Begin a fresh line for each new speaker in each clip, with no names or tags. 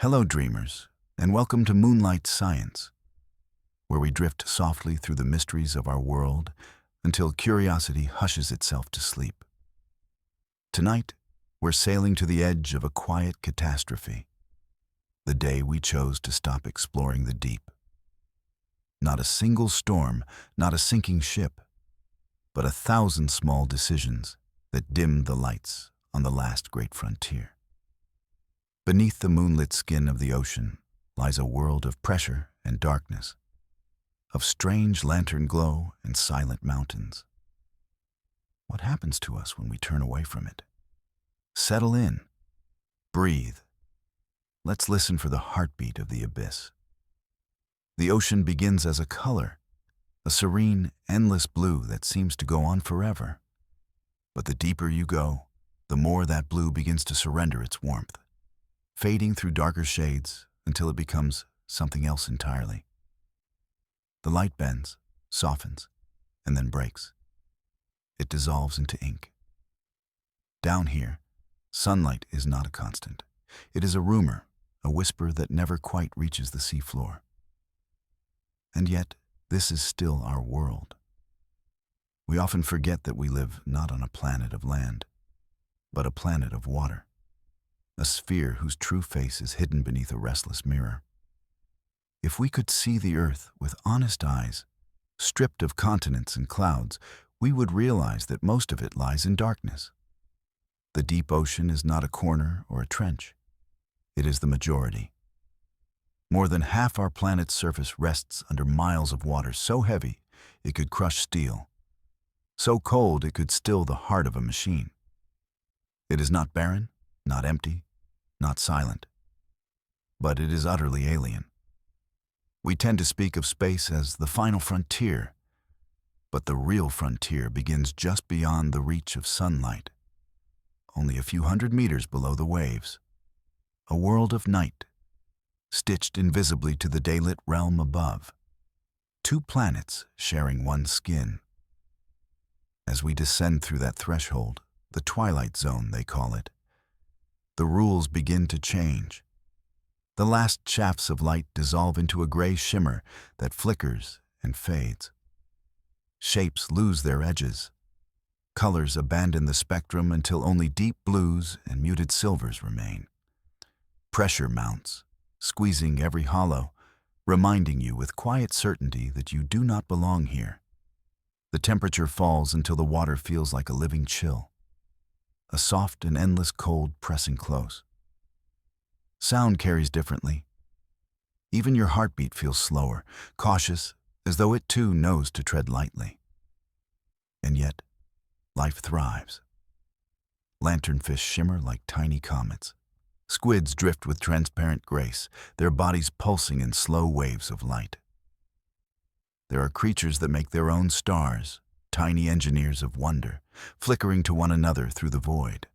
Hello, dreamers, and welcome to Moonlight Science, where we drift softly through the mysteries of our world until curiosity hushes itself to sleep. Tonight, we're sailing to the edge of a quiet catastrophe, the day we chose to stop exploring the deep. Not a single storm, not a sinking ship, but 1,000 small decisions that dimmed the lights on the last great frontier. Beneath the moonlit skin of the ocean lies a world of pressure and darkness, of strange lantern glow and silent mountains. What happens to us when we turn away from it? Settle in. Breathe. Let's listen for the heartbeat of the abyss. The ocean begins as a color, a serene, endless blue that seems to go on forever. But the deeper you go, the more that blue begins to surrender its warmth, fading through darker shades until it becomes something else entirely. The light bends, softens, and then breaks. It dissolves into ink. Down here, sunlight is not a constant. It is a rumor, a whisper that never quite reaches the seafloor. And yet, this is still our world. We often forget that we live not on a planet of land, but a planet of water, a sphere whose true face is hidden beneath a restless mirror. If we could see the Earth with honest eyes, stripped of continents and clouds, we would realize that most of it lies in darkness. The deep ocean is not a corner or a trench. It is the majority. More than half our planet's surface rests under miles of water so heavy it could crush steel, so cold it could still the heart of a machine. It is not barren, not empty, not silent, but it is utterly alien. We tend to speak of space as the final frontier, but the real frontier begins just beyond the reach of sunlight, only a few hundred meters below the waves. A world of night, stitched invisibly to the daylit realm above. Two planets sharing one skin. As we descend through that threshold, the twilight zone they call it, the rules begin to change. The last shafts of light dissolve into a gray shimmer that flickers and fades. Shapes lose their edges. Colors abandon the spectrum until only deep blues and muted silvers remain. Pressure mounts, squeezing every hollow, reminding you with quiet certainty that you do not belong here. The temperature falls until the water feels like a living chill, a soft and endless cold pressing close. Sound carries differently. Even your heartbeat feels slower, cautious, as though it too knows to tread lightly. And yet, life thrives. Lanternfish shimmer like tiny comets. Squids drift with transparent grace, their bodies pulsing in slow waves of light. There are creatures that make their own stars, tiny engineers of wonder, flickering to one another through the void.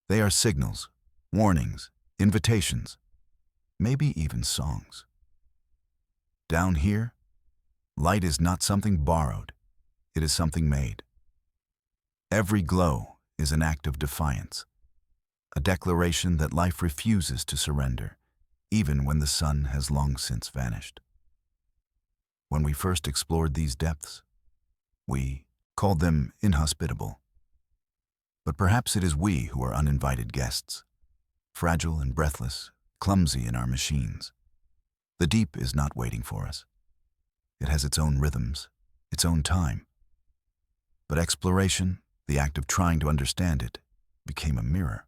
They are signals, warnings, invitations, maybe even songs. Down here, light is not something borrowed, it is something made. Every glow is an act of defiance, a declaration that life refuses to surrender, even when the sun has long since vanished. When we first explored these depths, we called them inhospitable. But perhaps it is we who are uninvited guests, fragile and breathless, clumsy in our machines. The deep is not waiting for us. It has its own rhythms, its own time. But exploration, the act of trying to understand it, became a mirror.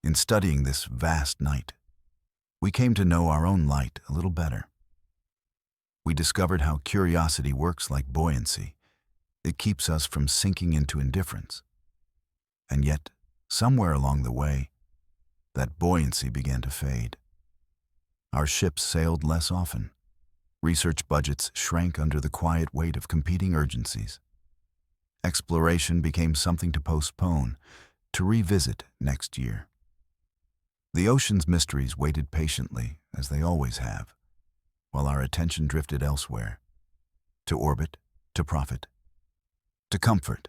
In studying this vast night, we came to know our own light a little better. We discovered how curiosity works like buoyancy. It keeps us from sinking into indifference. And yet, somewhere along the way, that buoyancy began to fade. Our ships sailed less often. Research budgets shrank under the quiet weight of competing urgencies. Exploration became something to postpone, to revisit next year. The ocean's mysteries waited patiently, as they always have, while our attention drifted elsewhere, to orbit, to profit, to comfort.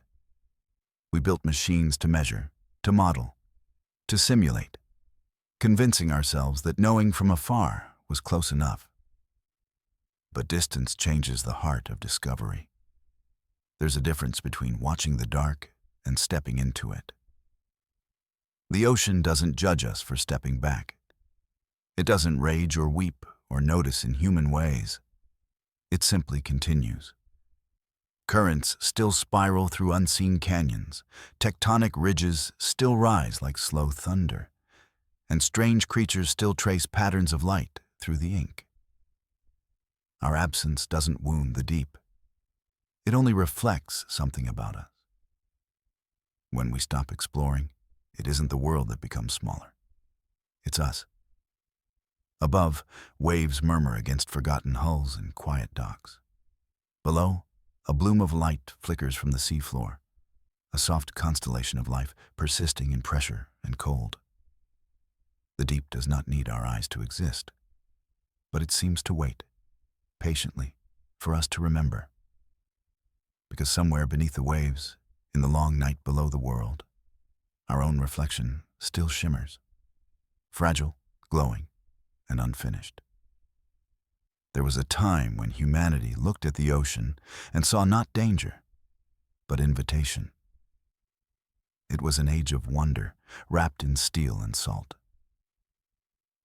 We built machines to measure, to model, to simulate. convincing ourselves that knowing from afar was close enough. But distance changes the heart of discovery. There's a difference between watching the dark and stepping into it. The ocean doesn't judge us for stepping back. It doesn't rage or weep or notice in human ways. It simply continues. Currents still spiral through unseen canyons, tectonic ridges still rise like slow thunder, and strange creatures still trace patterns of light through the ink. Our absence doesn't wound the deep. It only reflects something about us. When we stop exploring, it isn't the world that becomes smaller. It's us. Above, waves murmur against forgotten hulls and quiet docks. Below, a bloom of light flickers from the seafloor, a soft constellation of life persisting in pressure and cold. The deep does not need our eyes to exist, but it seems to wait, patiently, for us to remember. Because somewhere beneath the waves, in the long night below the world, our own reflection still shimmers, fragile, glowing, and unfinished. There was a time when humanity looked at the ocean and saw not danger, but invitation. It was an age of wonder, wrapped in steel and salt.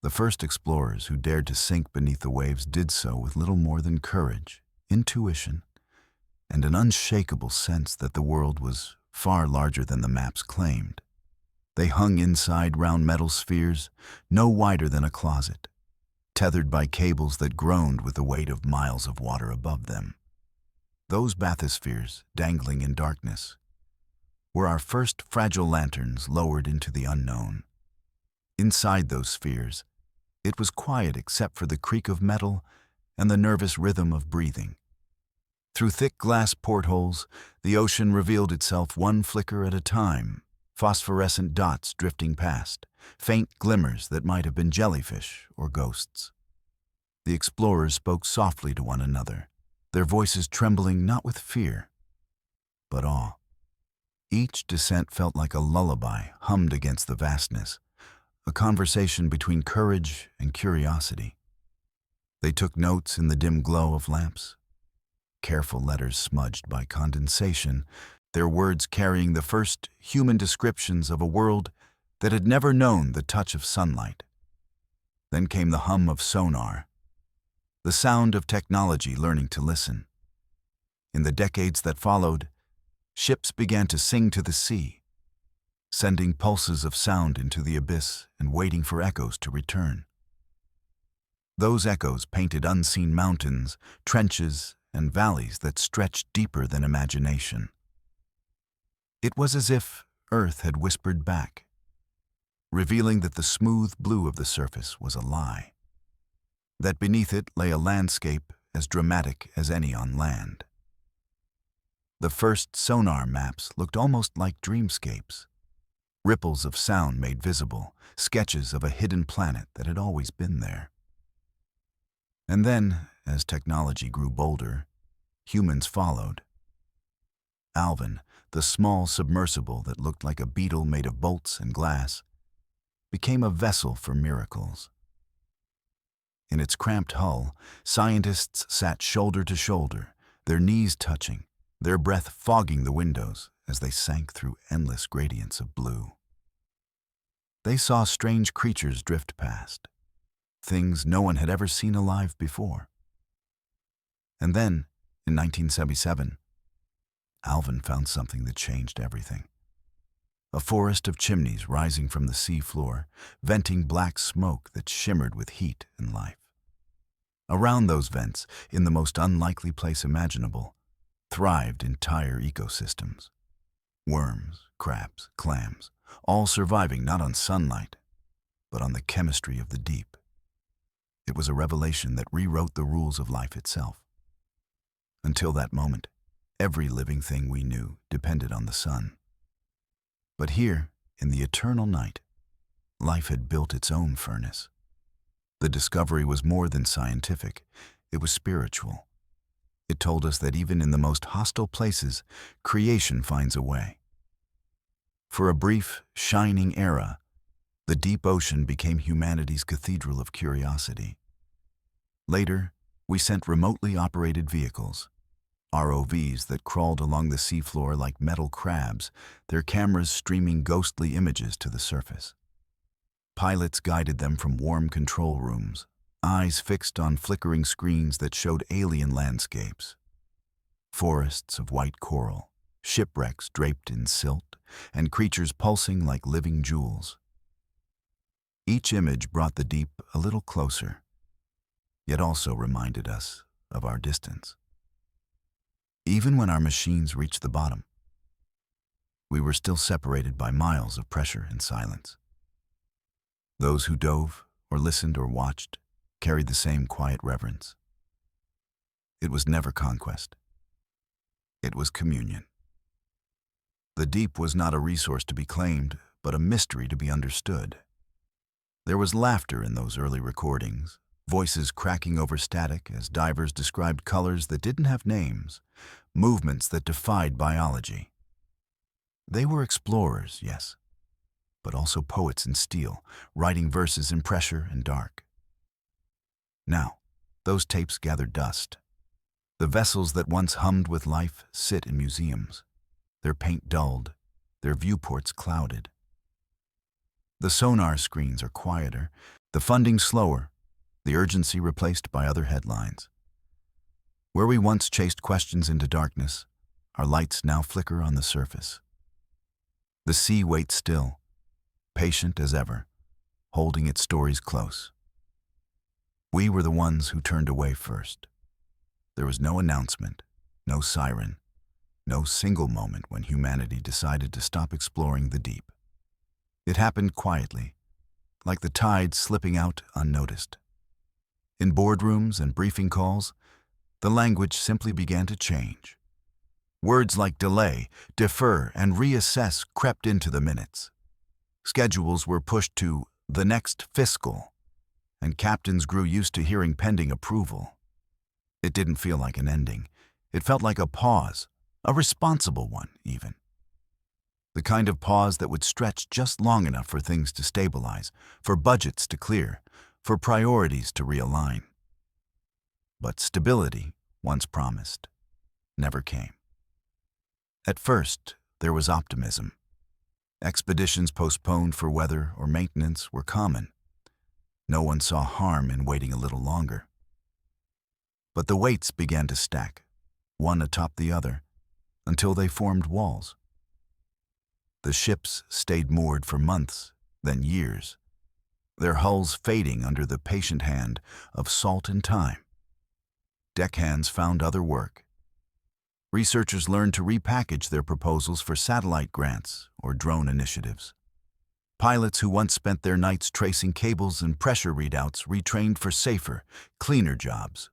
The first explorers who dared to sink beneath the waves did so with little more than courage, intuition, and an unshakable sense that the world was far larger than the maps claimed. They hung inside round metal spheres, no wider than a closet, tethered by cables that groaned with the weight of miles of water above them. Those bathyspheres, dangling in darkness, were our first fragile lanterns lowered into the unknown. Inside those spheres, it was quiet except for the creak of metal and the nervous rhythm of breathing. Through thick glass portholes, the ocean revealed itself one flicker at a time, phosphorescent dots drifting past, faint glimmers that might have been jellyfish or ghosts. The explorers spoke softly to one another, their voices trembling not with fear, but awe. Each descent felt like a lullaby hummed against the vastness, a conversation between courage and curiosity. They took notes in the dim glow of lamps, careful letters smudged by condensation, their words carrying the first human descriptions of a world that had never known the touch of sunlight. Then came the hum of sonar, the sound of technology learning to listen. In the decades that followed, ships began to sing to the sea, sending pulses of sound into the abyss and waiting for echoes to return. Those echoes painted unseen mountains, trenches, and valleys that stretched deeper than imagination. It was as if Earth had whispered back, revealing that the smooth blue of the surface was a lie, that beneath it lay a landscape as dramatic as any on land. The first sonar maps looked almost like dreamscapes, ripples of sound made visible, sketches of a hidden planet that had always been there. And then, as technology grew bolder, humans followed. Alvin, the small submersible that looked like a beetle made of bolts and glass, became a vessel for miracles. In its cramped hull, scientists sat shoulder to shoulder, their knees touching, their breath fogging the windows as they sank through endless gradients of blue. They saw strange creatures drift past, things no one had ever seen alive before. And then, in 1977, Alvin found something that changed everything. A forest of chimneys rising from the sea floor, venting black smoke that shimmered with heat and life. Around those vents, in the most unlikely place imaginable, thrived entire ecosystems. Worms, crabs, clams, all surviving not on sunlight, but on the chemistry of the deep. It was a revelation that rewrote the rules of life itself. Until that moment, every living thing we knew depended on the sun. But here, in the eternal night, life had built its own furnace. The discovery was more than scientific, it was spiritual. It told us that even in the most hostile places, creation finds a way. For a brief, shining era, The deep ocean became humanity's cathedral of curiosity. Later, we sent remotely operated vehicles, ROVs that crawled along the seafloor like metal crabs, their cameras streaming ghostly images to the surface. Pilots guided them from warm control rooms, eyes fixed on flickering screens that showed alien landscapes. Forests of white coral, shipwrecks draped in silt, and creatures pulsing like living jewels. Each image brought the deep a little closer, yet also reminded us of our distance. Even when our machines reached the bottom, we were still separated by miles of pressure and silence. Those who dove, or listened, or watched carried the same quiet reverence. It was never conquest. It was communion. The deep was not a resource to be claimed, but a mystery to be understood. There was laughter in those early recordings, voices cracking over static as divers described colors that didn't have names, movements that defied biology. They were explorers, yes, but also poets in steel, writing verses in pressure and dark. Now, those tapes gather dust. The vessels that once hummed with life sit in museums, their paint dulled, their viewports clouded. The sonar screens are quieter, the funding slower, the urgency replaced by other headlines. Where we once chased questions into darkness, our lights now flicker on the surface. The sea waits still, patient as ever, holding its stories close. We were the ones who turned away first. There was no announcement, no siren, no single moment when humanity decided to stop exploring the deep. It happened quietly, like the tide slipping out unnoticed. In boardrooms and briefing calls, the language simply began to change. Words like delay, defer, and reassess crept into the minutes. Schedules were pushed to the next fiscal, and captains grew used to hearing pending approval. It didn't feel like an ending. It felt like a pause, a responsible one, even. The kind of pause that would stretch just long enough for things to stabilize, for budgets to clear, for priorities to realign. But stability, once promised, never came. At first, there was optimism. Expeditions postponed for weather or maintenance were common. No one saw harm in waiting a little longer. But the weights began to stack, one atop the other, until they formed walls. The ships stayed moored for months, then years, their hulls fading under the patient hand of salt and time. Deckhands found other work. Researchers learned to repackage their proposals for satellite grants or drone initiatives. Pilots who once spent their nights tracing cables and pressure readouts retrained for safer, cleaner jobs.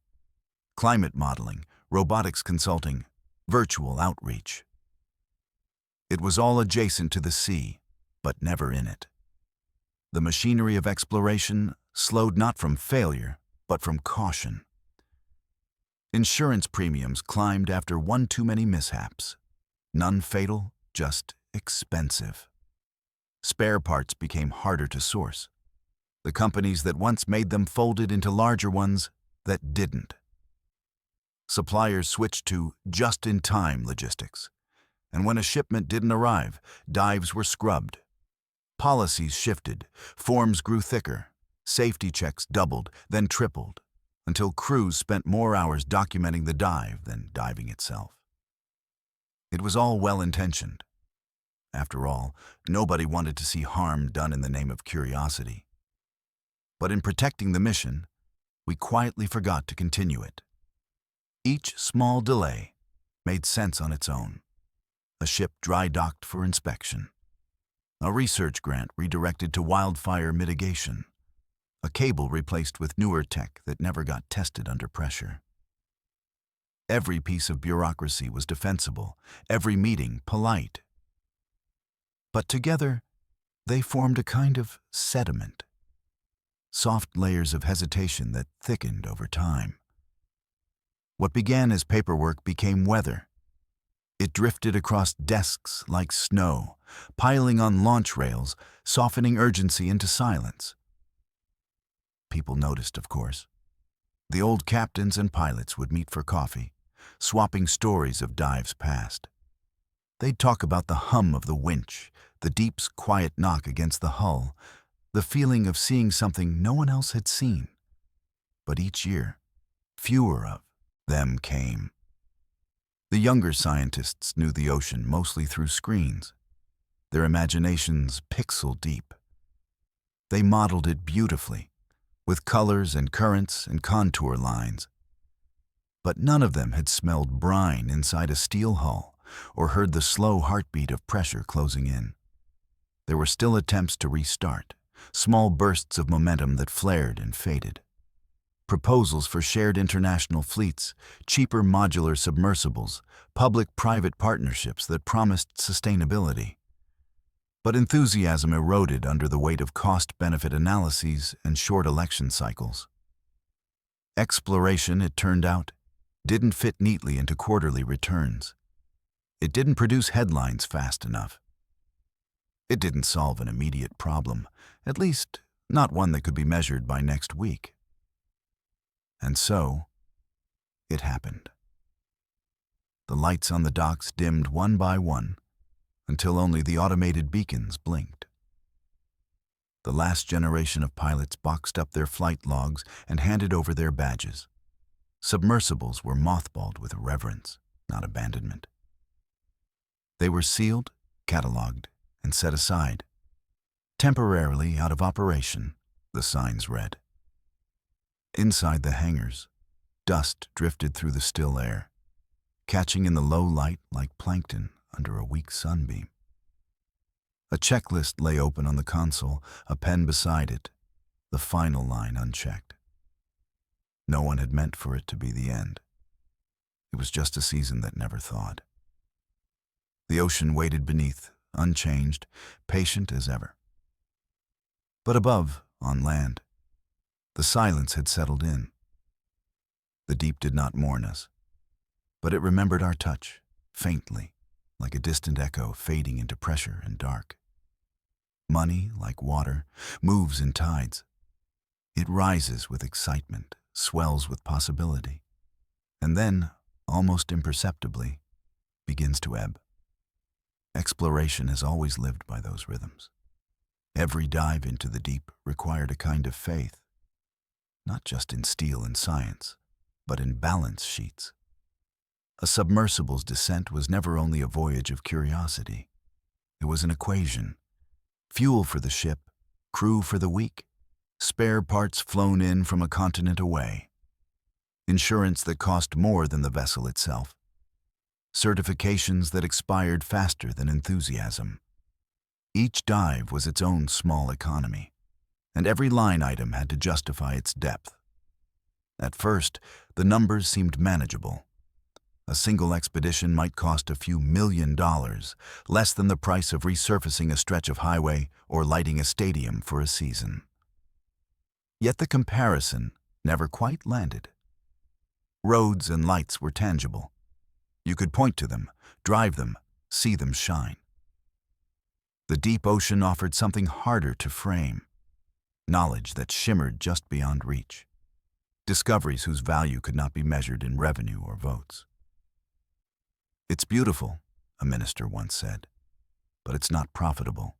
Climate modeling, robotics consulting, virtual outreach. It was all adjacent to the sea, but never in it. The machinery of exploration slowed not from failure, but from caution. Insurance premiums climbed after one too many mishaps. None fatal, just expensive. Spare parts became harder to source. The companies that once made them folded into larger ones that didn't. Suppliers switched to just-in-time logistics, and when a shipment didn't arrive, dives were scrubbed. Policies shifted, forms grew thicker, safety checks doubled, then tripled, until crews spent more hours documenting the dive than diving itself. It was all well-intentioned. After all, nobody wanted to see harm done in the name of curiosity. But in protecting the mission, we quietly forgot to continue it. Each small delay made sense on its own. A ship dry-docked for inspection. A research grant redirected to wildfire mitigation. A cable replaced with newer tech that never got tested under pressure. Every piece of bureaucracy was defensible, every meeting polite. But together, they formed a kind of sediment. Soft layers of hesitation that thickened over time. What began as paperwork became weather. It drifted across desks like snow, piling on launch rails, softening urgency into silence. People noticed, of course. The old captains and pilots would meet for coffee, swapping stories of dives past. They'd talk about the hum of the winch, the deep's quiet knock against the hull, the feeling of seeing something no one else had seen. But each year, fewer of them came. The younger scientists knew the ocean mostly through screens, their imaginations pixel deep. They modeled it beautifully, with colors and currents and contour lines. But none of them had smelled brine inside a steel hull or heard the slow heartbeat of pressure closing in. There were still attempts to restart, small bursts of momentum that flared and faded. Proposals for shared international fleets, cheaper modular submersibles, public-private partnerships that promised sustainability. But enthusiasm eroded under the weight of cost-benefit analyses and short election cycles. Exploration, it turned out, didn't fit neatly into quarterly returns. It didn't produce headlines fast enough. It didn't solve an immediate problem, at least not one that could be measured by next week. And so, it happened. The lights on the docks dimmed one by one, until only the automated beacons blinked. The last generation of pilots boxed up their flight logs and handed over their badges. Submersibles were mothballed with reverence, not abandonment. They were sealed, cataloged, and set aside. Temporarily out of operation, the signs read. Inside the hangars, dust drifted through the still air, catching in the low light like plankton under a weak sunbeam. A checklist lay open on the console, a pen beside it, the final line unchecked. No one had meant for it to be the end. It was just a season that never thawed. The ocean waited beneath, unchanged, patient as ever. But above, on land, the silence had settled in. The deep did not mourn us, but it remembered our touch, faintly, like a distant echo fading into pressure and dark. Money, like water, moves in tides. It rises with excitement, swells with possibility, and then, almost imperceptibly, begins to ebb. Exploration has always lived by those rhythms. Every dive into the deep required a kind of faith, not just in steel and science, but in balance sheets. A submersible's descent was never only a voyage of curiosity. It was an equation. Fuel for the ship, crew for the week, spare parts flown in from a continent away. Insurance that cost more than the vessel itself. Certifications that expired faster than enthusiasm. Each dive was its own small economy, and every line item had to justify its depth. At first, the numbers seemed manageable. A single expedition might cost a few $1 million, less than the price of resurfacing a stretch of highway or lighting a stadium for a season. Yet the comparison never quite landed. Roads and lights were tangible. You could point to them, drive them, see them shine. The deep ocean offered something harder to frame. Knowledge that shimmered just beyond reach. Discoveries whose value could not be measured in revenue or votes. "It's beautiful," a minister once said, "but it's not profitable."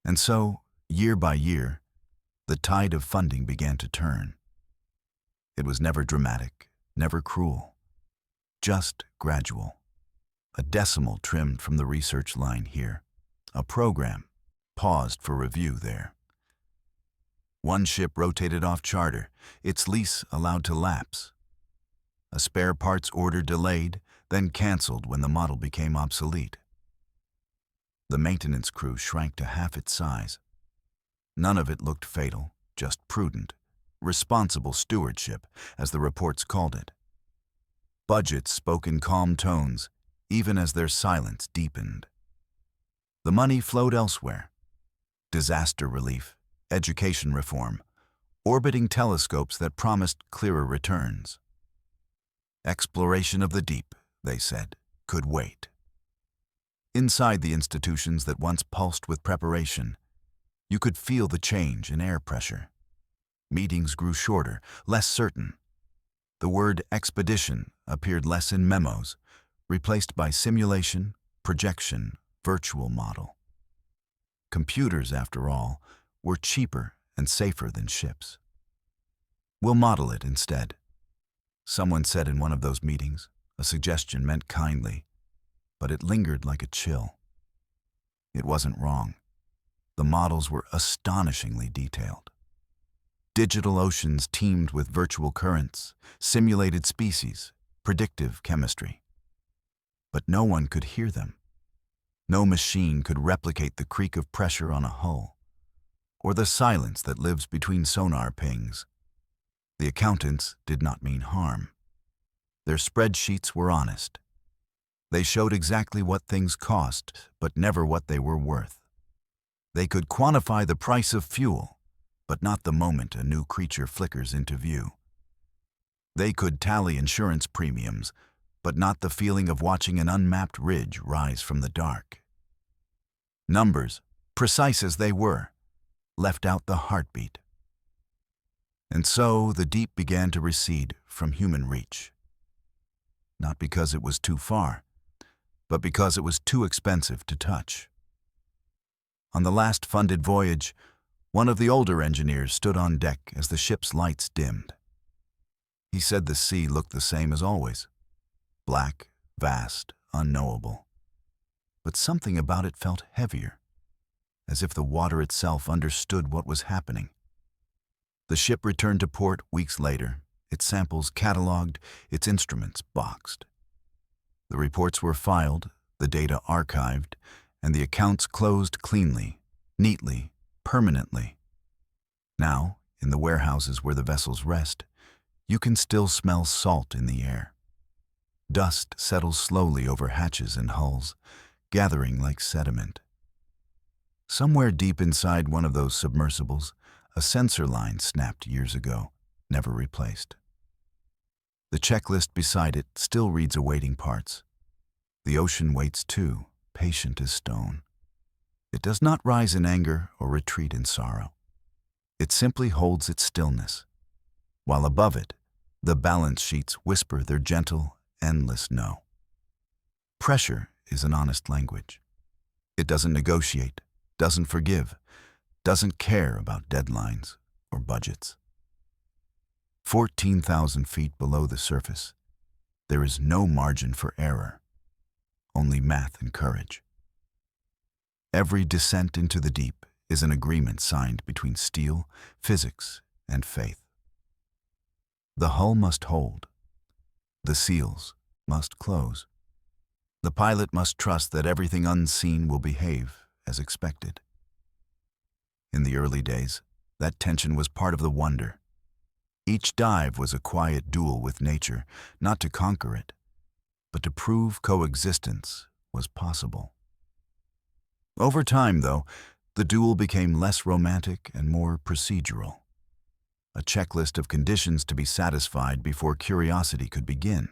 And so, year by year, the tide of funding began to turn. It was never dramatic, never cruel, just gradual. A decimal trimmed from the research line here, a program paused for review there. One ship rotated off charter, its lease allowed to lapse. A spare parts order delayed, then canceled when the model became obsolete. The maintenance crew shrank to half its size. None of it looked fatal, just prudent, responsible stewardship, as the reports called it. Budgets spoke in calm tones, even as their silence deepened. The money flowed elsewhere. Disaster relief, education reform, orbiting telescopes that promised clearer returns. Exploration of the deep, they said, could wait. Inside the institutions that once pulsed with preparation, you could feel the change in air pressure. Meetings grew shorter, less certain. The word expedition appeared less in memos, replaced by simulation, projection, virtual model. Computers, after all, were cheaper and safer than ships. "We'll model it instead," someone said in one of those meetings, a suggestion meant kindly, but it lingered like a chill. It wasn't wrong. The models were astonishingly detailed. Digital oceans teemed with virtual currents, simulated species, predictive chemistry. But no one could hear them. No machine could replicate the creak of pressure on a hull, or the silence that lives between sonar pings. The accountants did not mean harm. Their spreadsheets were honest. They showed exactly what things cost, but never what they were worth. They could quantify the price of fuel, but not the moment a new creature flickers into view. They could tally insurance premiums, but not the feeling of watching an unmapped ridge rise from the dark. Numbers, precise as they were, left out the heartbeat. And so the deep began to recede from human reach. Not because it was too far, but because it was too expensive to touch. On the last funded voyage, one of the older engineers stood on deck as the ship's lights dimmed. He said the sea looked the same as always, black, vast, unknowable. But something about it felt heavier, as if the water itself understood what was happening. The ship returned to port weeks later, its samples catalogued, its instruments boxed. The reports were filed, the data archived, and the accounts closed cleanly, neatly, permanently. Now, in the warehouses where the vessels rest, you can still smell salt in the air. Dust settles slowly over hatches and hulls, gathering like sediment. Somewhere deep inside one of those submersibles, a sensor line snapped years ago, never replaced. The checklist beside it still reads awaiting parts. The ocean waits too, patient as stone. It does not rise in anger or retreat in sorrow. It simply holds its stillness, while above it, the balance sheets whisper their gentle, endless no. Pressure is an honest language. It doesn't negotiate, doesn't forgive, doesn't care about deadlines or budgets. 14,000 feet below the surface, there is no margin for error, only math and courage. Every descent into the deep is an agreement signed between steel, physics, and faith. The hull must hold. The seals must close. The pilot must trust that everything unseen will behave as expected. In the early days, that tension was part of the wonder. Each dive was a quiet duel with nature, not to conquer it, but to prove coexistence was possible. Over time, though, the duel became less romantic and more procedural. A checklist of conditions to be satisfied before curiosity could begin.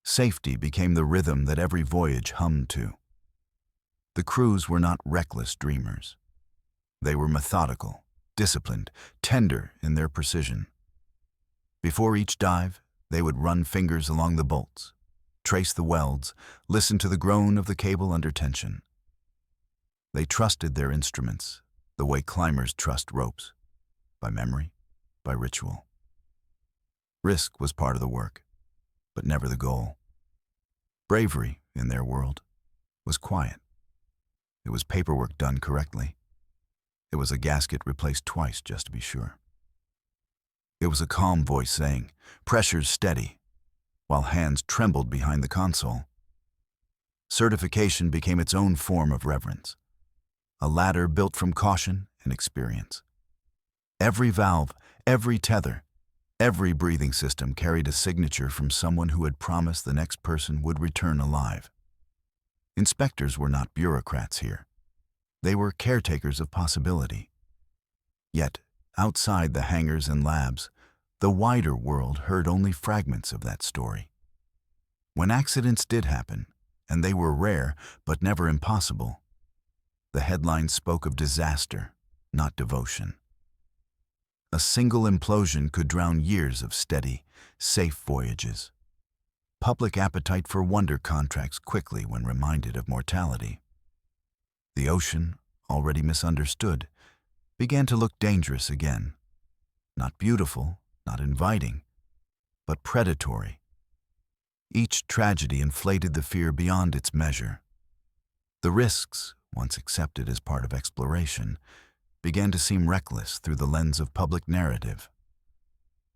Safety became the rhythm that every voyage hummed to. The crews were not reckless dreamers. They were methodical, disciplined, tender in their precision. Before each dive, they would run fingers along the bolts, trace the welds, listen to the groan of the cable under tension. They trusted their instruments the way climbers trust ropes, by memory, by ritual. Risk was part of the work, but never the goal. Bravery, in their world, was quiet. It was paperwork done correctly. It was a gasket replaced twice just to be sure. It was a calm voice saying, "Pressure's steady," while hands trembled behind the console. Certification became its own form of reverence, a ladder built from caution and experience. Every valve, every tether, every breathing system carried a signature from someone who had promised the next person would return alive. Inspectors were not bureaucrats here. They were caretakers of possibility. Yet, outside the hangars and labs, the wider world heard only fragments of that story. When accidents did happen, and they were rare but never impossible, the headlines spoke of disaster, not devotion. A single implosion could drown years of steady, safe voyages. Public appetite for wonder contracts quickly when reminded of mortality. The ocean, already misunderstood, began to look dangerous again. Not beautiful, not inviting, but predatory. Each tragedy inflated the fear beyond its measure. The risks, once accepted as part of exploration, began to seem reckless through the lens of public narrative.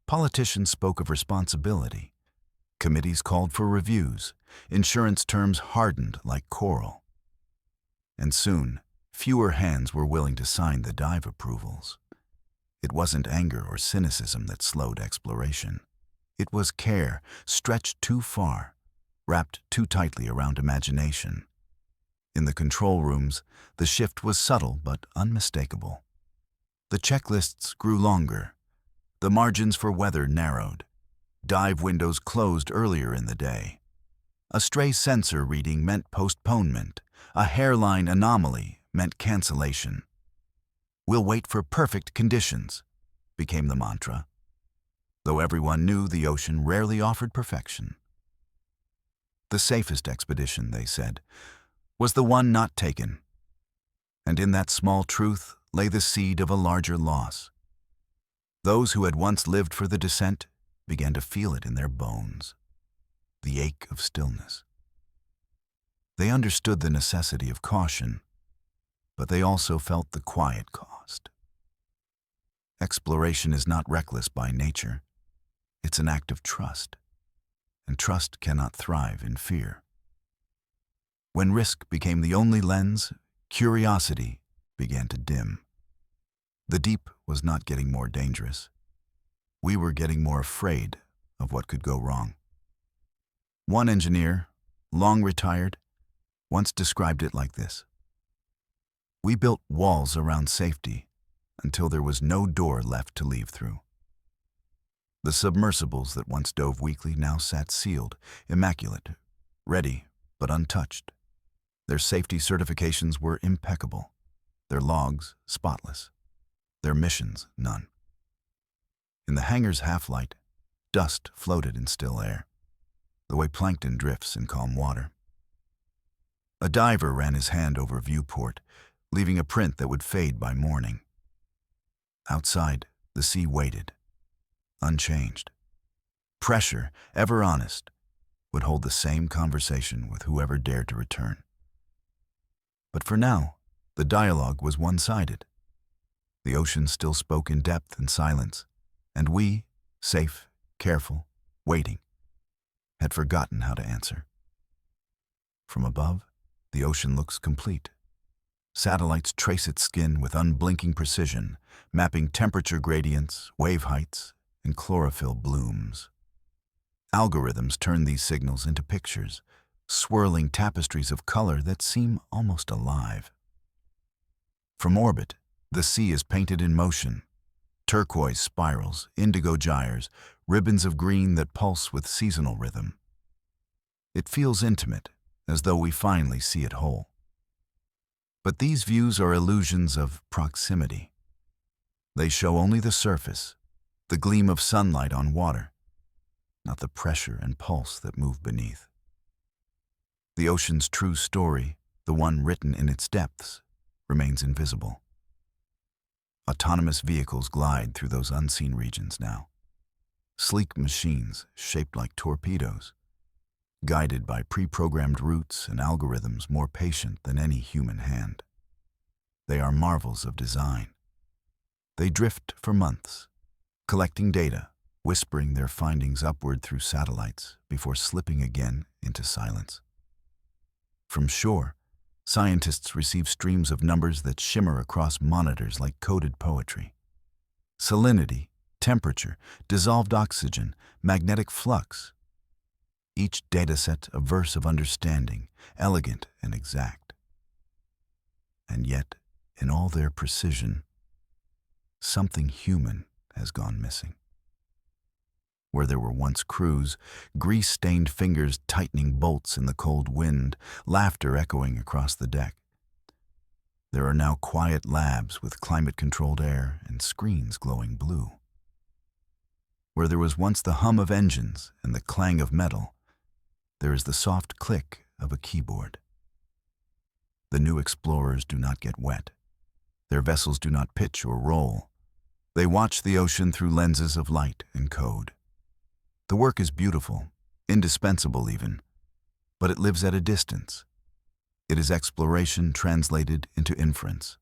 Politicians spoke of responsibility. Committees called for reviews. Insurance terms hardened like coral. And soon, fewer hands were willing to sign the dive approvals. It wasn't anger or cynicism that slowed exploration. It was care, stretched too far, wrapped too tightly around imagination. In the control rooms, the shift was subtle but unmistakable. The checklists grew longer. The margins for weather narrowed. Dive windows closed earlier in the day. A stray sensor reading meant postponement. A hairline anomaly meant cancellation. "We'll wait for perfect conditions," became the mantra, though everyone knew the ocean rarely offered perfection. The safest expedition, they said, was the one not taken. And in that small truth lay the seed of a larger loss. Those who had once lived for the descent began to feel it in their bones, the ache of stillness. They understood the necessity of caution, but they also felt the quiet cost. Exploration is not reckless by nature. It's an act of trust, and trust cannot thrive in fear. When risk became the only lens, curiosity began to dim. The deep was not getting more dangerous. We were getting more afraid of what could go wrong. One engineer, long retired, once described it like this: "We built walls around safety until there was no door left to leave through." The submersibles that once dove weakly now sat sealed, immaculate, ready but untouched. Their safety certifications were impeccable, their logs spotless, their missions none. In the hangar's half-light, dust floated in still air, the way plankton drifts in calm water. A diver ran his hand over viewport, leaving a print that would fade by morning. Outside, the sea waited, unchanged. Pressure, ever honest, would hold the same conversation with whoever dared to return. But for now, the dialogue was one-sided. The ocean still spoke in depth and silence, and we, safe, careful, waiting, had forgotten how to answer. From above, the ocean looks complete. Satellites trace its skin with unblinking precision, mapping temperature gradients, wave heights, and chlorophyll blooms. Algorithms turn these signals into pictures, swirling tapestries of color that seem almost alive. From orbit, the sea is painted in motion. Turquoise spirals, indigo gyres, ribbons of green that pulse with seasonal rhythm. It feels intimate, as though we finally see it whole. But these views are illusions of proximity. They show only the surface, the gleam of sunlight on water, not the pressure and pulse that move beneath. The ocean's true story, the one written in its depths, remains invisible. Autonomous vehicles glide through those unseen regions now. Sleek machines shaped like torpedoes, guided by pre-programmed routes and algorithms more patient than any human hand. They are marvels of design. They drift for months, collecting data, whispering their findings upward through satellites before slipping again into silence. From shore, scientists receive streams of numbers that shimmer across monitors like coded poetry. Salinity, temperature, dissolved oxygen, magnetic flux. Each dataset a verse of understanding, elegant and exact. And yet, in all their precision, something human has gone missing. Where there were once crews, grease-stained fingers tightening bolts in the cold wind, laughter echoing across the deck. There are now quiet labs with climate-controlled air and screens glowing blue. Where there was once the hum of engines and the clang of metal, there is the soft click of a keyboard. The new explorers do not get wet. Their vessels do not pitch or roll. They watch the ocean through lenses of light and code. The work is beautiful, indispensable even, but it lives at a distance. It is exploration translated into inference.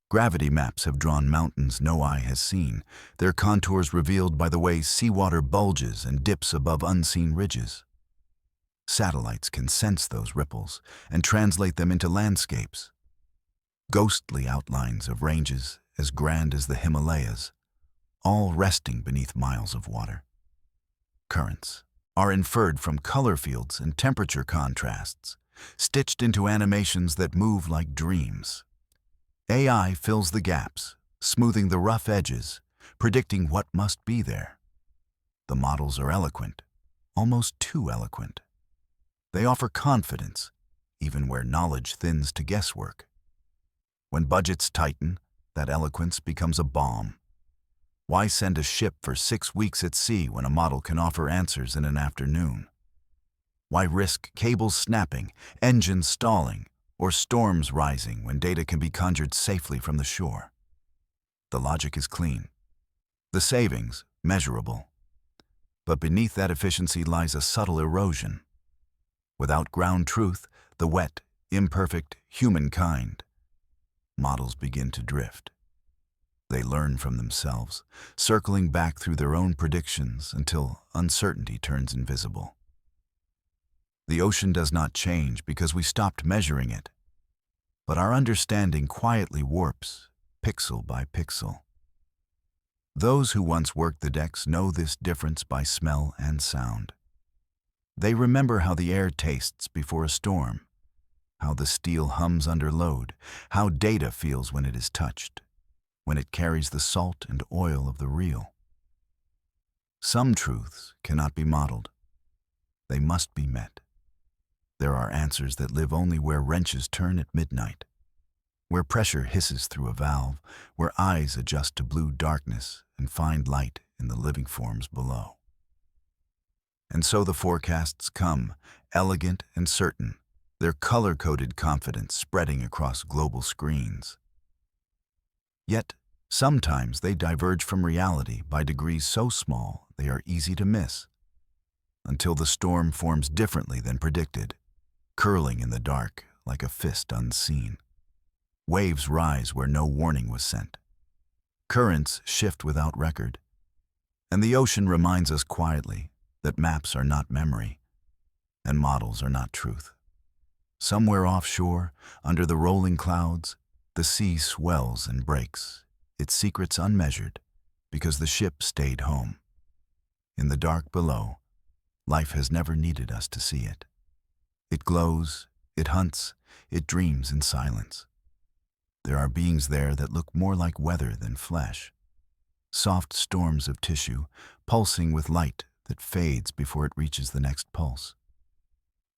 Gravity maps have drawn mountains no eye has seen, their contours revealed by the way seawater bulges and dips above unseen ridges. Satellites can sense those ripples and translate them into landscapes. Ghostly outlines of ranges as grand as the Himalayas, all resting beneath miles of water. Currents are inferred from color fields and temperature contrasts, stitched into animations that move like dreams. AI fills the gaps, smoothing the rough edges, predicting what must be there. The models are eloquent, almost too eloquent. They offer confidence, even where knowledge thins to guesswork. When budgets tighten, that eloquence becomes a bomb. Why send a ship for 6 weeks at sea when a model can offer answers in an afternoon? Why risk cables snapping, engines stalling, or storms rising when data can be conjured safely from the shore? The logic is clean. The savings, measurable. But beneath that efficiency lies a subtle erosion. Without ground truth, the wet, imperfect humankind, models begin to drift. They learn from themselves, circling back through their own predictions until uncertainty turns invisible. The ocean does not change because we stopped measuring it, but our understanding quietly warps, pixel by pixel. Those who once worked the decks know this difference by smell and sound. They remember how the air tastes before a storm, how the steel hums under load, how data feels when it is touched, when it carries the salt and oil of the real. Some truths cannot be modeled. They must be met. There are answers that live only where wrenches turn at midnight, where pressure hisses through a valve, where eyes adjust to blue darkness and find light in the living forms below. And so the forecasts come, elegant and certain, their color-coded confidence spreading across global screens. Yet, sometimes they diverge from reality by degrees so small they are easy to miss, until the storm forms differently than predicted, curling in the dark like a fist unseen. Waves rise where no warning was sent. Currents shift without record, and the ocean reminds us quietly that maps are not memory, and models are not truth. Somewhere offshore, under the rolling clouds, the sea swells and breaks, its secrets unmeasured, because the ship stayed home. In the dark below, life has never needed us to see it. It glows, it hunts, it dreams in silence. There are beings there that look more like weather than flesh. Soft storms of tissue, pulsing with light that fades before it reaches the next pulse.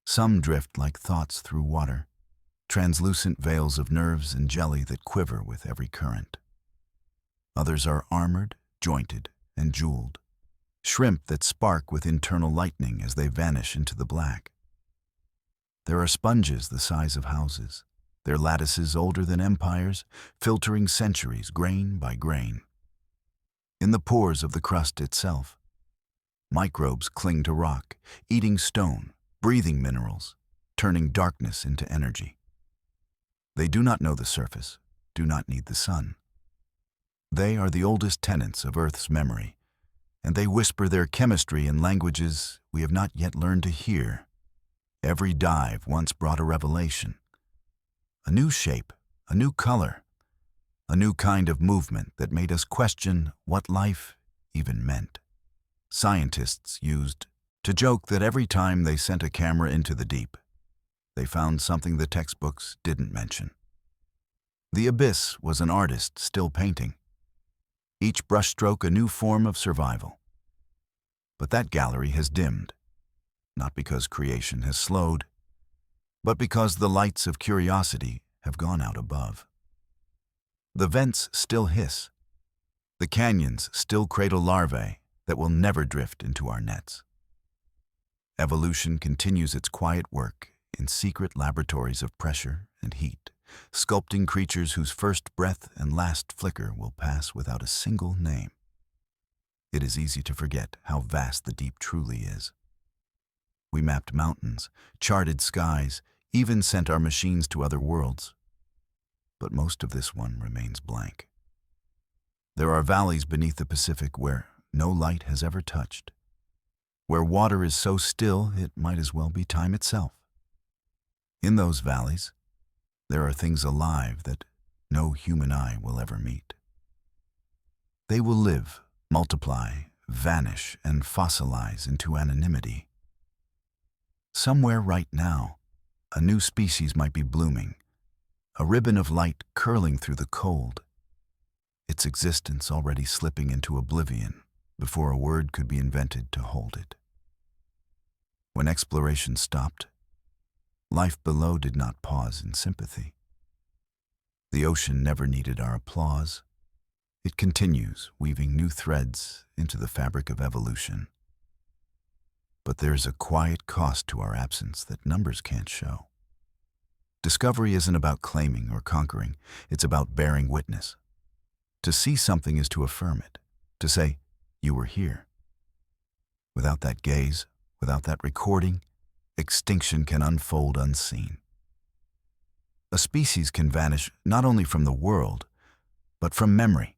Some drift like thoughts through water, translucent veils of nerves and jelly that quiver with every current. Others are armored, jointed, and jeweled, shrimp that spark with internal lightning as they vanish into the black. There are sponges the size of houses, their lattices older than empires, filtering centuries grain by grain. In the pores of the crust itself, microbes cling to rock, eating stone, breathing minerals, turning darkness into energy. They do not know the surface, do not need the sun. They are the oldest tenants of Earth's memory, and they whisper their chemistry in languages we have not yet learned to hear. Every dive once brought a revelation. A new shape, a new color, a new kind of movement that made us question what life even meant. Scientists used to joke that every time they sent a camera into the deep, they found something the textbooks didn't mention. The abyss was an artist still painting, each brushstroke a new form of survival. But that gallery has dimmed, not because creation has slowed, but because the lights of curiosity have gone out above. The vents still hiss. The canyons still cradle larvae that will never drift into our nets. Evolution continues its quiet work in secret laboratories of pressure and heat, sculpting creatures whose first breath and last flicker will pass without a single name. It is easy to forget how vast the deep truly is. We mapped mountains, charted skies, even sent our machines to other worlds. But most of this one remains blank. There are valleys beneath the Pacific where no light has ever touched, where water is so still it might as well be time itself. In those valleys, there are things alive that no human eye will ever meet. They will live, multiply, vanish, and fossilize into anonymity. Somewhere right now, a new species might be blooming, a ribbon of light curling through the cold, its existence already slipping into oblivion before a word could be invented to hold it. When exploration stopped, life below did not pause in sympathy. The ocean never needed our applause. It continues, weaving new threads into the fabric of evolution. But there's a quiet cost to our absence that numbers can't show. Discovery isn't about claiming or conquering, it's about bearing witness. To see something is to affirm it, to say, you were here. Without that gaze, without that recording, extinction can unfold unseen. A species can vanish not only from the world, but from memory,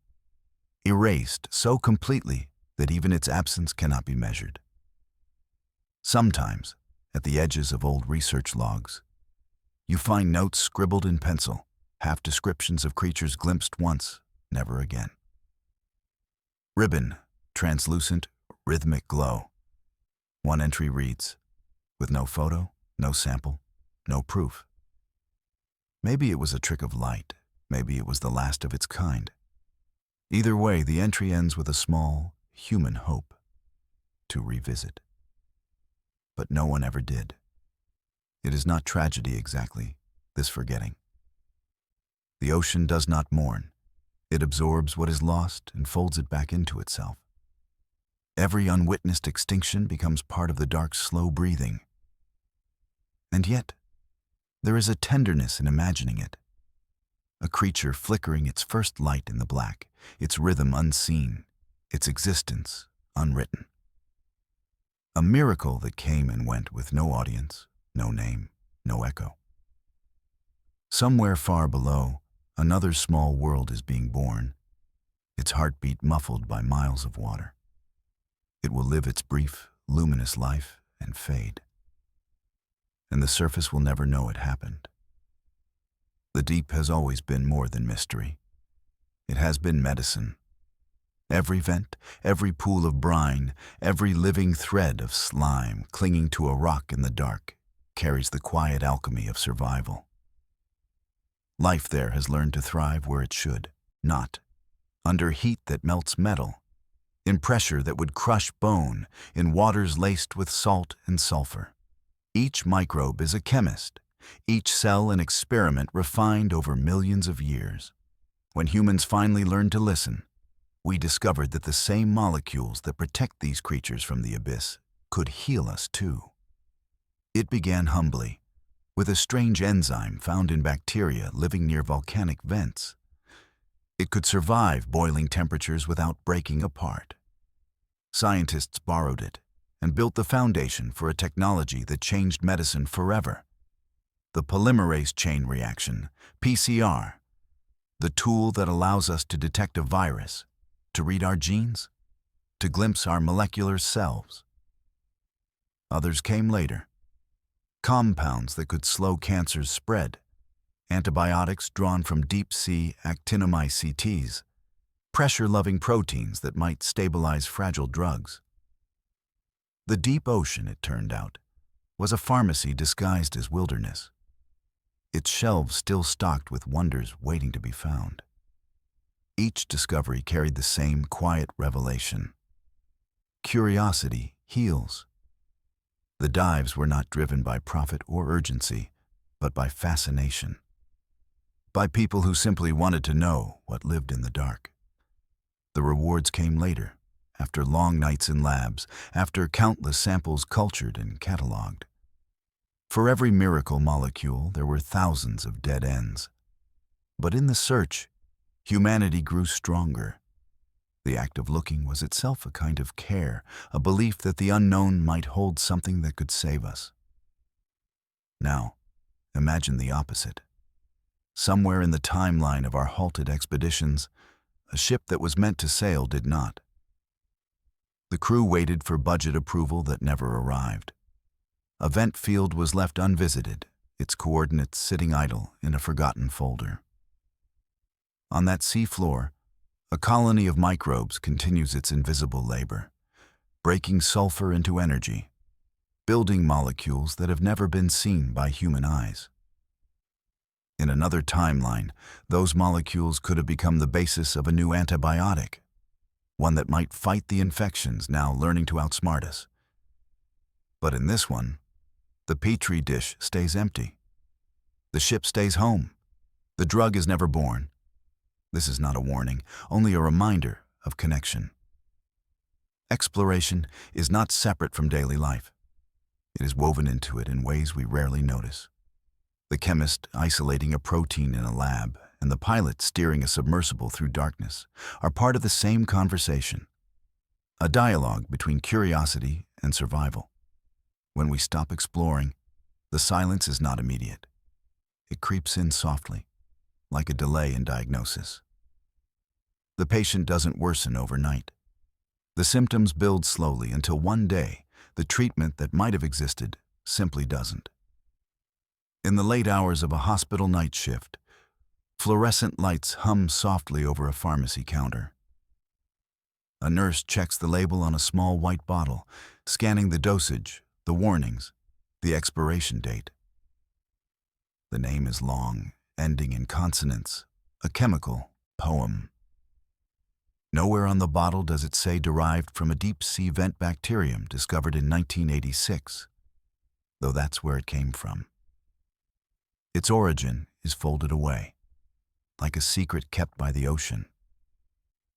erased so completely that even its absence cannot be measured. Sometimes, at the edges of old research logs, you find notes scribbled in pencil, half descriptions of creatures glimpsed once, never again. Ribbon, translucent, rhythmic glow. One entry reads, with no photo, no sample, no proof. Maybe it was a trick of light, maybe it was the last of its kind. Either way, the entry ends with a small, human hope to revisit. But no one ever did. It is not tragedy exactly, this forgetting. The ocean does not mourn. It absorbs what is lost and folds it back into itself. Every unwitnessed extinction becomes part of the dark, slow breathing. And yet, there is a tenderness in imagining it. A creature flickering its first light in the black, its rhythm unseen, its existence unwritten. A miracle that came and went with no audience, no name, no echo. Somewhere far below, another small world is being born, its heartbeat muffled by miles of water. It will live its brief, luminous life and fade. And the surface will never know it happened. The deep has always been more than mystery. It has been medicine. Every vent, every pool of brine, every living thread of slime clinging to a rock in the dark carries the quiet alchemy of survival. Life there has learned to thrive where it should, not under heat that melts metal, in pressure that would crush bone, in waters laced with salt and sulfur. Each microbe is a chemist, each cell an experiment refined over millions of years. When humans finally learned to listen, we discovered that the same molecules that protect these creatures from the abyss could heal us too. It began humbly, with a strange enzyme found in bacteria living near volcanic vents. It could survive boiling temperatures without breaking apart. Scientists borrowed it and built the foundation for a technology that changed medicine forever. The polymerase chain reaction, PCR, the tool that allows us to detect a virus, to read our genes, to glimpse our molecular selves. Others came later. Compounds that could slow cancer's spread, antibiotics drawn from deep-sea actinomycetes, pressure-loving proteins that might stabilize fragile drugs. The deep ocean, it turned out, was a pharmacy disguised as wilderness, its shelves still stocked with wonders waiting to be found. Each discovery carried the same quiet revelation. Curiosity heals. The dives were not driven by profit or urgency, but by fascination. By people who simply wanted to know what lived in the dark. The rewards came later, after long nights in labs, after countless samples cultured and catalogued. For every miracle molecule, there were thousands of dead ends. But in the search, humanity grew stronger. The act of looking was itself a kind of care, a belief that the unknown might hold something that could save us. Now, imagine the opposite. Somewhere in the timeline of our halted expeditions, a ship that was meant to sail did not. The crew waited for budget approval that never arrived. A vent field was left unvisited, its coordinates sitting idle in a forgotten folder. On that seafloor, a colony of microbes continues its invisible labor, breaking sulfur into energy, building molecules that have never been seen by human eyes. In another timeline, those molecules could have become the basis of a new antibiotic, one that might fight the infections now learning to outsmart us. But in this one, the petri dish stays empty. The ship stays home. The drug is never born. This is not a warning, only a reminder of connection. Exploration is not separate from daily life. It is woven into it in ways we rarely notice. The chemist isolating a protein in a lab and the pilot steering a submersible through darkness are part of the same conversation, a dialogue between curiosity and survival. When we stop exploring, the silence is not immediate. It creeps in softly, like a delay in diagnosis. The patient doesn't worsen overnight. The symptoms build slowly until one day, the treatment that might have existed simply doesn't. In the late hours of a hospital night shift, fluorescent lights hum softly over a pharmacy counter. A nurse checks the label on a small white bottle, scanning the dosage, the warnings, the expiration date. The name is long, ending in consonants, a chemical poem. Nowhere on the bottle does it say derived from a deep-sea vent bacterium discovered in 1986, though that's where it came from. Its origin is folded away, like a secret kept by the ocean.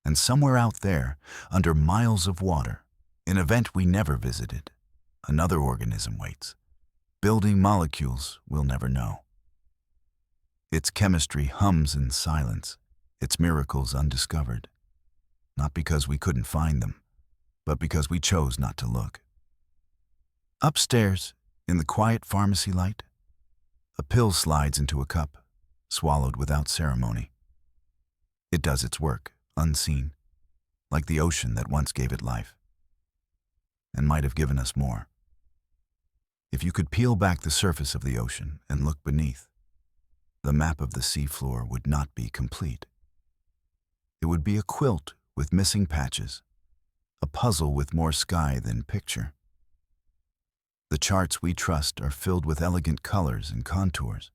And somewhere out there, under miles of water, in a vent we never visited, another organism waits, building molecules we'll never know. Its chemistry hums in silence, its miracles undiscovered, not because we couldn't find them, but because we chose not to look. Upstairs, in the quiet pharmacy light, a pill slides into a cup, swallowed without ceremony. It does its work, unseen, like the ocean that once gave it life, and might have given us more. If you could peel back the surface of the ocean and look beneath, the map of the seafloor would not be complete. It would be a quilt with missing patches, a puzzle with more sky than picture. The charts we trust are filled with elegant colors and contours.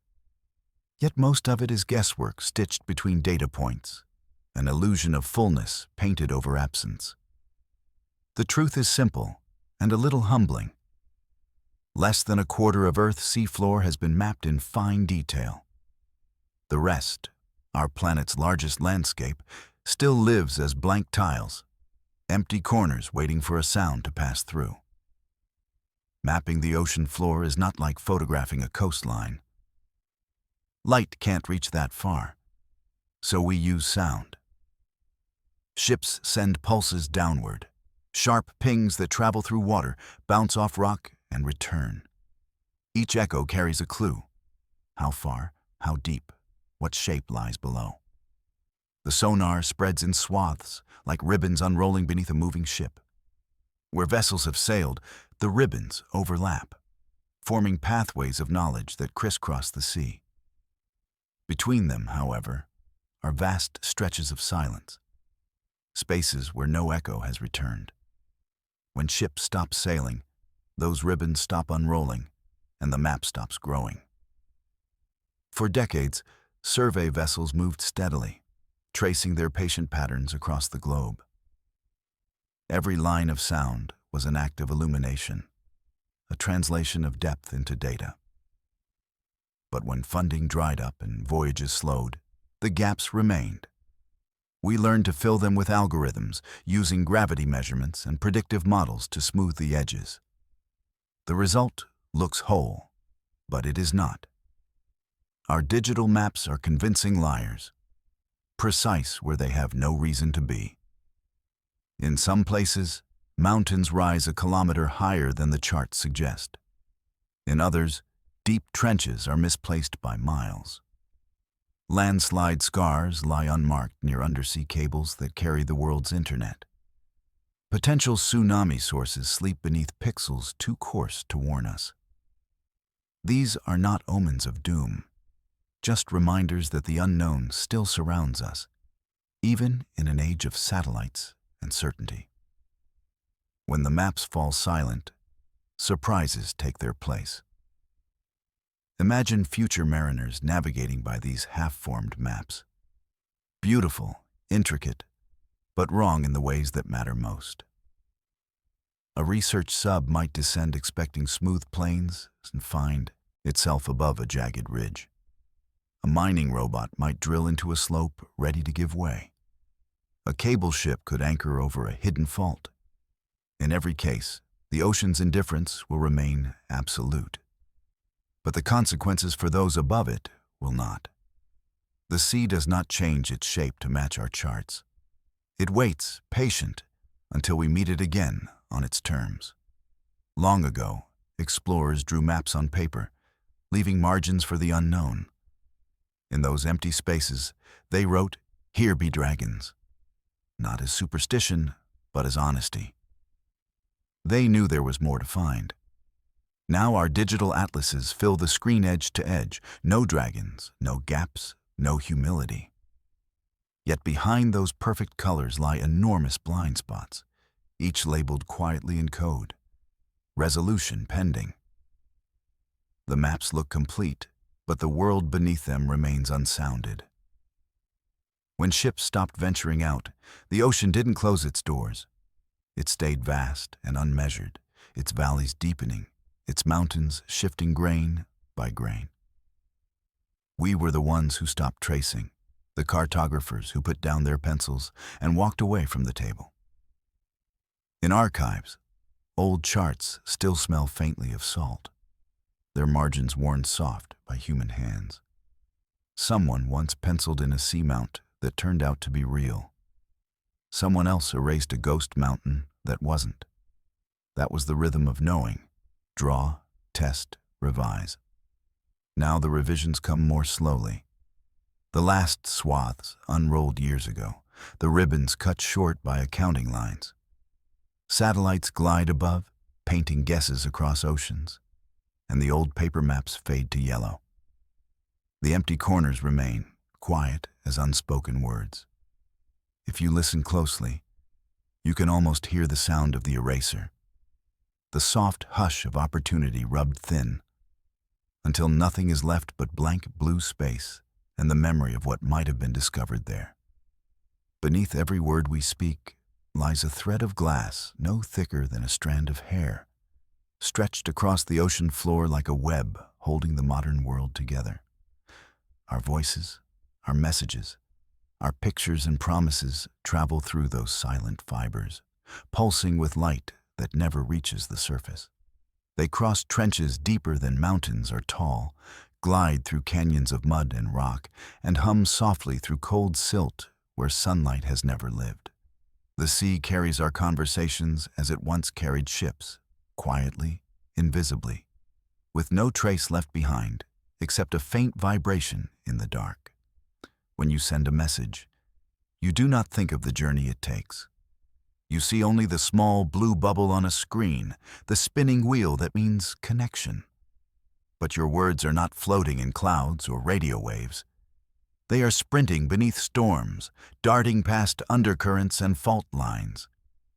Yet most of it is guesswork stitched between data points, an illusion of fullness painted over absence. The truth is simple and a little humbling. Less than a quarter of Earth's seafloor has been mapped in fine detail. The rest, our planet's largest landscape, still lives as blank tiles, empty corners waiting for a sound to pass through. Mapping the ocean floor is not like photographing a coastline. Light can't reach that far, so we use sound. Ships send pulses downward, sharp pings that travel through water, bounce off rock, and return. Each echo carries a clue. How far, how deep, what shape lies below. The sonar spreads in swaths, like ribbons unrolling beneath a moving ship. Where vessels have sailed, the ribbons overlap, forming pathways of knowledge that crisscross the sea. Between them, however, are vast stretches of silence, spaces where no echo has returned. When ships stop sailing, those ribbons stop unrolling, and the map stops growing. For decades, survey vessels moved steadily, tracing their patient patterns across the globe. Every line of sound was an act of illumination, a translation of depth into data. But when funding dried up and voyages slowed, the gaps remained. We learned to fill them with algorithms, using gravity measurements and predictive models to smooth the edges. The result looks whole, but it is not. Our digital maps are convincing liars, precise where they have no reason to be. In some places, mountains rise a kilometer higher than the charts suggest. In others, deep trenches are misplaced by miles. Landslide scars lie unmarked near undersea cables that carry the world's internet. Potential tsunami sources sleep beneath pixels too coarse to warn us. These are not omens of doom, just reminders that the unknown still surrounds us, even in an age of satellites and certainty. When the maps fall silent, surprises take their place. Imagine future mariners navigating by these half-formed maps. Beautiful, intricate, but wrong in the ways that matter most. A research sub might descend expecting smooth plains and find itself above a jagged ridge. A mining robot might drill into a slope ready to give way. A cable ship could anchor over a hidden fault. In every case, the ocean's indifference will remain absolute. But the consequences for those above it will not. The sea does not change its shape to match our charts. It waits, patient, until we meet it again on its terms. Long ago, explorers drew maps on paper, leaving margins for the unknown. In those empty spaces, they wrote, "Here be dragons," not as superstition, but as honesty. They knew there was more to find. Now our digital atlases fill the screen edge to edge. No dragons, no gaps, no humility. Yet behind those perfect colors lie enormous blind spots, each labeled quietly in code. Resolution pending. The maps look complete, but the world beneath them remains unsounded. When ships stopped venturing out, the ocean didn't close its doors. It stayed vast and unmeasured, its valleys deepening, its mountains shifting grain by grain. We were the ones who stopped tracing, the cartographers who put down their pencils and walked away from the table. In archives, old charts still smell faintly of salt, their margins worn soft by human hands. Someone once penciled in a seamount that turned out to be real. Someone else erased a ghost mountain that wasn't. That was the rhythm of knowing. Draw, test, revise. Now the revisions come more slowly. The last swaths unrolled years ago, the ribbons cut short by accounting lines. Satellites glide above, painting guesses across oceans, and the old paper maps fade to yellow. The empty corners remain, quiet as unspoken words. If you listen closely, you can almost hear the sound of the eraser, the soft hush of opportunity rubbed thin, until nothing is left but blank blue space and the memory of what might have been discovered there. Beneath every word we speak lies a thread of glass no thicker than a strand of hair, stretched across the ocean floor like a web holding the modern world together. Our voices, our messages, our pictures and promises travel through those silent fibers, pulsing with light that never reaches the surface. They cross trenches deeper than mountains are tall, glide through canyons of mud and rock, and hum softly through cold silt where sunlight has never lived. The sea carries our conversations as it once carried ships, quietly, invisibly, with no trace left behind except a faint vibration in the dark. When you send a message, you do not think of the journey it takes. You see only the small blue bubble on a screen, the spinning wheel that means connection. But your words are not floating in clouds or radio waves. They are sprinting beneath storms, darting past undercurrents and fault lines,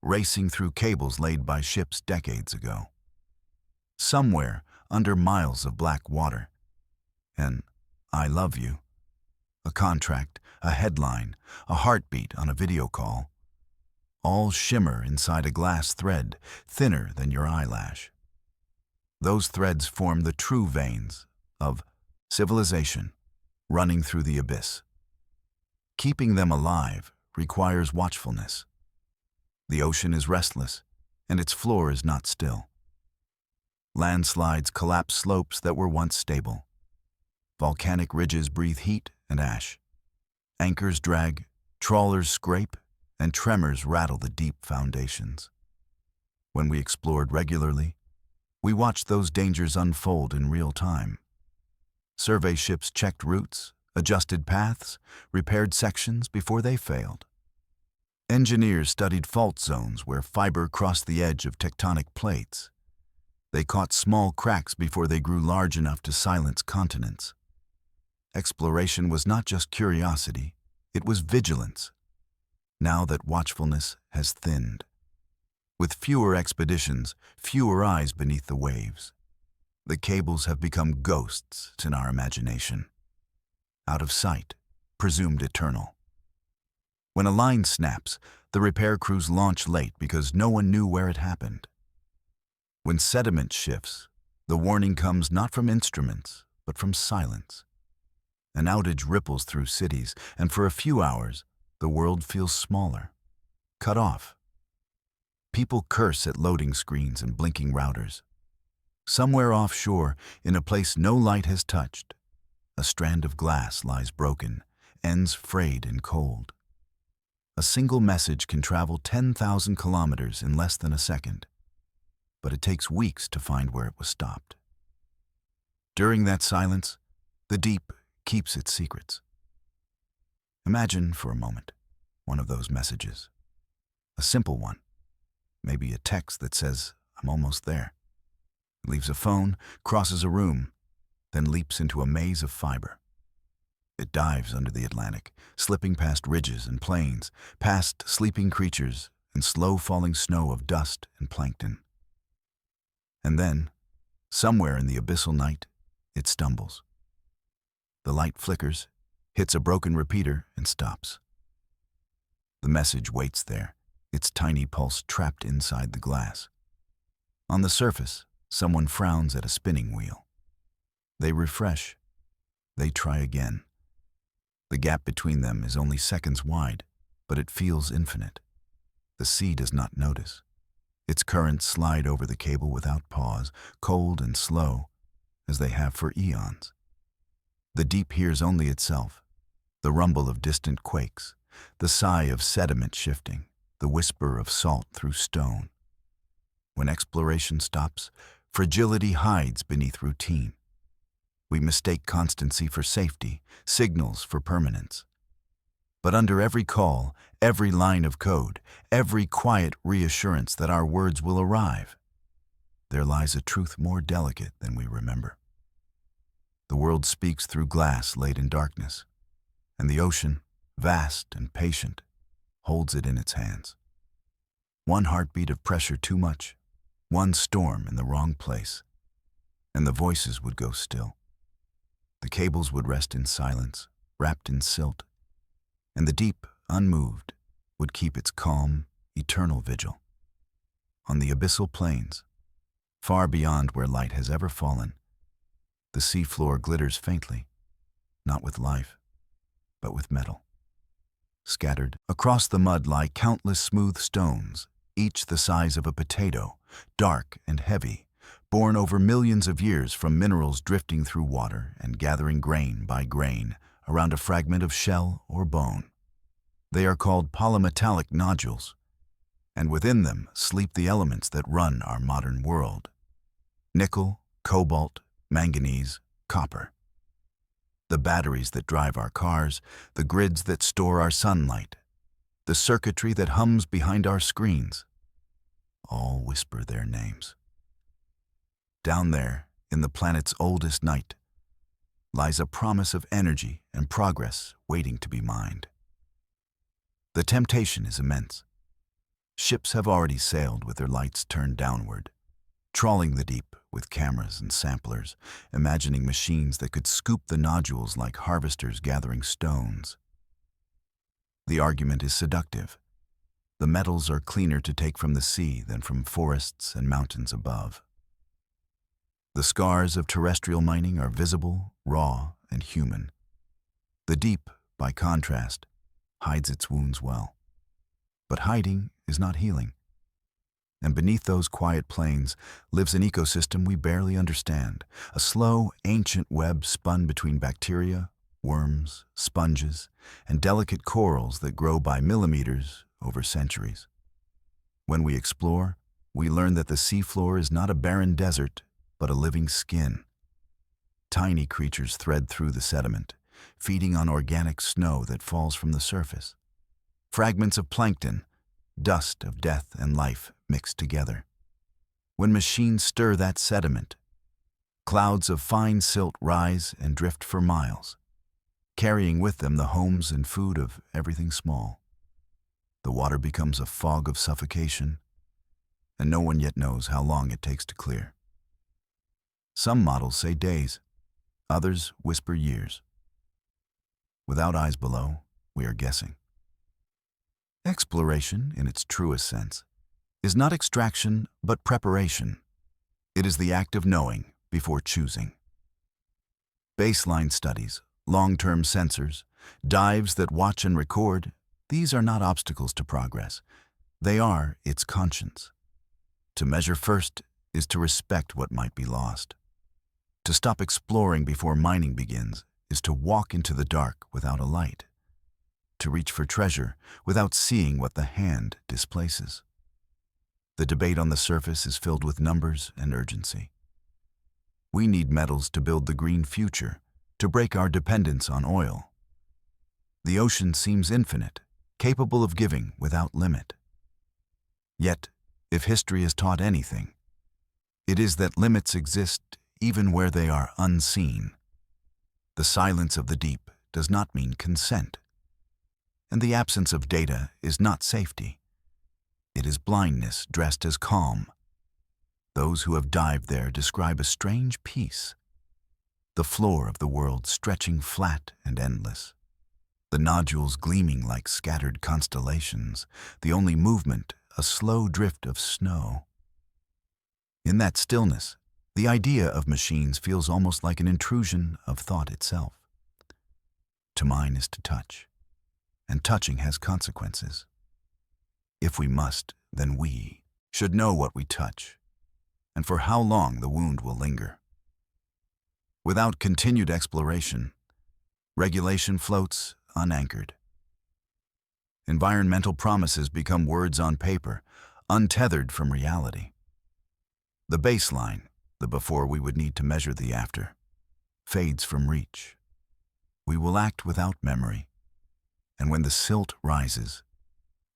racing through cables laid by ships decades ago. Somewhere under miles of black water, an "I love you," a contract, a headline, a heartbeat on a video call. all shimmer inside a glass thread thinner than your eyelash. Those threads form the true veins of civilization running through the abyss. Keeping them alive requires watchfulness. The ocean is restless, and its floor is not still. Landslides collapse slopes that were once stable. Volcanic ridges breathe heat and ash. Anchors drag, trawlers scrape, and tremors rattle the deep foundations. When we explored regularly, we watched those dangers unfold in real time. Survey ships checked routes, adjusted paths, repaired sections before they failed. Engineers studied fault zones where fiber crossed the edge of tectonic plates. They caught small cracks before they grew large enough to silence continents. Exploration was not just curiosity, it was vigilance. Now that watchfulness has thinned. With fewer expeditions, fewer eyes beneath the waves, the cables have become ghosts in our imagination. Out of sight, presumed eternal. When a line snaps, the repair crews launch late because no one knew where it happened. When sediment shifts, the warning comes not from instruments, but from silence. An outage ripples through cities, and for a few hours, the world feels smaller, cut off. People curse at loading screens and blinking routers. Somewhere offshore, in a place no light has touched, a strand of glass lies broken, ends frayed and cold. A single message can travel 10,000 kilometers in less than a second, but it takes weeks to find where it was stopped. During that silence, the deep keeps its secrets. Imagine for a moment one of those messages. A simple one, maybe a text that says, "I'm almost there." It leaves a phone, crosses a room, then leaps into a maze of fiber. It dives under the Atlantic, slipping past ridges and plains, past sleeping creatures and slow-falling snow of dust and plankton. And then, somewhere in the abyssal night, it stumbles. The light flickers, hits a broken repeater, and stops. The message waits there, its tiny pulse trapped inside the glass. On the surface, someone frowns at a spinning wheel. They refresh. They try again. The gap between them is only seconds wide, but it feels infinite. The sea does not notice. Its currents slide over the cable without pause, cold and slow, as they have for eons. The deep hears only itself, the rumble of distant quakes, the sigh of sediment shifting, the whisper of salt through stone. When exploration stops, fragility hides beneath routine. We mistake constancy for safety, signals for permanence. But under every call, every line of code, every quiet reassurance that our words will arrive, there lies a truth more delicate than we remember. The world speaks through glass laid in darkness, and the ocean, vast and patient, holds it in its hands. One heartbeat of pressure too much, one storm in the wrong place, and the voices would go still. The cables would rest in silence, wrapped in silt, and the deep, unmoved, would keep its calm, eternal vigil. On the abyssal plains, far beyond where light has ever fallen, the seafloor glitters faintly, not with life, but with metal. Scattered across the mud lie countless smooth stones, each the size of a potato, dark and heavy, born over millions of years from minerals drifting through water and gathering grain by grain around a fragment of shell or bone. They are called polymetallic nodules, and within them sleep the elements that run our modern world: nickel, cobalt, manganese, copper. The batteries that drive our cars, the grids that store our sunlight, the circuitry that hums behind our screens, all whisper their names. Down there, in the planet's oldest night, lies a promise of energy and progress waiting to be mined. The temptation is immense. Ships have already sailed with their lights turned downward, trawling the deep with cameras and samplers, imagining machines that could scoop the nodules like harvesters gathering stones. The argument is seductive. The metals are cleaner to take from the sea than from forests and mountains above. The scars of terrestrial mining are visible, raw, and human. The deep, by contrast, hides its wounds well. But hiding is not healing. And beneath those quiet plains lives an ecosystem we barely understand, a slow, ancient web spun between bacteria, worms, sponges, and delicate corals that grow by millimeters over centuries. When we explore, we learn that the seafloor is not a barren desert, but a living skin. Tiny creatures thread through the sediment, feeding on organic snow that falls from the surface. Fragments of plankton, dust of death and life mixed together. When machines stir that sediment, clouds of fine silt rise and drift for miles, carrying with them the homes and food of everything small. The water becomes a fog of suffocation, and no one yet knows how long it takes to clear. Some models say days, others whisper years. Without eyes below, we are guessing. Exploration, in its truest sense, is not extraction but preparation. It is the act of knowing before choosing. Baseline studies, long-term sensors, dives that watch and record, these are not obstacles to progress. They are its conscience. To measure first is to respect what might be lost. To stop exploring before mining begins is to walk into the dark without a light. To reach for treasure without seeing what the hand displaces. The debate on the surface is filled with numbers and urgency. We need metals to build the green future, to break our dependence on oil. The ocean seems infinite, capable of giving without limit. Yet, if history has taught anything, it is that limits exist even where they are unseen. The silence of the deep does not mean consent. And the absence of data is not safety. It is blindness dressed as calm. Those who have dived there describe a strange peace. The floor of the world stretching flat and endless. The nodules gleaming like scattered constellations, the only movement a slow drift of snow. In that stillness, the idea of machines feels almost like an intrusion of thought itself. To mine is to touch. And touching has consequences. If we must, then we should know what we touch, and for how long the wound will linger. Without continued exploration, regulation floats unanchored. Environmental promises become words on paper, untethered from reality. The baseline, the before we would need to measure the after, fades from reach. We will act without memory. And when the silt rises,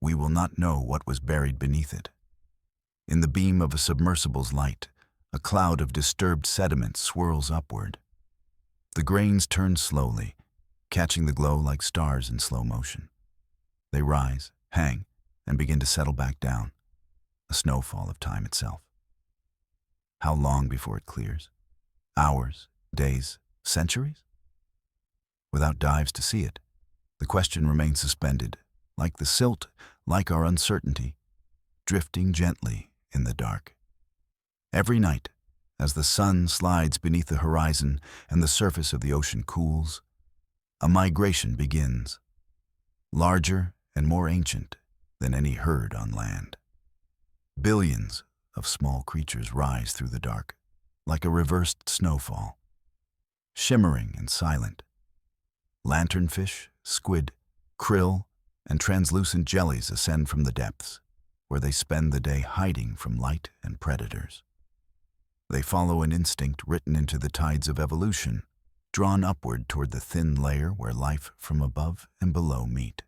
we will not know what was buried beneath it. In the beam of a submersible's light, a cloud of disturbed sediment swirls upward. The grains turn slowly, catching the glow like stars in slow motion. They rise, hang, and begin to settle back down, a snowfall of time itself. How long before it clears? Hours, days, centuries? Without dives to see it, the question remains suspended, like the silt, like our uncertainty, drifting gently in the dark. Every night, as the sun slides beneath the horizon and the surface of the ocean cools, a migration begins, larger and more ancient than any herd on land. Billions of small creatures rise through the dark, like a reversed snowfall, shimmering and silent. Lanternfish, squid, krill, and translucent jellies ascend from the depths, where they spend the day hiding from light and predators. They follow an instinct written into the tides of evolution, drawn upward toward the thin layer where life from above and below meet.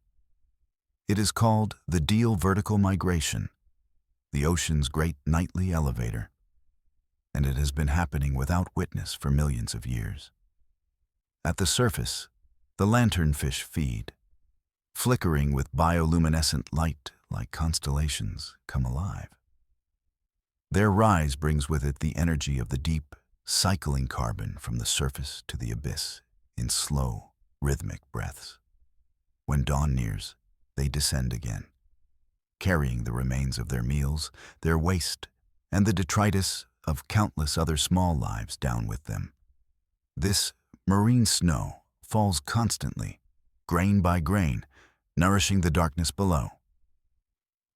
It is called the Deal Vertical Migration, the ocean's great nightly elevator, and it has been happening without witness for millions of years. At the surface, the lanternfish feed, flickering with bioluminescent light like constellations come alive. Their rise brings with it the energy of the deep, cycling carbon from the surface to the abyss in slow, rhythmic breaths. When dawn nears, they descend again, carrying the remains of their meals, their waste, and the detritus of countless other small lives down with them. This marine snow falls constantly, grain by grain, nourishing the darkness below.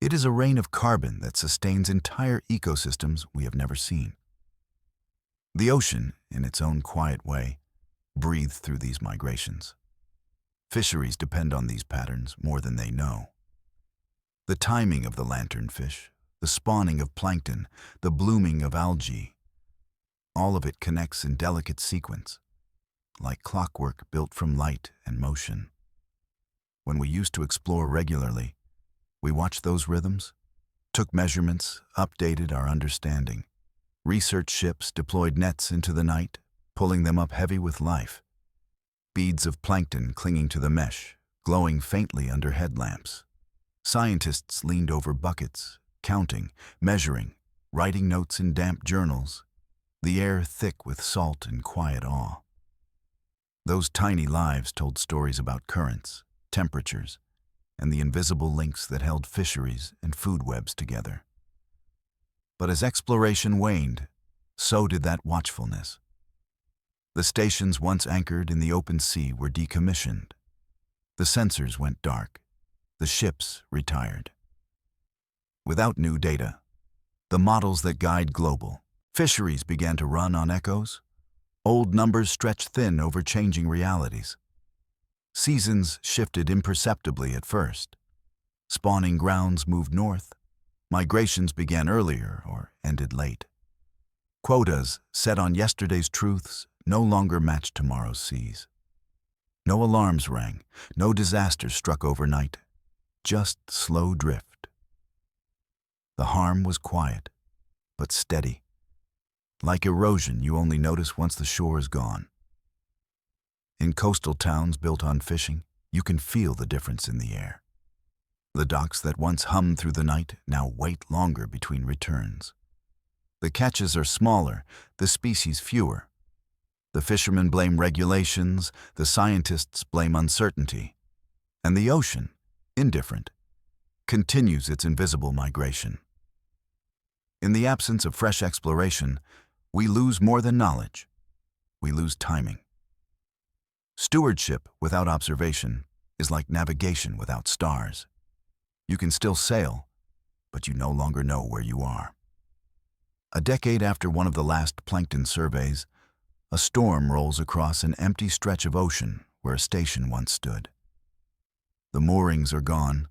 It is a rain of carbon that sustains entire ecosystems we have never seen. The ocean, in its own quiet way, breathes through these migrations. Fisheries depend on these patterns more than they know. The timing of the lanternfish, the spawning of plankton, the blooming of algae, all of it connects in delicate sequence, like clockwork built from light and motion. When we used to explore regularly, we watched those rhythms, took measurements, updated our understanding. Research ships deployed nets into the night, pulling them up heavy with life. Beads of plankton clinging to the mesh, glowing faintly under headlamps. Scientists leaned over buckets, counting, measuring, writing notes in damp journals, the air thick with salt and quiet awe. Those tiny lives told stories about currents, temperatures, and the invisible links that held fisheries and food webs together. But as exploration waned, so did that watchfulness. The stations once anchored in the open sea were decommissioned. The sensors went dark. The ships retired. Without new data, the models that guide global fisheries began to run on echoes. Old numbers stretched thin over changing realities. Seasons shifted imperceptibly at first. Spawning grounds moved north. Migrations began earlier or ended late. Quotas set on yesterday's truths no longer matched tomorrow's seas. No alarms rang, no disaster struck overnight, just slow drift. The harm was quiet, but steady. Like erosion you only notice once the shore is gone. In coastal towns built on fishing, you can feel the difference in the air. The docks that once hummed through the night now wait longer between returns. The catches are smaller, the species fewer. The fishermen blame regulations, the scientists blame uncertainty. And the ocean, indifferent, continues its invisible migration. In the absence of fresh exploration, we lose more than knowledge. We lose timing. Stewardship without observation is like navigation without stars. You can still sail, but you no longer know where you are. A decade after one of the last plankton surveys, a storm rolls across an empty stretch of ocean where a station once stood. The moorings are gone.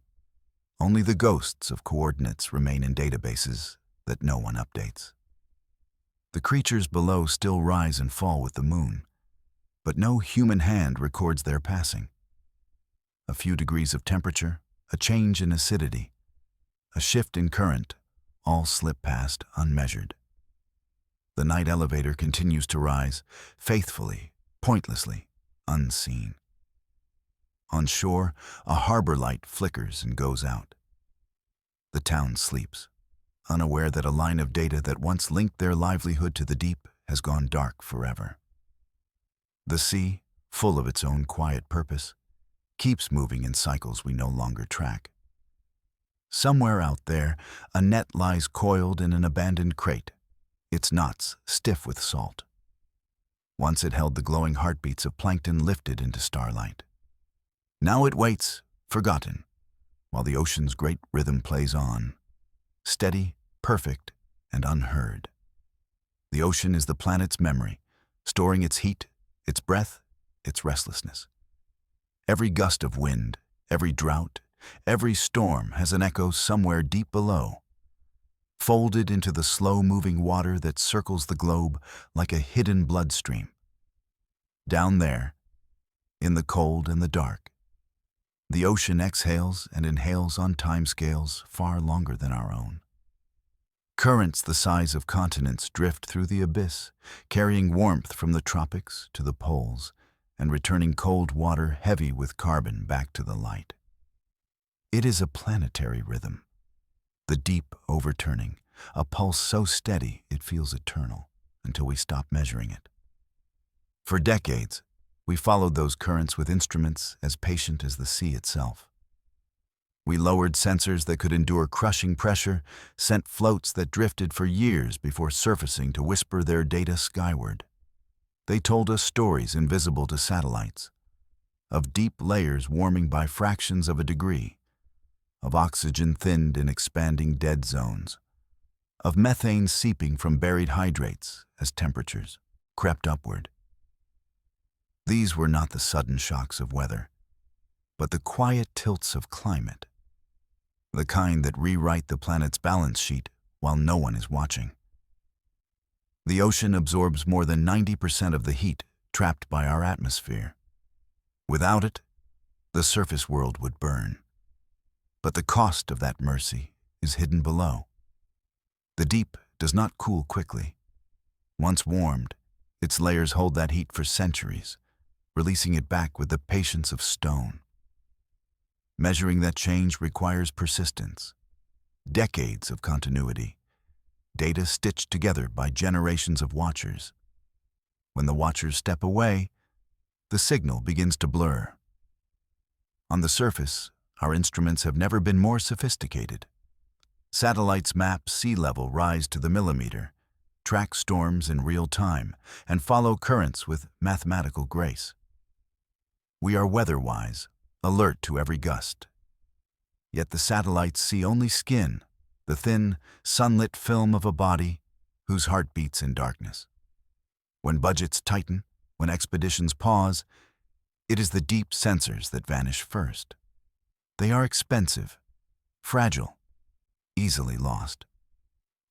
Only the ghosts of coordinates remain in databases that no one updates. The creatures below still rise and fall with the moon, but no human hand records their passing. A few degrees of temperature, a change in acidity, a shift in current, all slip past unmeasured. The night elevator continues to rise, faithfully, pointlessly, unseen. On shore, a harbor light flickers and goes out. The town sleeps, unaware that a line of data that once linked their livelihood to the deep has gone dark forever. The sea, full of its own quiet purpose, keeps moving in cycles we no longer track. Somewhere out there, a net lies coiled in an abandoned crate, its knots stiff with salt. Once it held the glowing heartbeats of plankton lifted into starlight. Now it waits, forgotten, while the ocean's great rhythm plays on, steady, perfect, and unheard. The ocean is the planet's memory, storing its heat, its breath, its restlessness. Every gust of wind, every drought, every storm has an echo somewhere deep below, folded into the slow-moving water that circles the globe like a hidden bloodstream. Down there, in the cold and the dark, the ocean exhales and inhales on timescales far longer than our own. Currents the size of continents drift through the abyss, carrying warmth from the tropics to the poles, and returning cold water heavy with carbon back to the light. It is a planetary rhythm, the deep overturning, a pulse so steady it feels eternal until we stop measuring it. For decades, we followed those currents with instruments as patient as the sea itself. We lowered sensors that could endure crushing pressure, sent floats that drifted for years before surfacing to whisper their data skyward. They told us stories invisible to satellites, of deep layers warming by fractions of a degree, of oxygen thinned in expanding dead zones, of methane seeping from buried hydrates as temperatures crept upward. These were not the sudden shocks of weather, but the quiet tilts of climate, the kind that rewrite the planet's balance sheet while no one is watching. The ocean absorbs more than 90% of the heat trapped by our atmosphere. Without it, the surface world would burn. But the cost of that mercy is hidden below. The deep does not cool quickly. Once warmed, its layers hold that heat for centuries, releasing it back with the patience of stone. Measuring that change requires persistence, decades of continuity, data stitched together by generations of watchers. When the watchers step away, the signal begins to blur. On the surface, our instruments have never been more sophisticated. Satellites map sea level rise to the millimeter, track storms in real time, and follow currents with mathematical grace. We are weather-wise, alert to every gust. Yet the satellites see only skin, the thin, sunlit film of a body whose heart beats in darkness. When budgets tighten, when expeditions pause, it is the deep sensors that vanish first. They are expensive, fragile, easily lost.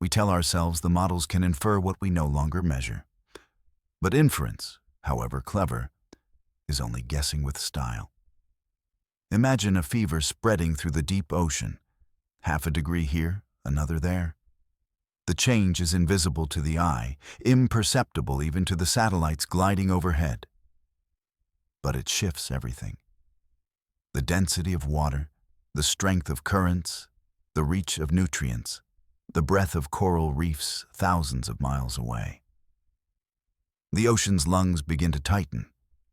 We tell ourselves the models can infer what we no longer measure. But inference, however clever, is only guessing with style. Imagine a fever spreading through the deep ocean, half a degree here, another there. The change is invisible to the eye, imperceptible even to the satellites gliding overhead. But it shifts everything. The density of water, the strength of currents, the reach of nutrients, the breadth of coral reefs thousands of miles away. The ocean's lungs begin to tighten,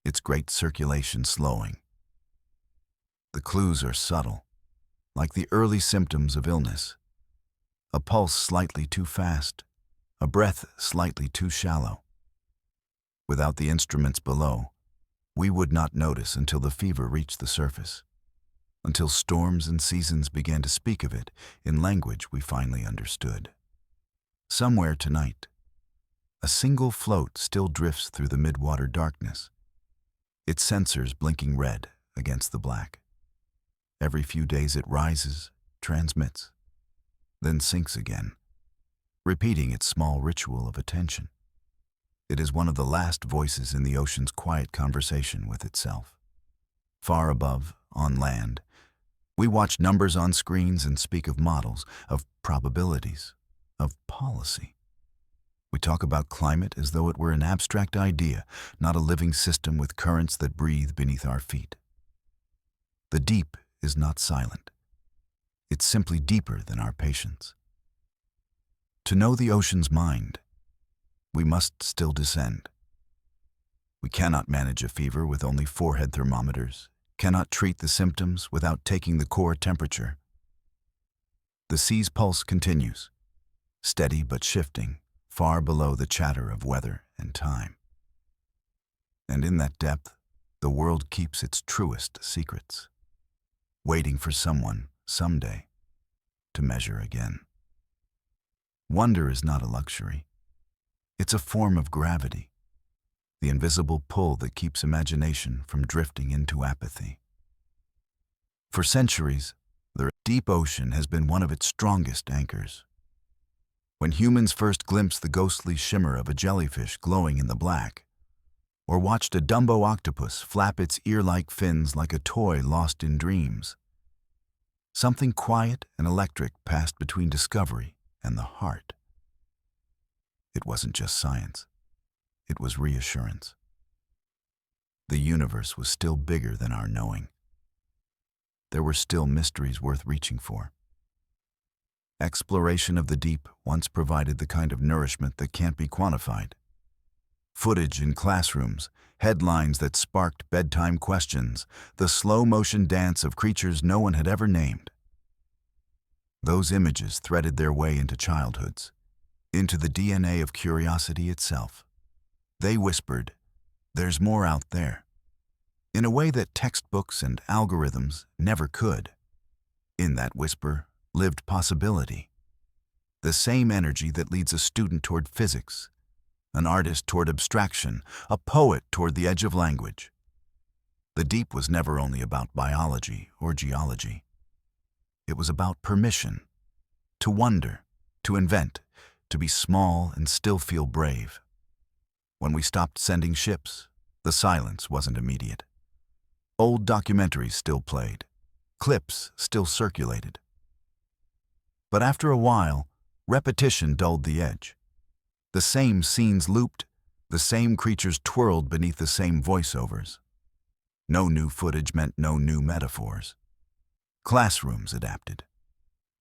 its great circulation slowing. The clues are subtle, like the early symptoms of illness. A pulse slightly too fast, a breath slightly too shallow. Without the instruments below, we would not notice until the fever reached the surface, until storms and seasons began to speak of it in language we finally understood. Somewhere tonight, a single float still drifts through the midwater darkness, its sensors blinking red against the black. Every few days it rises, transmits, then sinks again, repeating its small ritual of attention. It is one of the last voices in the ocean's quiet conversation with itself. Far above, on land, we watch numbers on screens and speak of models, of probabilities, of policy. We talk about climate as though it were an abstract idea, not a living system with currents that breathe beneath our feet. The deep is not silent. It's simply deeper than our patience. To know the ocean's mind, we must still descend. We cannot manage a fever with only forehead thermometers, cannot treat the symptoms without taking the core temperature. The sea's pulse continues, steady but shifting, far below the chatter of weather and time. And in that depth, the world keeps its truest secrets, waiting for someone, someday, to measure again. Wonder is not a luxury. It's a form of gravity, the invisible pull that keeps imagination from drifting into apathy. For centuries, the deep ocean has been one of its strongest anchors. When humans first glimpsed the ghostly shimmer of a jellyfish glowing in the black, or watched a Dumbo octopus flap its ear-like fins like a toy lost in dreams, something quiet and electric passed between discovery and the heart. It wasn't just science. It was reassurance. The universe was still bigger than our knowing. There were still mysteries worth reaching for. Exploration of the deep once provided the kind of nourishment that can't be quantified. Footage in classrooms, headlines that sparked bedtime questions, the slow-motion dance of creatures no one had ever named. Those images threaded their way into childhoods, into the DNA of curiosity itself. They whispered, "There's more out there," in a way that textbooks and algorithms never could. In that whisper lived possibility, the same energy that leads a student toward physics, an artist toward abstraction, a poet toward the edge of language. The deep was never only about biology or geology. It was about permission, to wonder, to invent, to be small and still feel brave. When we stopped sending ships, the silence wasn't immediate. Old documentaries still played, clips still circulated. But after a while, repetition dulled the edge. The same scenes looped, the same creatures twirled beneath the same voiceovers. No new footage meant no new metaphors. Classrooms adapted.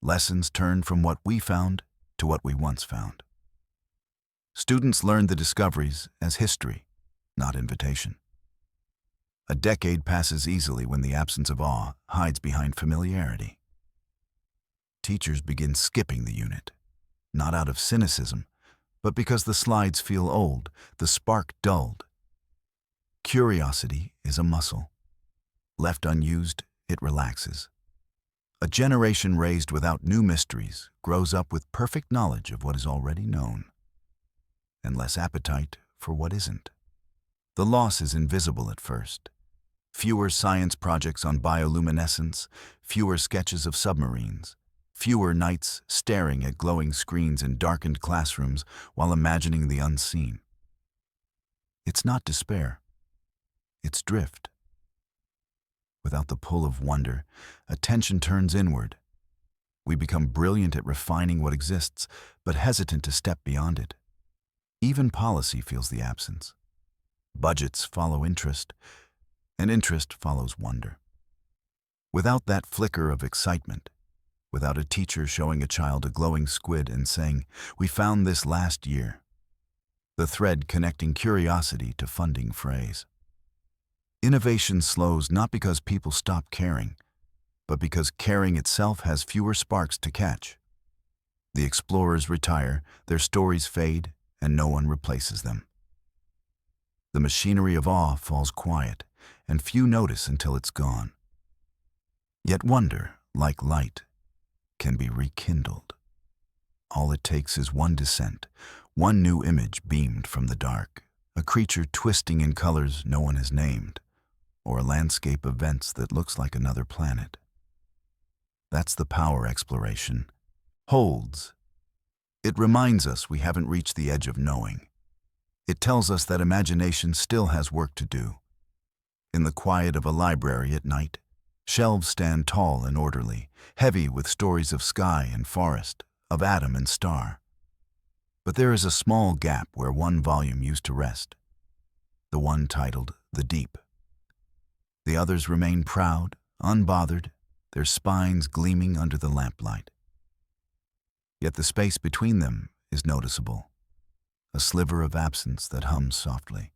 Lessons turned from what we found to what we once found. Students learned the discoveries as history, not invitation. A decade passes easily when the absence of awe hides behind familiarity. Teachers begin skipping the unit, not out of cynicism, but because the slides feel old, the spark dulled. Curiosity is a muscle. Left unused, it relaxes. A generation raised without new mysteries grows up with perfect knowledge of what is already known, and less appetite for what isn't. The loss is invisible at first. Fewer science projects on bioluminescence, fewer sketches of submarines, fewer nights staring at glowing screens in darkened classrooms while imagining the unseen. It's not despair. It's drift. Without the pull of wonder, attention turns inward. We become brilliant at refining what exists, but hesitant to step beyond it. Even policy feels the absence. Budgets follow interest, and interest follows wonder. Without that flicker of excitement, without a teacher showing a child a glowing squid and saying, "We found this last year," the thread connecting curiosity to funding frays. Innovation slows not because people stop caring, but because caring itself has fewer sparks to catch. The explorers retire, their stories fade, and no one replaces them. The machinery of awe falls quiet, and few notice until it's gone. Yet wonder, like light, can be rekindled. All it takes is one descent, one new image beamed from the dark, a creature twisting in colors no one has named, or a landscape of vents that looks like another planet. That's the power exploration holds. It reminds us we haven't reached the edge of knowing. It tells us that imagination still has work to do. In the quiet of a library at night, shelves stand tall and orderly, heavy with stories of sky and forest, of atom and star. But there is a small gap where one volume used to rest, the one titled The Deep. The others remain proud, unbothered, their spines gleaming under the lamplight. Yet the space between them is noticeable, a sliver of absence that hums softly.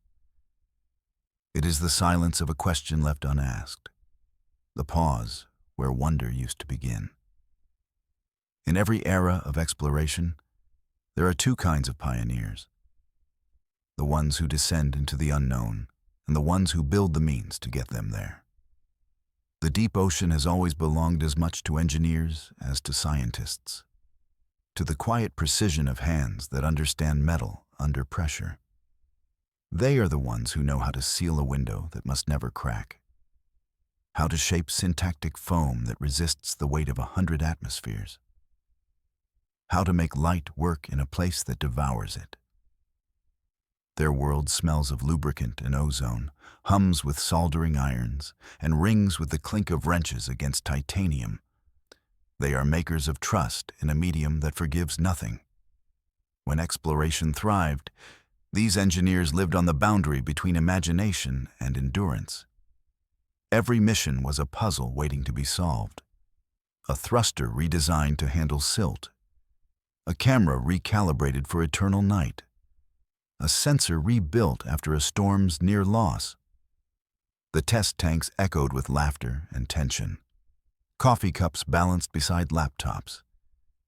It is the silence of a question left unasked, the pause where wonder used to begin. In every era of exploration, there are two kinds of pioneers: the ones who descend into the unknown and the ones who build the means to get them there. The deep ocean has always belonged as much to engineers as to scientists, to the quiet precision of hands that understand metal under pressure. They are the ones who know how to seal a window that must never crack, how to shape syntactic foam that resists the weight of 100 atmospheres, how to make light work in a place that devours it. Their world smells of lubricant and ozone, hums with soldering irons, and rings with the clink of wrenches against titanium. They are makers of trust in a medium that forgives nothing. When exploration thrived, these engineers lived on the boundary between imagination and endurance. Every mission was a puzzle waiting to be solved. A thruster redesigned to handle silt. A camera recalibrated for eternal night. a sensor rebuilt after a storm's near loss. The test tanks echoed with laughter and tension. Coffee cups balanced beside laptops,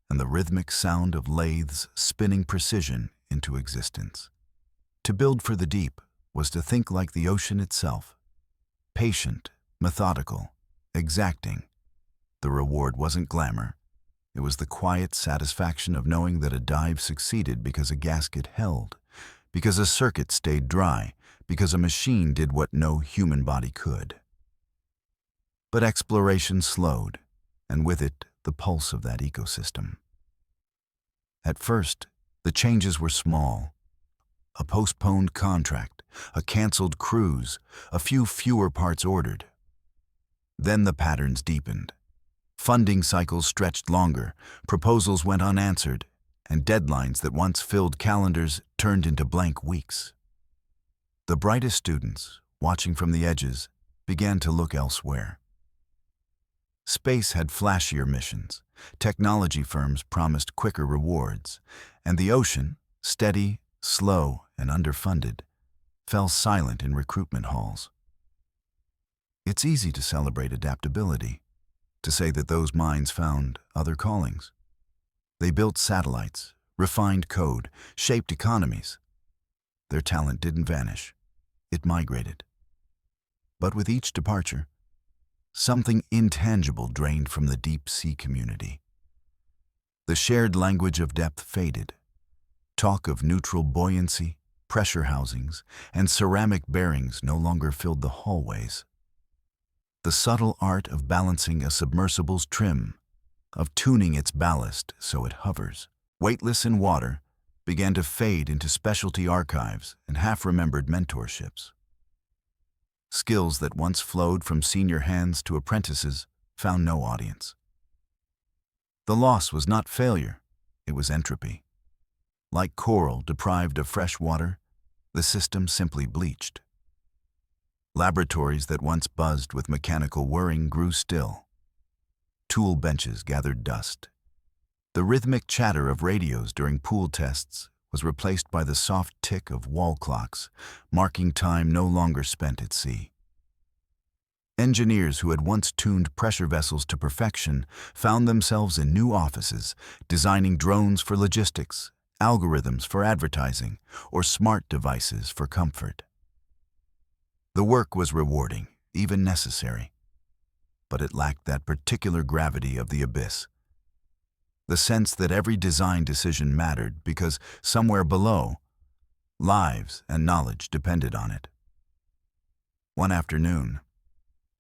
and the rhythmic sound of lathes spinning precision into existence. To build for the deep was to think like the ocean itself. Patient, methodical, exacting. The reward wasn't glamour. It was the quiet satisfaction of knowing that a dive succeeded because a gasket held, because a circuit stayed dry, because a machine did what no human body could. But exploration slowed, and with it, the pulse of that ecosystem. At first, the changes were small. A postponed contract, a canceled cruise, a few fewer parts ordered. Then the patterns deepened. Funding cycles stretched longer, proposals went unanswered, and deadlines that once filled calendars turned into blank weeks. The brightest students, watching from the edges, began to look elsewhere. Space had flashier missions, technology firms promised quicker rewards, and the ocean, steady, slow, and underfunded, fell silent in recruitment halls. It's easy to celebrate adaptability, to say that those minds found other callings. They built satellites, refined code, shaped economies. Their talent didn't vanish. It migrated. But with each departure, something intangible drained from the deep sea community. The shared language of depth faded. Talk of neutral buoyancy, pressure housings, and ceramic bearings no longer filled the hallways. The subtle art of balancing a submersible's trim, of tuning its ballast so it hovers, weightless in water, began to fade into specialty archives and half-remembered mentorships. Skills that once flowed from senior hands to apprentices found no audience. The loss was not failure, it was entropy. Like coral deprived of fresh water, the system simply bleached. Laboratories that once buzzed with mechanical whirring grew still. Tool benches gathered dust. The rhythmic chatter of radios during pool tests was replaced by the soft tick of wall clocks, marking time no longer spent at sea. Engineers who had once tuned pressure vessels to perfection found themselves in new offices, designing drones for logistics, algorithms for advertising, or smart devices for comfort. The work was rewarding, even necessary, but it lacked that particular gravity of the abyss. The sense that every design decision mattered because somewhere below, lives and knowledge depended on it. One afternoon,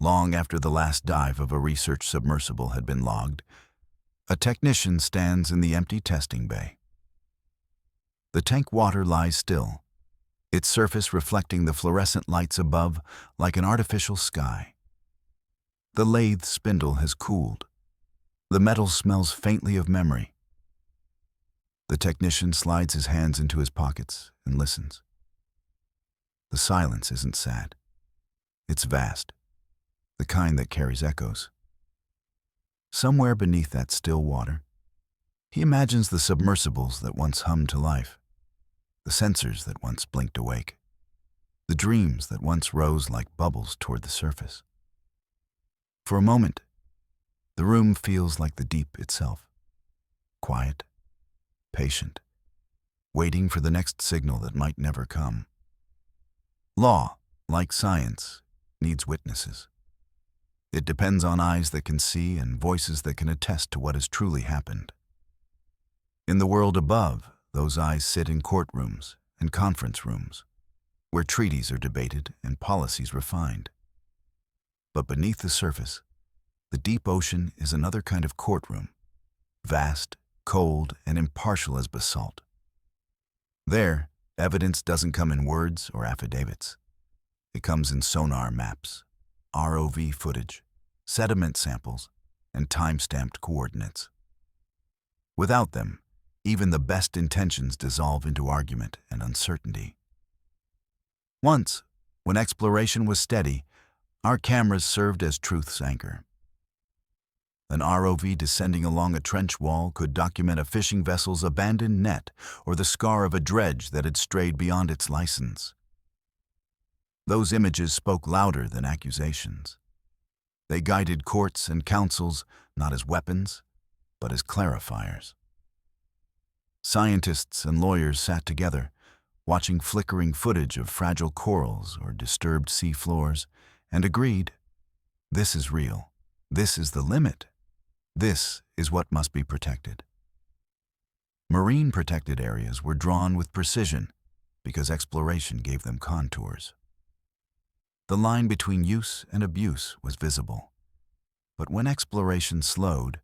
long after the last dive of a research submersible had been logged, a technician stands in the empty testing bay. The tank water lies still, its surface reflecting the fluorescent lights above like an artificial sky. The lathe spindle has cooled. The metal smells faintly of memory. The technician slides his hands into his pockets and listens. The silence isn't sad. It's vast, the kind that carries echoes. Somewhere beneath that still water, he imagines the submersibles that once hummed to life, the sensors that once blinked awake, the dreams that once rose like bubbles toward the surface. For a moment, the room feels like the deep itself, quiet, patient, waiting for the next signal that might never come. Law, like science, needs witnesses. It depends on eyes that can see and voices that can attest to what has truly happened. In the world above, those eyes sit in courtrooms and conference rooms, where treaties are debated and policies refined. But beneath the surface, the deep ocean is another kind of courtroom, vast, cold, and impartial as basalt. There, evidence doesn't come in words or affidavits. It comes in sonar maps, ROV footage, sediment samples, and time-stamped coordinates. Without them, even the best intentions dissolve into argument and uncertainty. Once, when exploration was steady, our cameras served as truth's anchor. An ROV descending along a trench wall could document a fishing vessel's abandoned net or the scar of a dredge that had strayed beyond its license. Those images spoke louder than accusations. They guided courts and councils not as weapons, but as clarifiers. Scientists and lawyers sat together, watching flickering footage of fragile corals or disturbed sea floors, and agreed, this is real. This is the limit. This is what must be protected. Marine protected areas were drawn with precision because exploration gave them contours. The line between use and abuse was visible. But when exploration slowed,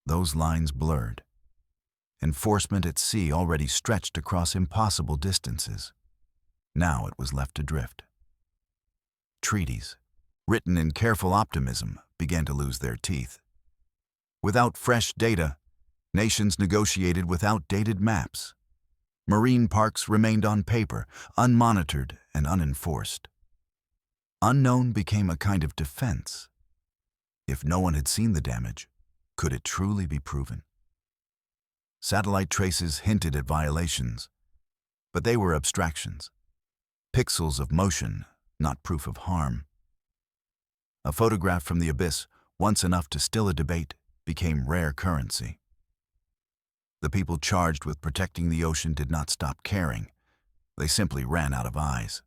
those lines blurred. Enforcement at sea already stretched across impossible distances. Now it was left to drift. Treaties, written in careful optimism, began to lose their teeth. Without fresh data, nations negotiated with outdated maps. Marine parks remained on paper, unmonitored and unenforced. Unknown became a kind of defense. If no one had seen the damage, could it truly be proven? Satellite traces hinted at violations, but they were abstractions. Pixels of motion, not proof of harm. A photograph from the abyss, once enough to still a debate, became rare currency. The people charged with protecting the ocean did not stop caring. They simply ran out of eyes.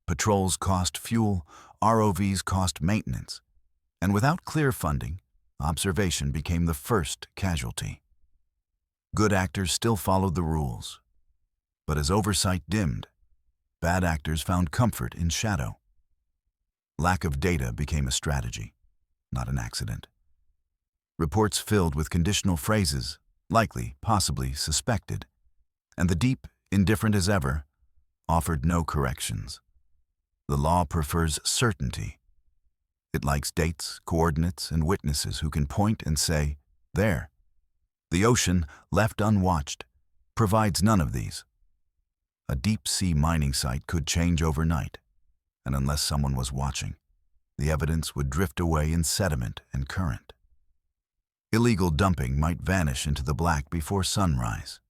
Patrols cost fuel, ROVs cost maintenance, and without clear funding, observation became the first casualty. Good actors still followed the rules, but as oversight dimmed, bad actors found comfort in shadow. Lack of data became a strategy, not an accident. Reports filled with conditional phrases, likely, possibly, suspected, and the deep, indifferent as ever, offered no corrections. The law prefers certainty. It likes dates, coordinates, and witnesses who can point and say, there. The ocean, left unwatched, provides none of these. A deep-sea mining site could change overnight, and unless someone was watching, the evidence would drift away in sediment and current. Illegal dumping might vanish into the black before sunrise.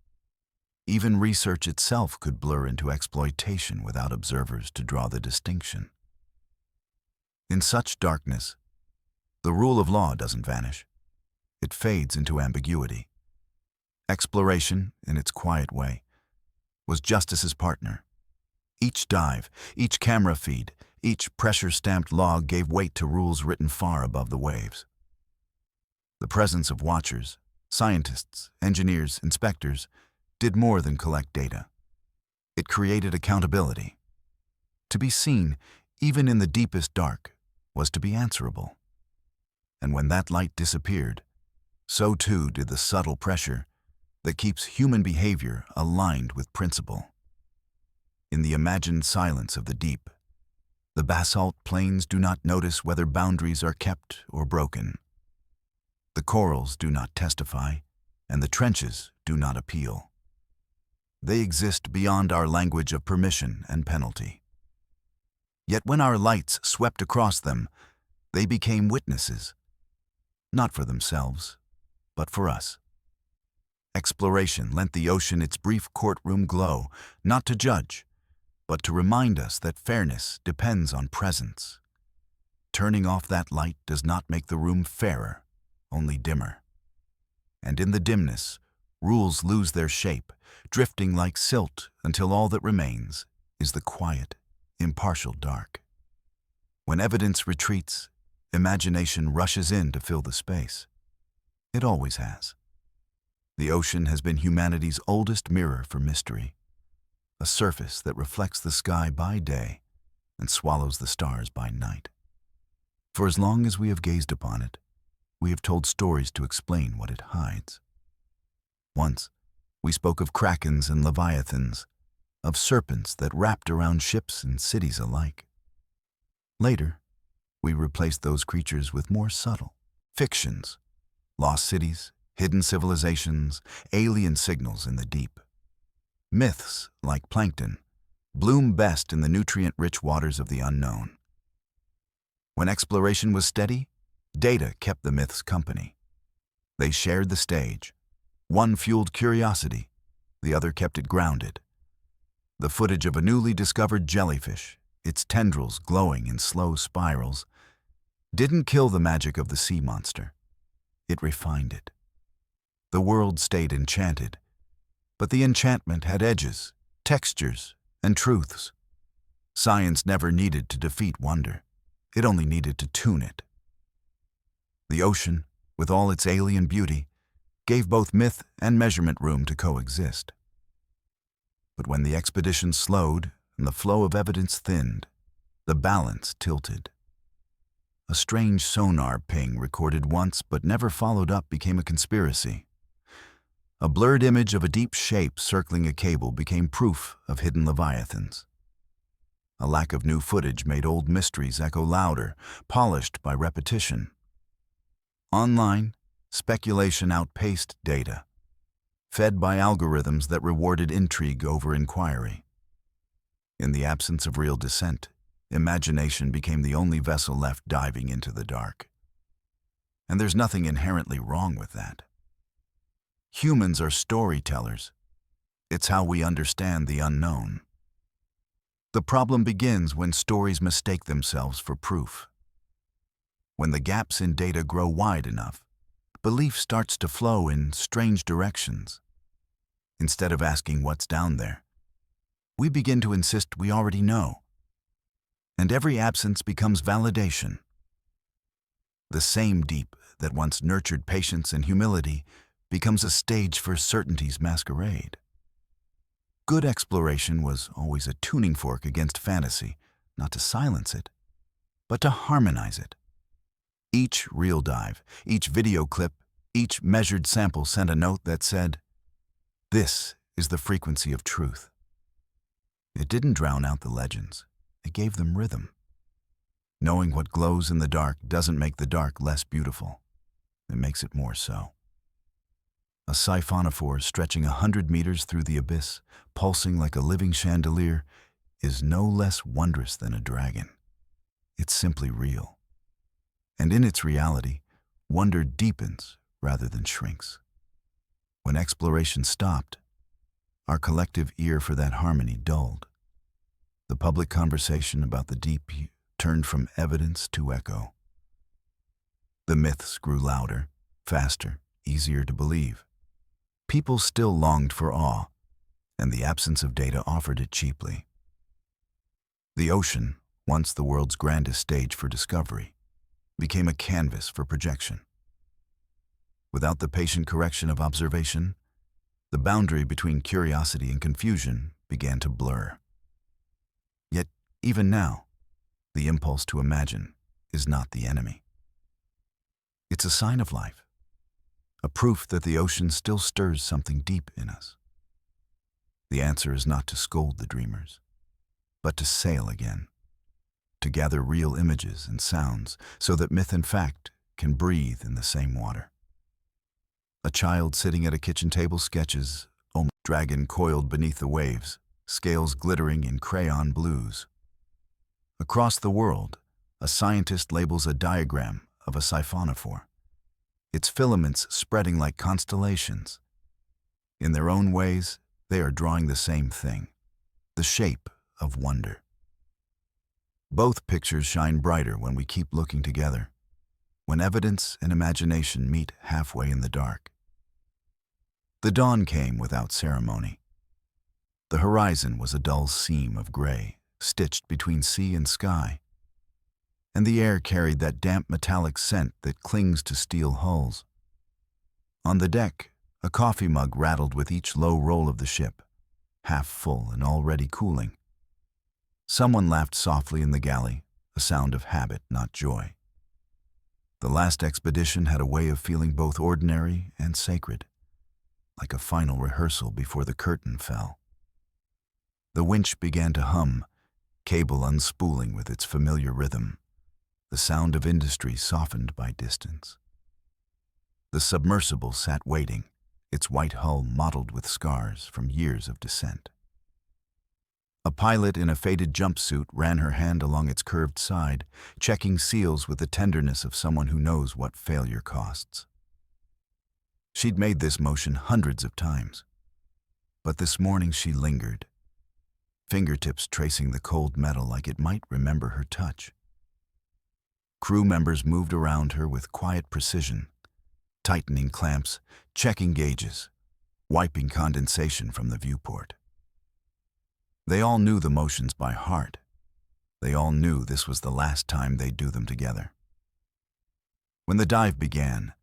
Even research itself could blur into exploitation without observers to draw the distinction. In such darkness, the rule of law doesn't vanish. It fades into ambiguity. Exploration, in its quiet way, was justice's partner. Each dive, each camera feed, each pressure-stamped log gave weight to rules written far above the waves. The presence of watchers, scientists, engineers, inspectors, did more than collect data. It created accountability. To be seen, even in the deepest dark, was to be answerable. And when that light disappeared, so too did the subtle pressure that keeps human behavior aligned with principle. In the imagined silence of the deep, the basalt plains do not notice whether boundaries are kept or broken. The corals do not testify, and the trenches do not appeal. They exist beyond our language of permission and penalty. Yet when our lights swept across them, they became witnesses, not for themselves, but for us. Exploration lent the ocean its brief courtroom glow, not to judge, but to remind us that fairness depends on presence. Turning off that light does not make the room fairer, only dimmer. And in the dimness, rules lose their shape, drifting like silt until all that remains is the quiet, impartial dark. When evidence retreats, imagination rushes in to fill the space. It always has. The ocean has been humanity's oldest mirror for mystery, a surface that reflects the sky by day and swallows the stars by night. For as long as we have gazed upon it, we have told stories to explain what it hides. Once, we spoke of krakens and leviathans, of serpents that wrapped around ships and cities alike. Later, we replaced those creatures with more subtle fictions, lost cities, hidden civilizations, alien signals in the deep. Myths, like plankton, bloom best in the nutrient-rich waters of the unknown. When exploration was steady, data kept the myths company. They shared the stage. One fueled curiosity, the other kept it grounded. The footage of a newly discovered jellyfish, its tendrils glowing in slow spirals, didn't kill the magic of the sea monster. It refined it. The world stayed enchanted, but the enchantment had edges, textures, and truths. Science never needed to defeat wonder. It only needed to tune it. The ocean, with all its alien beauty, gave both myth and measurement room to coexist. But when the expedition slowed and the flow of evidence thinned, the balance tilted. A strange sonar ping recorded once but never followed up became a conspiracy. A blurred image of a deep shape circling a cable became proof of hidden leviathans. A lack of new footage made old mysteries echo louder, polished by repetition. Online, speculation outpaced data, fed by algorithms that rewarded intrigue over inquiry. In the absence of real descent, imagination became the only vessel left diving into the dark. And there's nothing inherently wrong with that. Humans are storytellers. It's how we understand the unknown. The problem begins when stories mistake themselves for proof. When the gaps in data grow wide enough, belief starts to flow in strange directions. Instead of asking what's down there, we begin to insist we already know. And every absence becomes validation. The same deep that once nurtured patience and humility becomes a stage for certainty's masquerade. Good exploration was always a tuning fork against fantasy, not to silence it, but to harmonize it. Each reel dive, each video clip, each measured sample sent a note that said, "This is the frequency of truth." It didn't drown out the legends. It gave them rhythm. Knowing what glows in the dark doesn't make the dark less beautiful. It makes it more so. A siphonophore stretching 100 meters through the abyss, pulsing like a living chandelier, is no less wondrous than a dragon. It's simply real. And in its reality, wonder deepens rather than shrinks. When exploration stopped, our collective ear for that harmony dulled. The public conversation about the deep turned from evidence to echo. The myths grew louder, faster, easier to believe. People still longed for awe, and the absence of data offered it cheaply. The ocean, once the world's grandest stage for discovery, became a canvas for projection. Without the patient correction of observation, the boundary between curiosity and confusion began to blur. Yet, even now, the impulse to imagine is not the enemy. It's a sign of life, a proof that the ocean still stirs something deep in us. The answer is not to scold the dreamers, but to sail again, to gather real images and sounds so that myth and fact can breathe in the same water. A child sitting at a kitchen table sketches a dragon coiled beneath the waves, scales glittering in crayon blues. Across the world, a scientist labels a diagram of a siphonophore, its filaments spreading like constellations. In their own ways, they are drawing the same thing, the shape of wonder. Both pictures shine brighter when we keep looking together, when evidence and imagination meet halfway in the dark. The dawn came without ceremony. The horizon was a dull seam of gray, stitched between sea and sky, and the air carried that damp metallic scent that clings to steel hulls. On the deck, a coffee mug rattled with each low roll of the ship, half full and already cooling. Someone laughed softly in the galley, a sound of habit, not joy. The last expedition had a way of feeling both ordinary and sacred, like a final rehearsal before the curtain fell. The winch began to hum, cable unspooling with its familiar rhythm, the sound of industry softened by distance. The submersible sat waiting, its white hull mottled with scars from years of descent. A pilot in a faded jumpsuit ran her hand along its curved side, checking seals with the tenderness of someone who knows what failure costs. She'd made this motion hundreds of times. But this morning she lingered, fingertips tracing the cold metal like it might remember her touch. Crew members moved around her with quiet precision, tightening clamps, checking gauges, wiping condensation from the viewport. They all knew the motions by heart. They all knew this was the last time they'd do them together. When the dive began,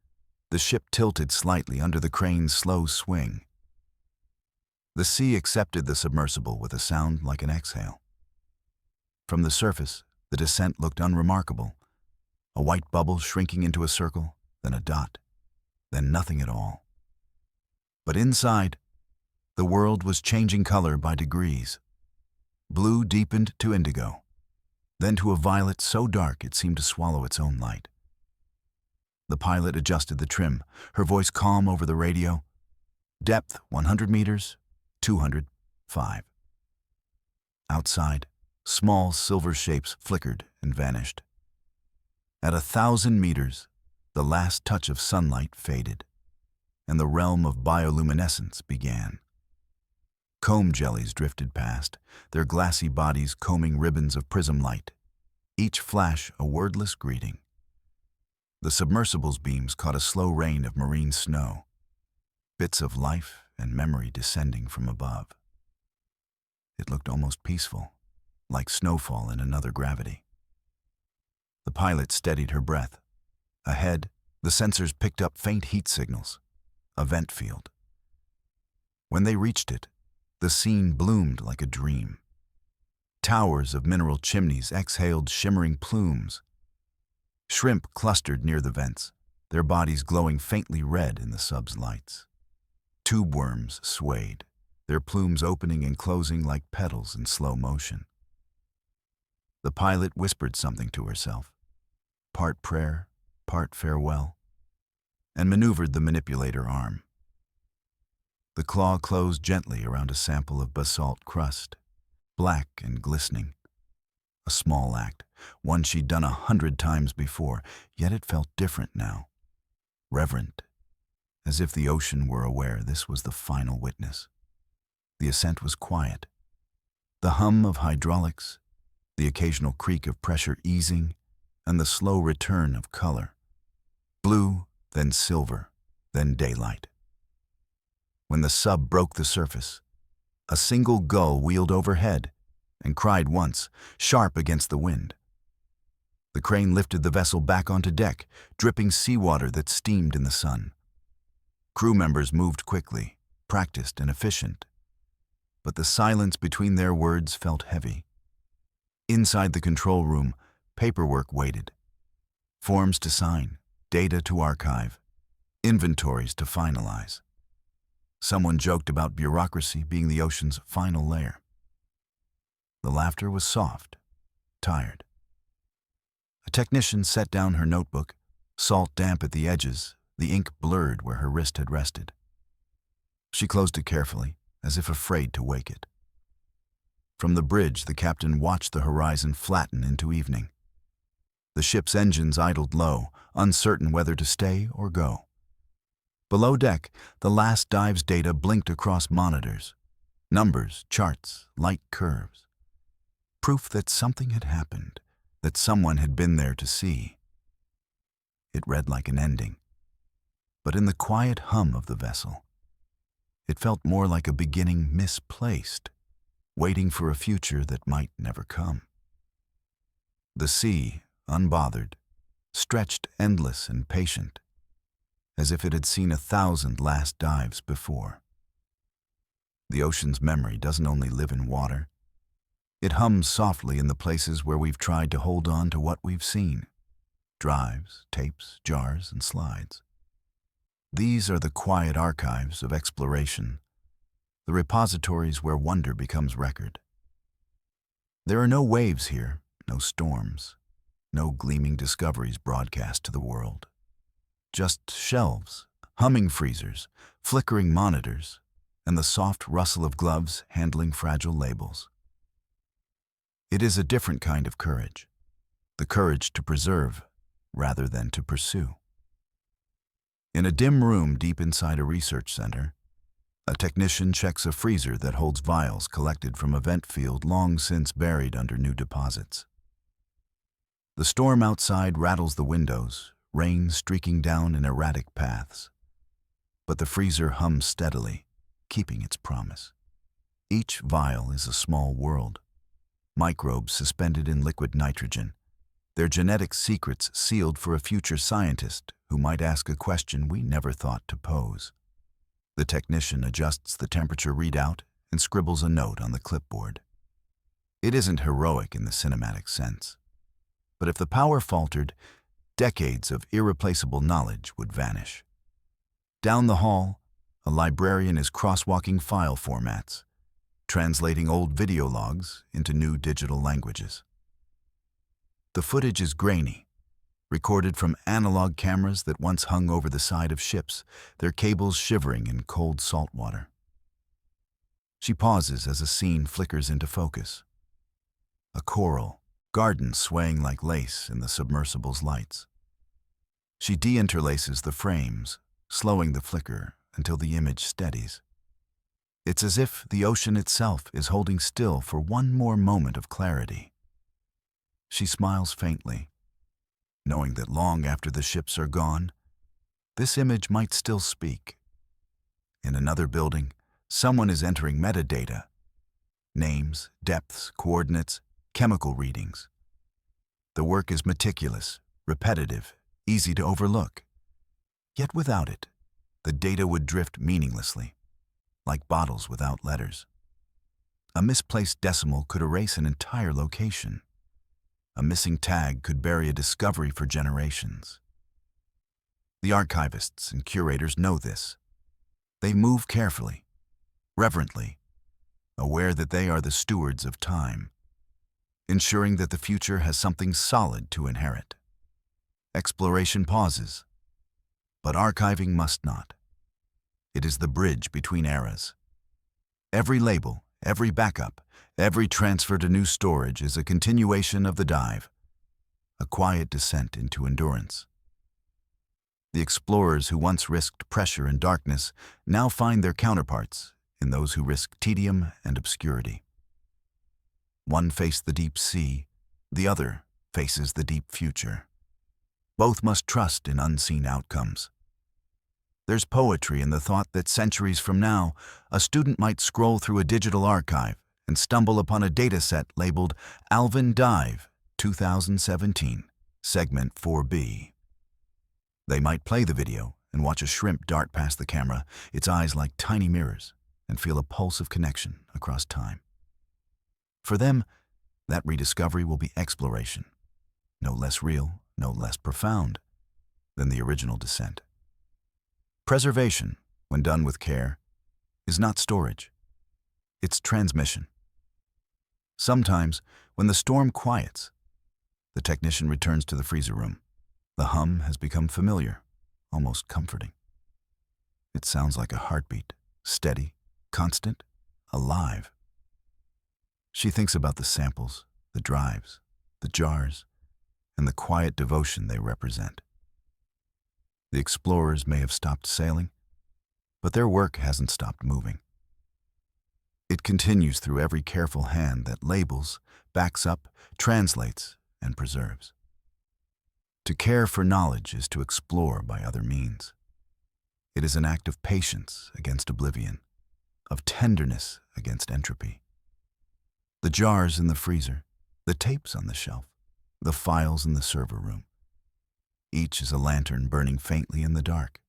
the ship tilted slightly under the crane's slow swing. The sea accepted the submersible with a sound like an exhale. From the surface, the descent looked unremarkable. A white bubble shrinking into a circle, then a dot, then nothing at all. But inside, the world was changing color by degrees. Blue deepened to indigo, then to a violet so dark it seemed to swallow its own light. The pilot adjusted the trim, her voice calm over the radio. Depth 100 meters, 200, 5. Outside, small silver shapes flickered and vanished. At 1,000 meters, the last touch of sunlight faded, and the realm of bioluminescence began. Comb jellies drifted past, their glassy bodies combing ribbons of prism light, each flash a wordless greeting. The submersible's beams caught a slow rain of marine snow, bits of life and memory descending from above. It looked almost peaceful, like snowfall in another gravity. The pilot steadied her breath. Ahead, the sensors picked up faint heat signals, a vent field. When they reached it, the scene bloomed like a dream. Towers of mineral chimneys exhaled shimmering plumes. Shrimp clustered near the vents, their bodies glowing faintly red in the sub's lights. Tube worms swayed, their plumes opening and closing like petals in slow motion. The pilot whispered something to herself, part prayer, part farewell, and maneuvered the manipulator arm. The claw closed gently around a sample of basalt crust, black and glistening. A small act, one she'd done 100 times before, yet it felt different now. Reverent, as if the ocean were aware this was the final witness. The ascent was quiet. The hum of hydraulics, the occasional creak of pressure easing, and the slow return of color. Blue, then silver, then daylight. When the sub broke the surface, a single gull wheeled overhead and cried once, sharp against the wind. The crane lifted the vessel back onto deck, dripping seawater that steamed in the sun. Crew members moved quickly, practiced and efficient, but the silence between their words felt heavy. Inside the control room, paperwork waited. Forms to sign, data to archive, inventories to finalize. Someone joked about bureaucracy being the ocean's final layer. The laughter was soft, tired. A technician set down her notebook, salt damp at the edges, the ink blurred where her wrist had rested. She closed it carefully, as if afraid to wake it. From the bridge, the captain watched the horizon flatten into evening. The ship's engines idled low, uncertain whether to stay or go. Below deck, the last dive's data blinked across monitors. Numbers, charts, light curves. Proof that something had happened, that someone had been there to see. It read like an ending. But in the quiet hum of the vessel, it felt more like a beginning misplaced, waiting for a future that might never come. The sea, unbothered, stretched endless and patient, as if it had seen 1,000 last dives before. The ocean's memory doesn't only live in water. It hums softly in the places where we've tried to hold on to what we've seen. Drives, tapes, jars, and slides. These are the quiet archives of exploration, the repositories where wonder becomes record. There are no waves here, no storms, no gleaming discoveries broadcast to the world. Just shelves, humming freezers, flickering monitors, and the soft rustle of gloves handling fragile labels. It is a different kind of courage, the courage to preserve rather than to pursue. In a dim room deep inside a research center, a technician checks a freezer that holds vials collected from a vent field long since buried under new deposits. The storm outside rattles the windows, rain streaking down in erratic paths. But the freezer hums steadily, keeping its promise. Each vial is a small world, microbes suspended in liquid nitrogen, their genetic secrets sealed for a future scientist who might ask a question we never thought to pose. The technician adjusts the temperature readout and scribbles a note on the clipboard. It isn't heroic in the cinematic sense, but if the power faltered, decades of irreplaceable knowledge would vanish. Down the hall, a librarian is crosswalking file formats, translating old video logs into new digital languages. The footage is grainy, recorded from analog cameras that once hung over the side of ships, their cables shivering in cold salt water. She pauses as a scene flickers into focus. A coral garden swaying like lace in the submersible's lights. She deinterlaces the frames, slowing the flicker until the image steadies. It's as if the ocean itself is holding still for one more moment of clarity. She smiles faintly, knowing that long after the ships are gone, this image might still speak. In another building, someone is entering metadata: names, depths, coordinates, chemical readings. The work is meticulous, repetitive, easy to overlook. Yet without it, the data would drift meaninglessly, like bottles without letters. A misplaced decimal could erase an entire location. A missing tag could bury a discovery for generations. The archivists and curators know this. They move carefully, reverently, aware that they are the stewards of time, ensuring that the future has something solid to inherit. Exploration pauses, but archiving must not. It is the bridge between eras. Every label, every backup, every transfer to new storage is a continuation of the dive, a quiet descent into endurance. The explorers who once risked pressure and darkness now find their counterparts in those who risk tedium and obscurity. One faced the deep sea, the other faces the deep future. Both must trust in unseen outcomes. There's poetry in the thought that centuries from now, a student might scroll through a digital archive and stumble upon a dataset labeled Alvin Dive 2017, Segment 4B. They might play the video and watch a shrimp dart past the camera, its eyes like tiny mirrors, and feel a pulse of connection across time. For them, that rediscovery will be exploration, no less real, no less profound than the original descent. Preservation, when done with care, is not storage. It's transmission. Sometimes, when the storm quiets, the technician returns to the freezer room. The hum has become familiar, almost comforting. It sounds like a heartbeat, steady, constant, alive. She thinks about the samples, the drives, the jars, and the quiet devotion they represent. The explorers may have stopped sailing, but their work hasn't stopped moving. It continues through every careful hand that labels, backs up, translates, and preserves. To care for knowledge is to explore by other means. It is an act of patience against oblivion, of tenderness against entropy. The jars in the freezer, the tapes on the shelf, the files in the server room. Each is a lantern burning faintly in the dark.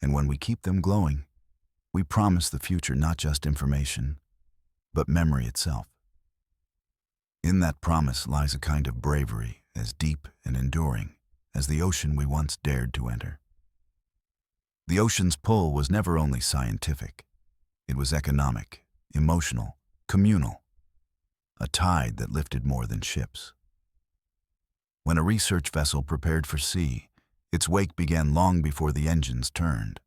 And when we keep them glowing, we promise the future not just information, but memory itself. In that promise lies a kind of bravery as deep and enduring as the ocean we once dared to enter. The ocean's pull was never only scientific. It was economic, emotional, communal, a tide that lifted more than ships. When a research vessel prepared for sea, its wake began long before the engines turned.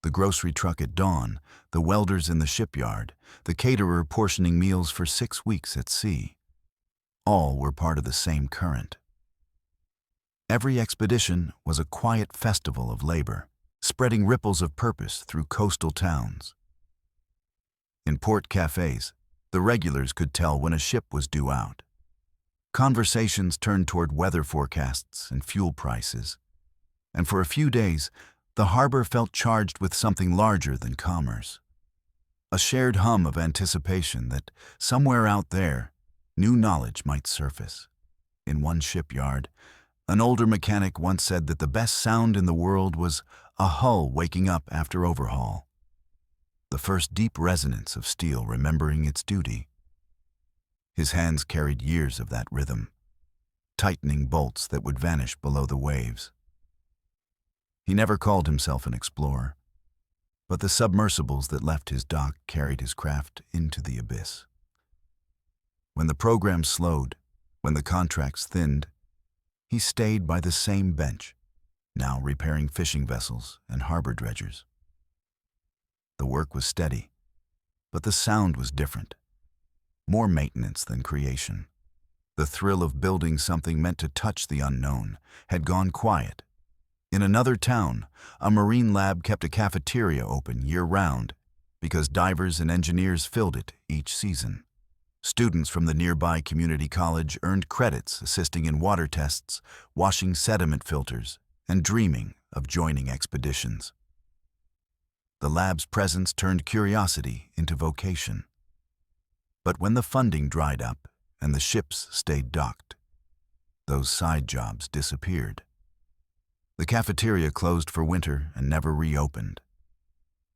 The grocery truck at dawn, the welders in the shipyard, the caterer portioning meals for 6 weeks at sea, all were part of the same current. Every expedition was a quiet festival of labor, spreading ripples of purpose through coastal towns. In port cafes, the regulars could tell when a ship was due out. Conversations turned toward weather forecasts and fuel prices, and for a few days, the harbor felt charged with something larger than commerce. A shared hum of anticipation that somewhere out there, new knowledge might surface. In one shipyard, an older mechanic once said that the best sound in the world was a hull waking up after overhaul. The first deep resonance of steel remembering its duty. His hands carried years of that rhythm, tightening bolts that would vanish below the waves. He never called himself an explorer, but the submersibles that left his dock carried his craft into the abyss. When the program slowed, when the contracts thinned, he stayed by the same bench, now repairing fishing vessels and harbor dredgers. The work was steady, but the sound was different. More maintenance than creation. The thrill of building something meant to touch the unknown had gone quiet. In another town, a marine lab kept a cafeteria open year-round because divers and engineers filled it each season. Students from the nearby community college earned credits assisting in water tests, washing sediment filters, and dreaming of joining expeditions. The lab's presence turned curiosity into vocation. But when the funding dried up and the ships stayed docked, those side jobs disappeared. The cafeteria closed for winter and never reopened.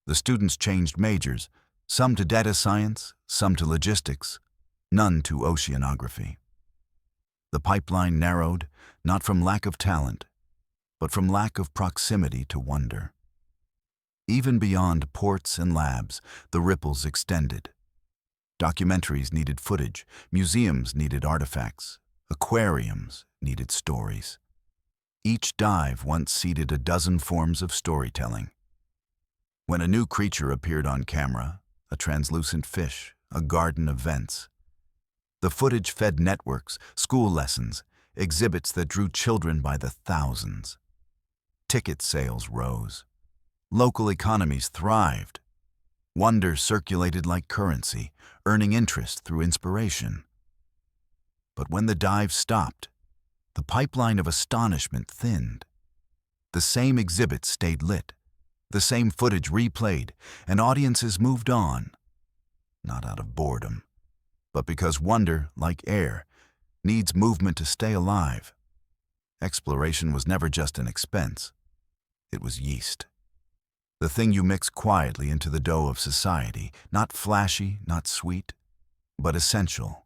The students changed majors, some to data science, some to logistics, none to oceanography. The pipeline narrowed, not from lack of talent, but from lack of proximity to wonder. Even beyond ports and labs, the ripples extended. Documentaries needed footage, museums needed artifacts, aquariums needed stories. Each dive once seeded a dozen forms of storytelling. When a new creature appeared on camera, a translucent fish, a garden of vents, the footage fed networks, school lessons, exhibits that drew children by the thousands. Ticket sales rose. Local economies thrived. Wonder circulated like currency, earning interest through inspiration. But when the dive stopped, the pipeline of astonishment thinned. The same exhibits stayed lit, the same footage replayed, and audiences moved on. Not out of boredom, but because wonder, like air, needs movement to stay alive. Exploration was never just an expense. It was yeast. The thing you mix quietly into the dough of society, not flashy, not sweet, but essential.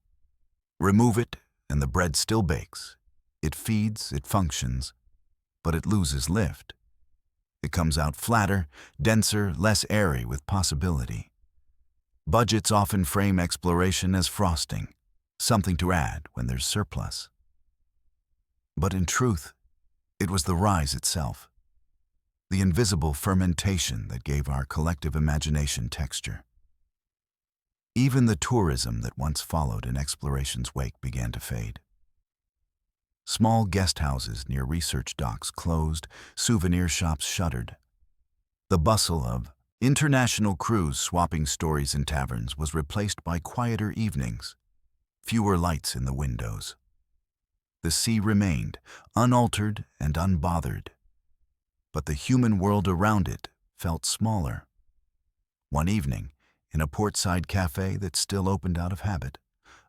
Remove it, and the bread still bakes. It feeds, it functions, but it loses lift. It comes out flatter, denser, less airy with possibility. Budgets often frame exploration as frosting, something to add when there's surplus. But in truth, it was the rise itself. The invisible fermentation that gave our collective imagination texture. Even the tourism that once followed in exploration's wake began to fade. Small guest houses near research docks closed, souvenir shops shuttered. The bustle of international crews swapping stories in taverns was replaced by quieter evenings, fewer lights in the windows. The sea remained, unaltered and unbothered. But the human world around it felt smaller. One evening, in a portside cafe that still opened out of habit,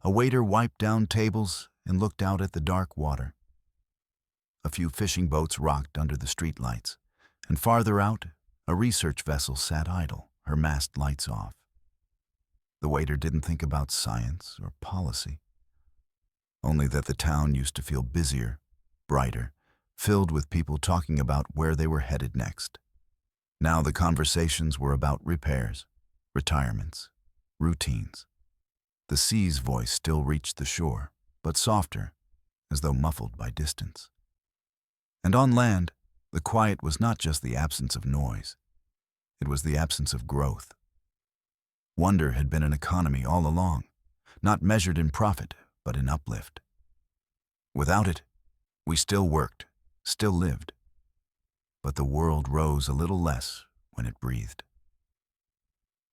a waiter wiped down tables and looked out at the dark water. A few fishing boats rocked under the streetlights, and farther out, a research vessel sat idle, her mast lights off. The waiter didn't think about science or policy, only that the town used to feel busier, brighter, filled with people talking about where they were headed next. Now the conversations were about repairs, retirements, routines. The sea's voice still reached the shore, but softer, as though muffled by distance. And on land, the quiet was not just the absence of noise. It was the absence of growth. Wonder had been an economy all along, not measured in profit, but in uplift. Without it, we still worked, still lived, but the world rose a little less when it breathed.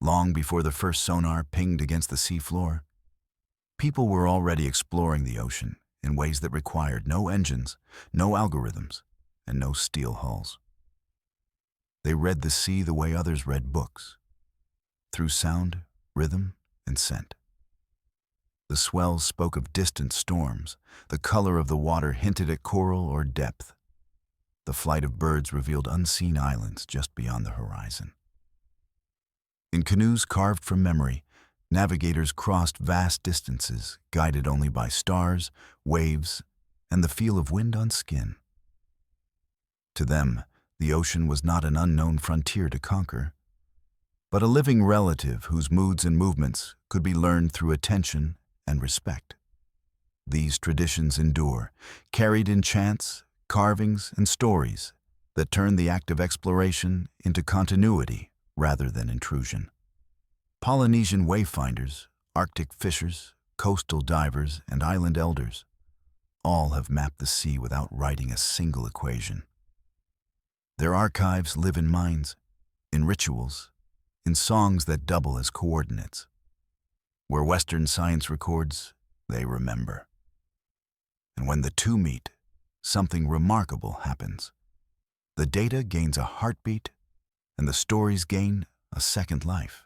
Long before the first sonar pinged against the seafloor, people were already exploring the ocean in ways that required no engines, no algorithms, and no steel hulls. They read the sea the way others read books, through sound, rhythm, and scent. The swells spoke of distant storms, the color of the water hinted at coral or depth. The flight of birds revealed unseen islands just beyond the horizon. In canoes carved from memory, navigators crossed vast distances, guided only by stars, waves, and the feel of wind on skin. To them, the ocean was not an unknown frontier to conquer, but a living relative whose moods and movements could be learned through attention and respect. These traditions endure, carried in chants, carvings, and stories that turn the act of exploration into continuity rather than intrusion. Polynesian wayfinders, Arctic fishers, coastal divers, and island elders all have mapped the sea without writing a single equation. Their archives live in minds, in rituals, in songs that double as coordinates. Where Western science records, they remember. And when the two meet, something remarkable happens. The data gains a heartbeat, and the stories gain a second life.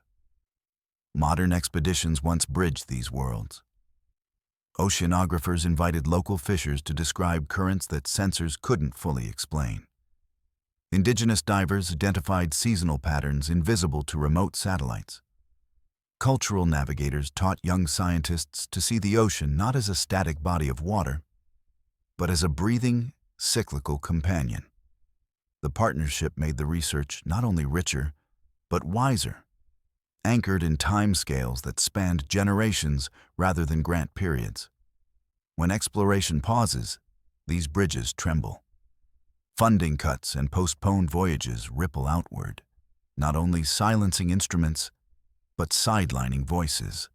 Modern expeditions once bridged these worlds. Oceanographers invited local fishers to describe currents that sensors couldn't fully explain. Indigenous divers identified seasonal patterns invisible to remote satellites. Cultural navigators taught young scientists to see the ocean not as a static body of water, but as a breathing, cyclical companion. The partnership made the research not only richer, but wiser, anchored in timescales that spanned generations rather than grant periods. When exploration pauses, these bridges tremble. Funding cuts and postponed voyages ripple outward, not only silencing instruments, but sidelining voices.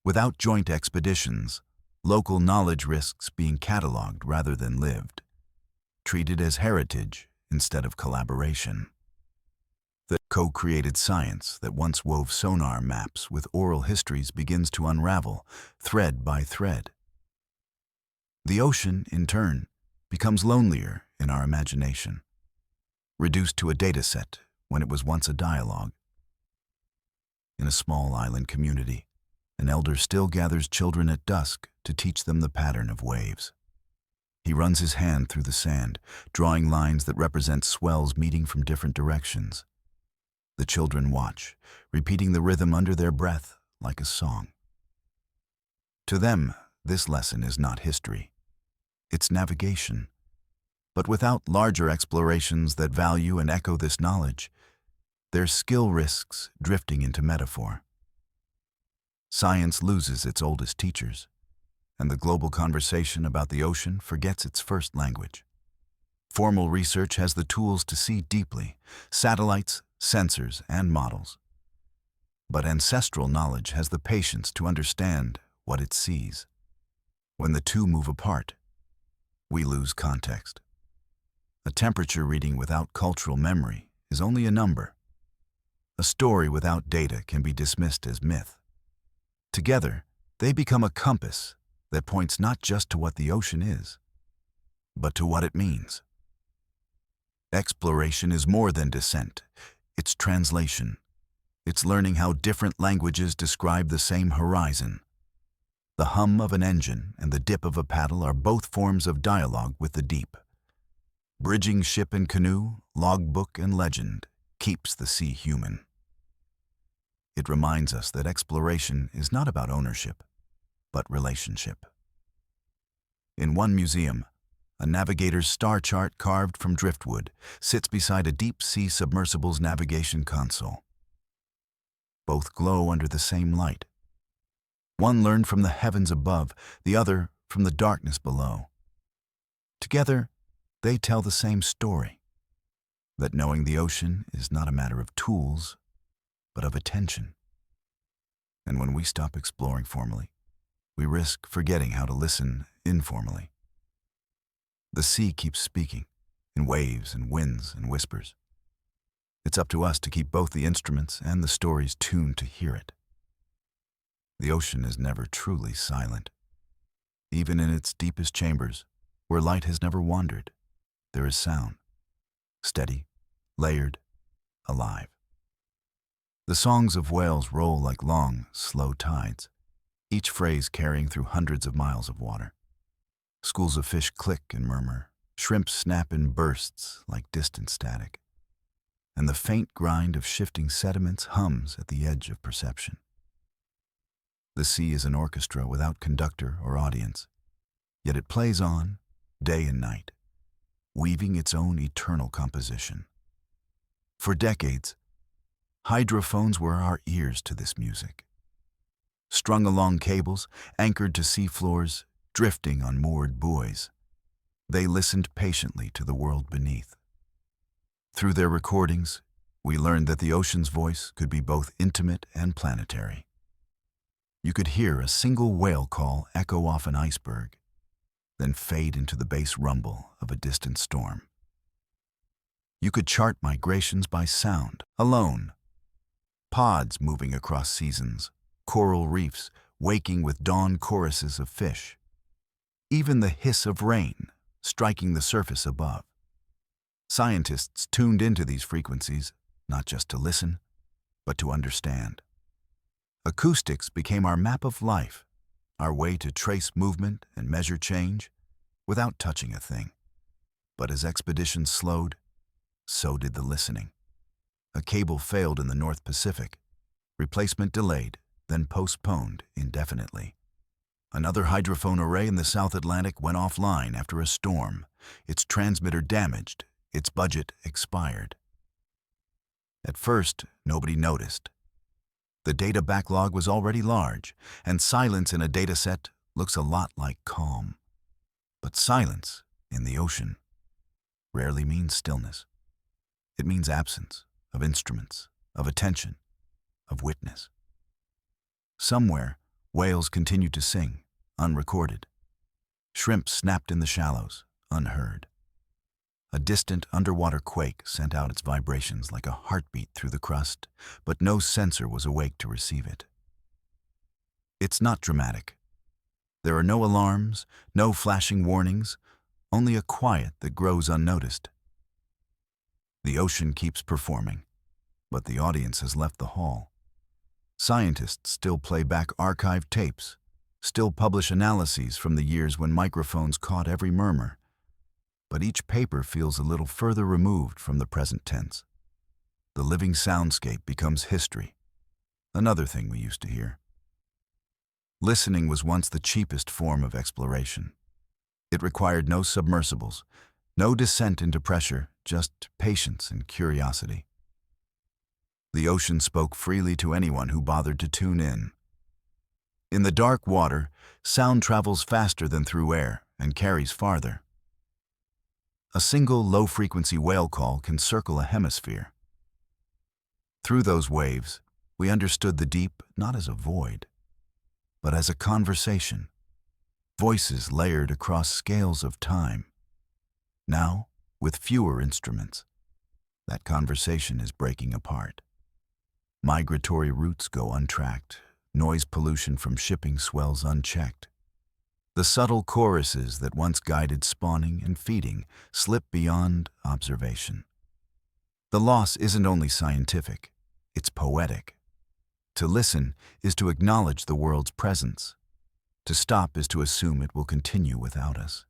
Without joint expeditions, local knowledge risks being cataloged rather than lived, treated as heritage instead of collaboration. The co-created science that once wove sonar maps with oral histories begins to unravel, thread by thread. The ocean, in turn, becomes lonelier in our imagination, reduced to a data set when it was once a dialogue. In a small island community, an elder still gathers children at dusk to teach them the pattern of waves. He runs his hand through the sand, drawing lines that represent swells meeting from different directions. The children watch, repeating the rhythm under their breath like a song. To them, this lesson is not history. It's navigation. But without larger explorations that value and echo this knowledge, their skill risks drifting into metaphor. Science loses its oldest teachers, and the global conversation about the ocean forgets its first language. Formal research has the tools to see deeply, satellites, sensors, and models. But ancestral knowledge has the patience to understand what it sees. When the two move apart, we lose context. A temperature reading without cultural memory is only a number. A story without data can be dismissed as myth. Together, they become a compass that points not just to what the ocean is, but to what it means. Exploration is more than descent. It's translation. It's learning how different languages describe the same horizon. The hum of an engine and the dip of a paddle are both forms of dialogue with the deep. Bridging ship and canoe, logbook and legend, keeps the sea human. It reminds us that exploration is not about ownership, but relationship. In one museum, a navigator's star chart carved from driftwood sits beside a deep-sea submersible's navigation console. Both glow under the same light. One learned from the heavens above, the other from the darkness below. Together, they tell the same story, that knowing the ocean is not a matter of tools, but of attention. And when we stop exploring formally, we risk forgetting how to listen informally. The sea keeps speaking, in waves and winds and whispers. It's up to us to keep both the instruments and the stories tuned to hear it. The ocean is never truly silent. Even in its deepest chambers, where light has never wandered, there is sound, steady, layered, alive. The songs of whales roll like long, slow tides, each phrase carrying through hundreds of miles of water. Schools of fish click and murmur, shrimp snap in bursts like distant static, and the faint grind of shifting sediments hums at the edge of perception. The sea is an orchestra without conductor or audience, yet it plays on, day and night, weaving its own eternal composition. For decades, hydrophones were our ears to this music. Strung along cables, anchored to seafloors, drifting on moored buoys, they listened patiently to the world beneath. Through their recordings, we learned that the ocean's voice could be both intimate and planetary. You could hear a single whale call echo off an iceberg, then fade into the bass rumble of a distant storm. You could chart migrations by sound, alone. Pods moving across seasons, coral reefs waking with dawn choruses of fish. Even the hiss of rain striking the surface above. Scientists tuned into these frequencies, not just to listen, but to understand. Acoustics became our map of life, our way to trace movement and measure change without touching a thing. But as expeditions slowed, so did the listening. A cable failed in the North Pacific, replacement delayed, then postponed indefinitely. Another hydrophone array in the South Atlantic went offline after a storm, its transmitter damaged, its budget expired. At first, nobody noticed. The data backlog was already large, and silence in a dataset looks a lot like calm. But silence, in the ocean, rarely means stillness. It means absence of instruments, of attention, of witness. Somewhere, whales continued to sing, unrecorded. Shrimp snapped in the shallows, unheard. A distant underwater quake sent out its vibrations like a heartbeat through the crust, but no sensor was awake to receive it. It's not dramatic. There are no alarms, no flashing warnings, only a quiet that grows unnoticed. The ocean keeps performing, but the audience has left the hall. Scientists still play back archived tapes, still publish analyses from the years when microphones caught every murmur. But each paper feels a little further removed from the present tense. The living soundscape becomes history, another thing we used to hear. Listening was once the cheapest form of exploration. It required no submersibles, no descent into pressure, just patience and curiosity. The ocean spoke freely to anyone who bothered to tune in. In the dark water, sound travels faster than through air and carries farther. A single low-frequency whale call can circle a hemisphere. Through those waves, we understood the deep not as a void, but as a conversation, voices layered across scales of time. Now, with fewer instruments, that conversation is breaking apart. Migratory routes go untracked, noise pollution from shipping swells unchecked. The subtle choruses that once guided spawning and feeding slip beyond observation. The loss isn't only scientific, it's poetic. To listen is to acknowledge the world's presence. To stop is to assume it will continue without us.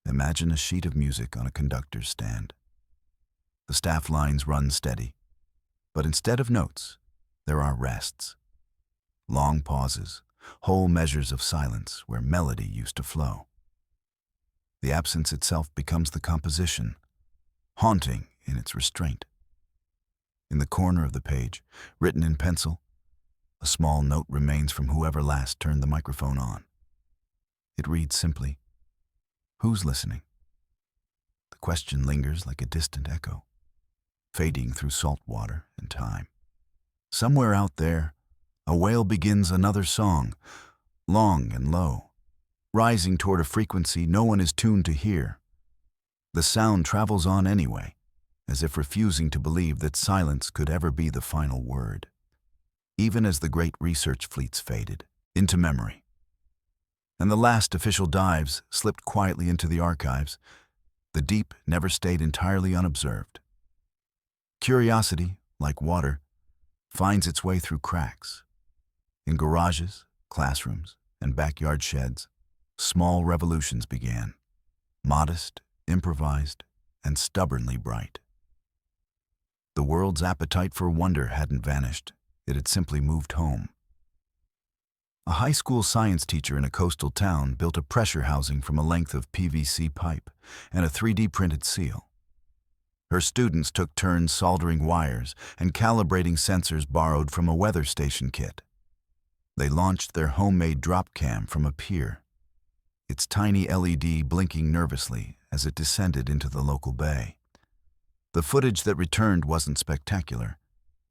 Imagine a sheet of music on a conductor's stand. The staff lines run steady, but instead of notes, there are rests. Long pauses, whole measures of silence where melody used to flow. The absence itself becomes the composition, haunting in its restraint. In the corner of the page, written in pencil, a small note remains from whoever last turned the microphone on. It reads simply, "Who's listening?" The question lingers like a distant echo, fading through salt water and time. Somewhere out there, a whale begins another song, long and low, rising toward a frequency no one is tuned to hear, The sound travels on anyway, as if refusing to believe that silence could ever be the final word, even as the great research fleets faded into memory, and the last official dives slipped quietly into the archives. The deep never stayed entirely unobserved. Curiosity, like water, finds its way through cracks. In garages, classrooms, and backyard sheds, small revolutions began, modest, improvised, and stubbornly bright. The world's appetite for wonder hadn't vanished, it had simply moved home. A high school science teacher in a coastal town built a pressure housing from a length of PVC pipe and a 3D printed seal. Her students took turns soldering wires and calibrating sensors borrowed from a weather station kit. They launched their homemade drop cam from a pier, its tiny LED blinking nervously as it descended into the local bay. The footage that returned wasn't spectacular.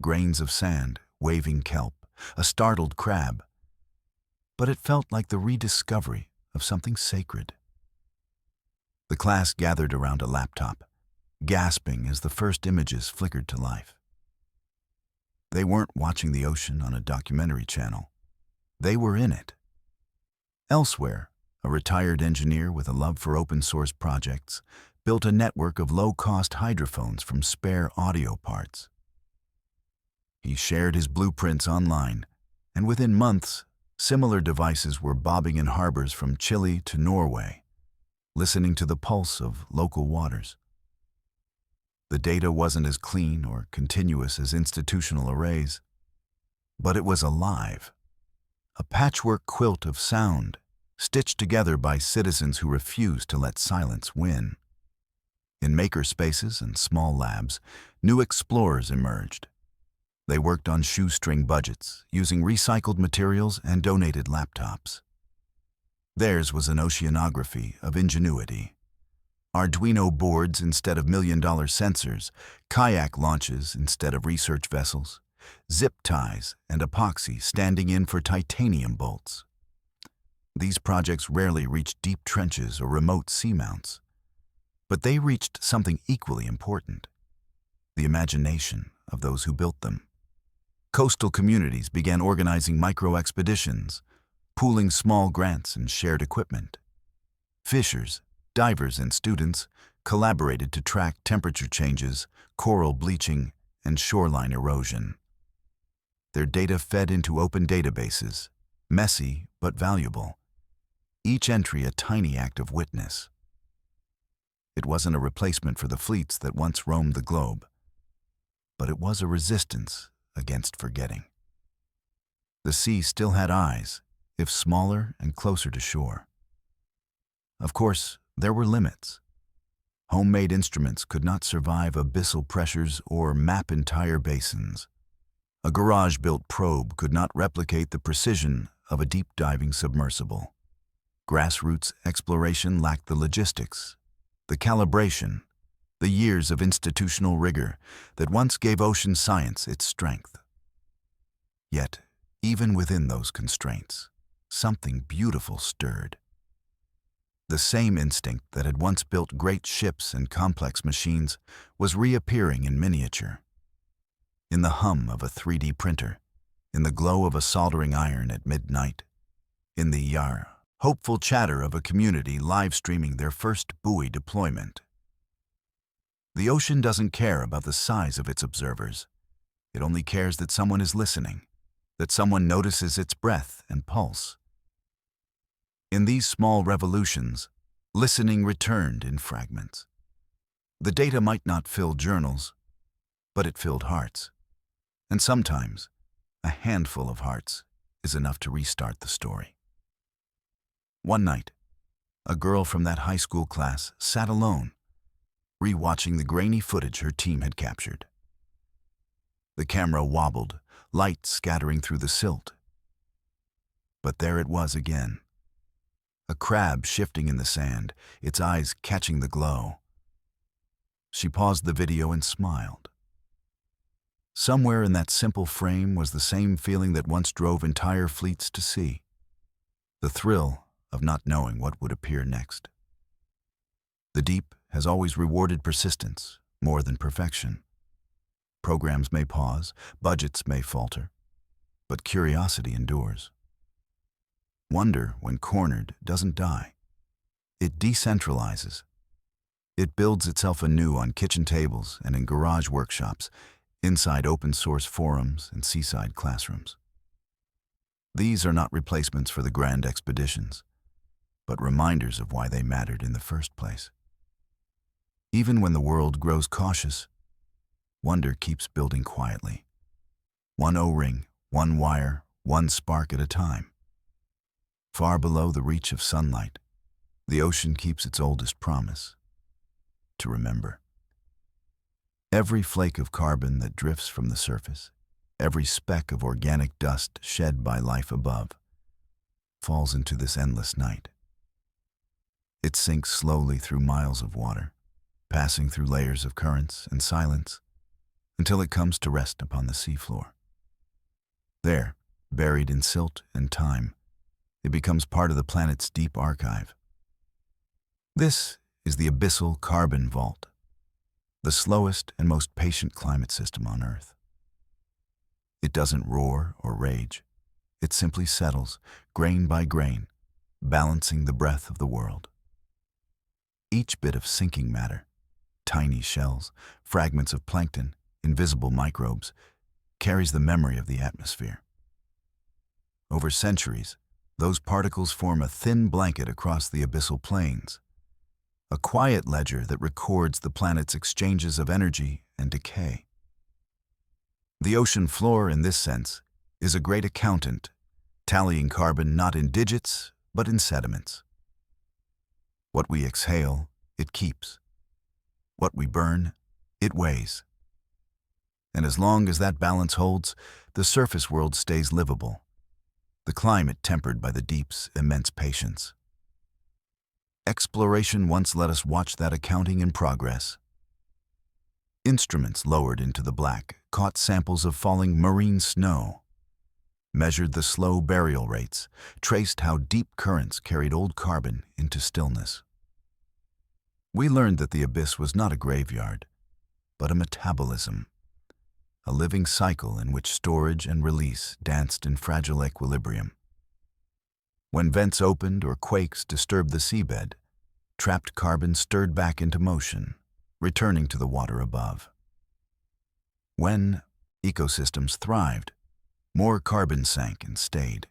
Grains of sand, waving kelp, a startled crab. But it felt like the rediscovery of something sacred. The class gathered around a laptop, gasping as the first images flickered to life. They weren't watching the ocean on a documentary channel. They were in it. Elsewhere, a retired engineer with a love for open-source projects built a network of low-cost hydrophones from spare audio parts. He shared his blueprints online, and within months, similar devices were bobbing in harbors from Chile to Norway, listening to the pulse of local waters. The data wasn't as clean or continuous as institutional arrays, but it was alive. A patchwork quilt of sound, stitched together by citizens who refused to let silence win. In maker spaces and small labs, new explorers emerged. They worked on shoestring budgets, using recycled materials and donated laptops. Theirs was an oceanography of ingenuity. Arduino boards instead of million-dollar sensors, kayak launches instead of research vessels, zip ties and epoxy standing in for titanium bolts. These projects rarely reached deep trenches or remote seamounts, but they reached something equally important: the imagination of those who built them. Coastal communities began organizing micro-expeditions, pooling small grants and shared equipment. Fishers, divers, and students collaborated to track temperature changes, coral bleaching, and shoreline erosion. Their data fed into open databases, messy but valuable, each entry a tiny act of witness. It wasn't a replacement for the fleets that once roamed the globe, but it was a resistance against forgetting. The sea still had eyes, if smaller and closer to shore. Of course, there were limits. Homemade instruments could not survive abyssal pressures or map entire basins. A garage-built probe could not replicate the precision of a deep-diving submersible. Grassroots exploration lacked the logistics, the calibration, the years of institutional rigor that once gave ocean science its strength. Yet, even within those constraints, something beautiful stirred. The same instinct that had once built great ships and complex machines was reappearing in miniature. In the hum of a 3D printer, in the glow of a soldering iron at midnight, in the hopeful chatter of a community live-streaming their first buoy deployment. The ocean doesn't care about the size of its observers. It only cares that someone is listening, that someone notices its breath and pulse. In these small revolutions, listening returned in fragments. The data might not fill journals, but it filled hearts. And sometimes, a handful of hearts is enough to restart the story. One night, a girl from that high school class sat alone, rewatching the grainy footage her team had captured. The camera wobbled, light scattering through the silt. But there it was again. A crab shifting in the sand, its eyes catching the glow. She paused the video and smiled. Somewhere in that simple frame was the same feeling that once drove entire fleets to sea. The thrill of not knowing what would appear next. The deep has always rewarded persistence more than perfection. Programs may pause, budgets may falter, but curiosity endures. Wonder, when cornered, doesn't die. It decentralizes. It builds itself anew on kitchen tables and in garage workshops, inside open-source forums and seaside classrooms. These are not replacements for the grand expeditions, but reminders of why they mattered in the first place. Even when the world grows cautious, wonder keeps building quietly. One O-ring, one wire, one spark at a time. Far below the reach of sunlight, the ocean keeps its oldest promise: to remember. Every flake of carbon that drifts from the surface, every speck of organic dust shed by life above, falls into this endless night. It sinks slowly through miles of water, passing through layers of currents and silence, until it comes to rest upon the seafloor. There, buried in silt and time, it becomes part of the planet's deep archive. This is the abyssal carbon vault, the slowest and most patient climate system on Earth. It doesn't roar or rage. It simply settles, grain by grain, balancing the breath of the world. Each bit of sinking matter, tiny shells, fragments of plankton, invisible microbes, carries the memory of the atmosphere. Over centuries, those particles form a thin blanket across the abyssal plains, a quiet ledger that records the planet's exchanges of energy and decay. The ocean floor, in this sense, is a great accountant, tallying carbon not in digits, but in sediments. What we exhale, it keeps. What we burn, it weighs. And as long as that balance holds, the surface world stays livable, the climate tempered by the deep's immense patience. Exploration once let us watch that accounting in progress. Instruments lowered into the black caught samples of falling marine snow, measured the slow burial rates, traced how deep currents carried old carbon into stillness. We learned that the abyss was not a graveyard, but a metabolism, a living cycle in which storage and release danced in fragile equilibrium. When vents opened or quakes disturbed the seabed, trapped carbon stirred back into motion, returning to the water above. When ecosystems thrived, more carbon sank and stayed.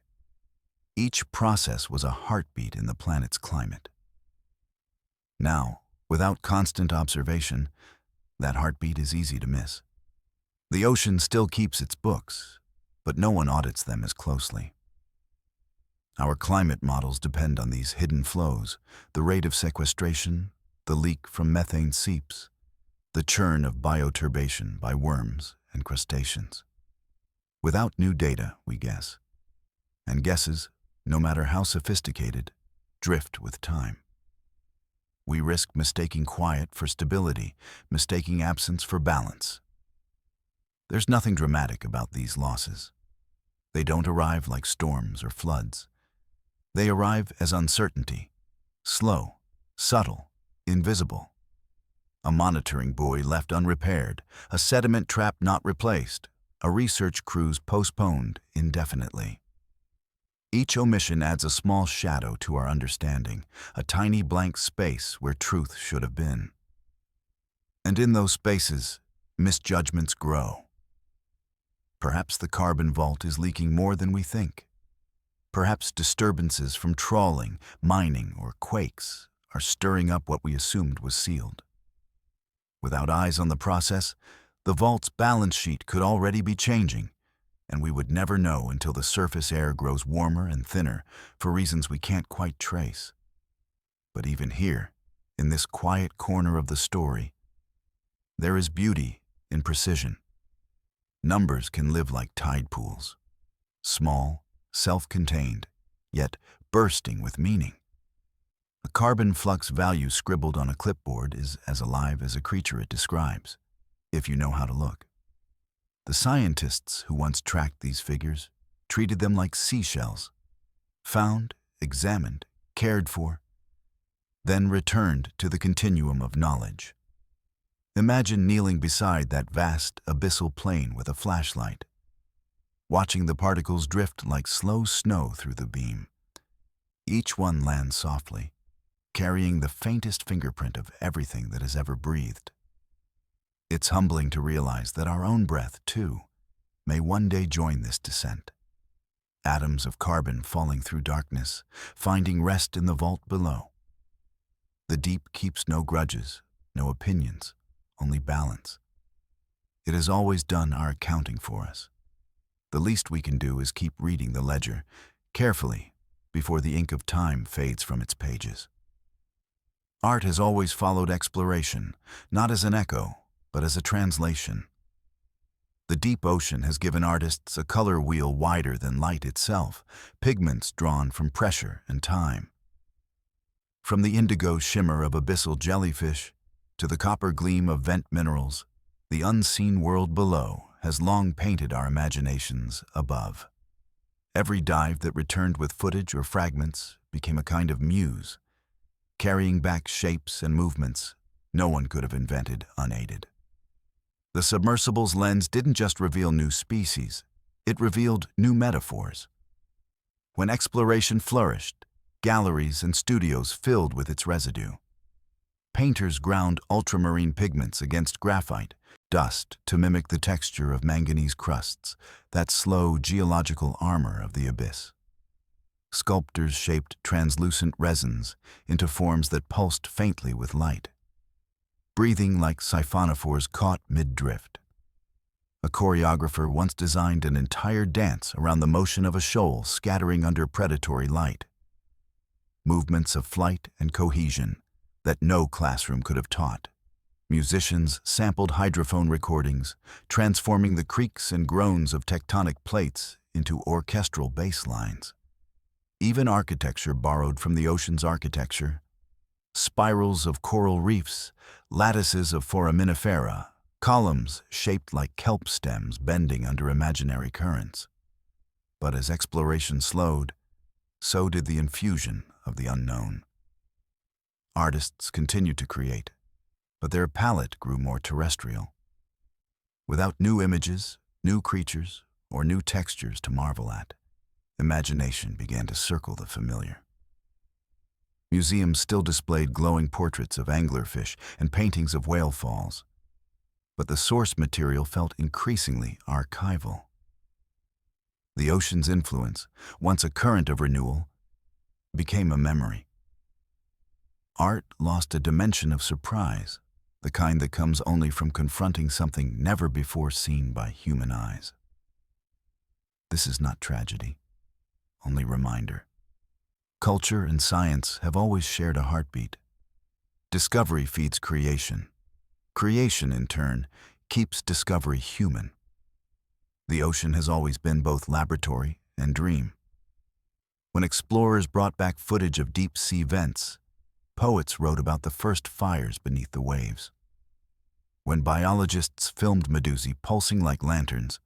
Each process was a heartbeat in the planet's climate. Now, without constant observation, that heartbeat is easy to miss. The ocean still keeps its books, but no one audits them as closely. Our climate models depend on these hidden flows, the rate of sequestration, the leak from methane seeps, the churn of bioturbation by worms and crustaceans. Without new data, we guess. And guesses, no matter how sophisticated, drift with time. We risk mistaking quiet for stability, mistaking absence for balance. There's nothing dramatic about these losses. They don't arrive like storms or floods. They arrive as uncertainty, slow, subtle, invisible. A monitoring buoy left unrepaired, a sediment trap not replaced, a research cruise postponed indefinitely. Each omission adds a small shadow to our understanding, a tiny blank space where truth should have been. And in those spaces, misjudgments grow. Perhaps the carbon vault is leaking more than we think. Perhaps disturbances from trawling, mining, or quakes are stirring up what we assumed was sealed. Without eyes on the process, the vault's balance sheet could already be changing, and we would never know until the surface air grows warmer and thinner for reasons we can't quite trace. But even here, in this quiet corner of the story, there is beauty in precision. Numbers can live like tide pools, small, self-contained, yet bursting with meaning. A carbon flux value scribbled on a clipboard is as alive as a creature it describes, if you know how to look. The scientists who once tracked these figures treated them like seashells, found, examined, cared for, then returned to the continuum of knowledge. Imagine kneeling beside that vast abyssal plain with a flashlight, watching the particles drift like slow snow through the beam. Each one lands softly, carrying the faintest fingerprint of everything that has ever breathed. It's humbling to realize that our own breath, too, may one day join this descent. Atoms of carbon falling through darkness, finding rest in the vault below. The deep keeps no grudges, no opinions, only balance. It has always done our accounting for us. The least we can do is keep reading the ledger, carefully, before the ink of time fades from its pages. Art has always followed exploration, not as an echo, but as a translation. The deep ocean has given artists a color wheel wider than light itself, pigments drawn from pressure and time. From the indigo shimmer of abyssal jellyfish to the copper gleam of vent minerals, the unseen world below has long painted our imaginations above. Every dive that returned with footage or fragments became a kind of muse, carrying back shapes and movements no one could have invented unaided. The submersible's lens didn't just reveal new species, it revealed new metaphors. When exploration flourished, galleries and studios filled with its residue. Painters ground ultramarine pigments against graphite, dust to mimic the texture of manganese crusts, that slow geological armor of the abyss. Sculptors shaped translucent resins into forms that pulsed faintly with light, breathing like siphonophores caught mid-drift. A choreographer once designed an entire dance around the motion of a shoal scattering under predatory light. Movements of flight and cohesion that no classroom could have taught. Musicians sampled hydrophone recordings, transforming the creaks and groans of tectonic plates into orchestral bass lines. Even architecture borrowed from the ocean's architecture. Spirals of coral reefs, lattices of foraminifera, columns shaped like kelp stems bending under imaginary currents. But as exploration slowed, so did the infusion of the unknown. Artists continued to create, but their palette grew more terrestrial. Without new images, new creatures, or new textures to marvel at, imagination began to circle the familiar. Museums still displayed glowing portraits of anglerfish and paintings of whale falls, but the source material felt increasingly archival. The ocean's influence, once a current of renewal, became a memory. Art lost a dimension of surprise, the kind that comes only from confronting something never before seen by human eyes. This is not tragedy, only reminder. Culture and science have always shared a heartbeat. Discovery feeds creation. Creation, in turn, keeps discovery human. The ocean has always been both laboratory and dream. When explorers brought back footage of deep-sea vents, poets wrote about the first fires beneath the waves. When biologists filmed medusae pulsing like lanterns,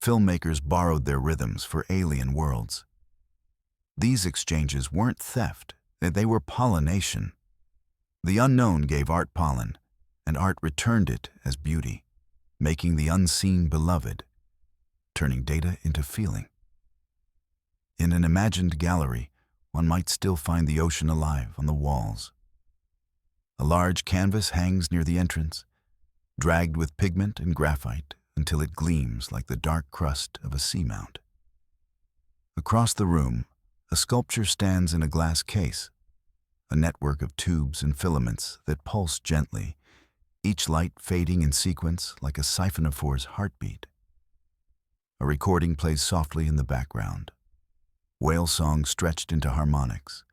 filmmakers borrowed their rhythms for alien worlds. These exchanges weren't theft, they were pollination. The unknown gave art pollen, and art returned it as beauty, making the unseen beloved, turning data into feeling. In an imagined gallery, one might still find the ocean alive on the walls. A large canvas hangs near the entrance, dragged with pigment and graphite until it gleams like the dark crust of a seamount. Across the room, a sculpture stands in a glass case, a network of tubes and filaments that pulse gently, each light fading in sequence like a siphonophore's heartbeat. A recording plays softly in the background. Whale song stretched into harmonics,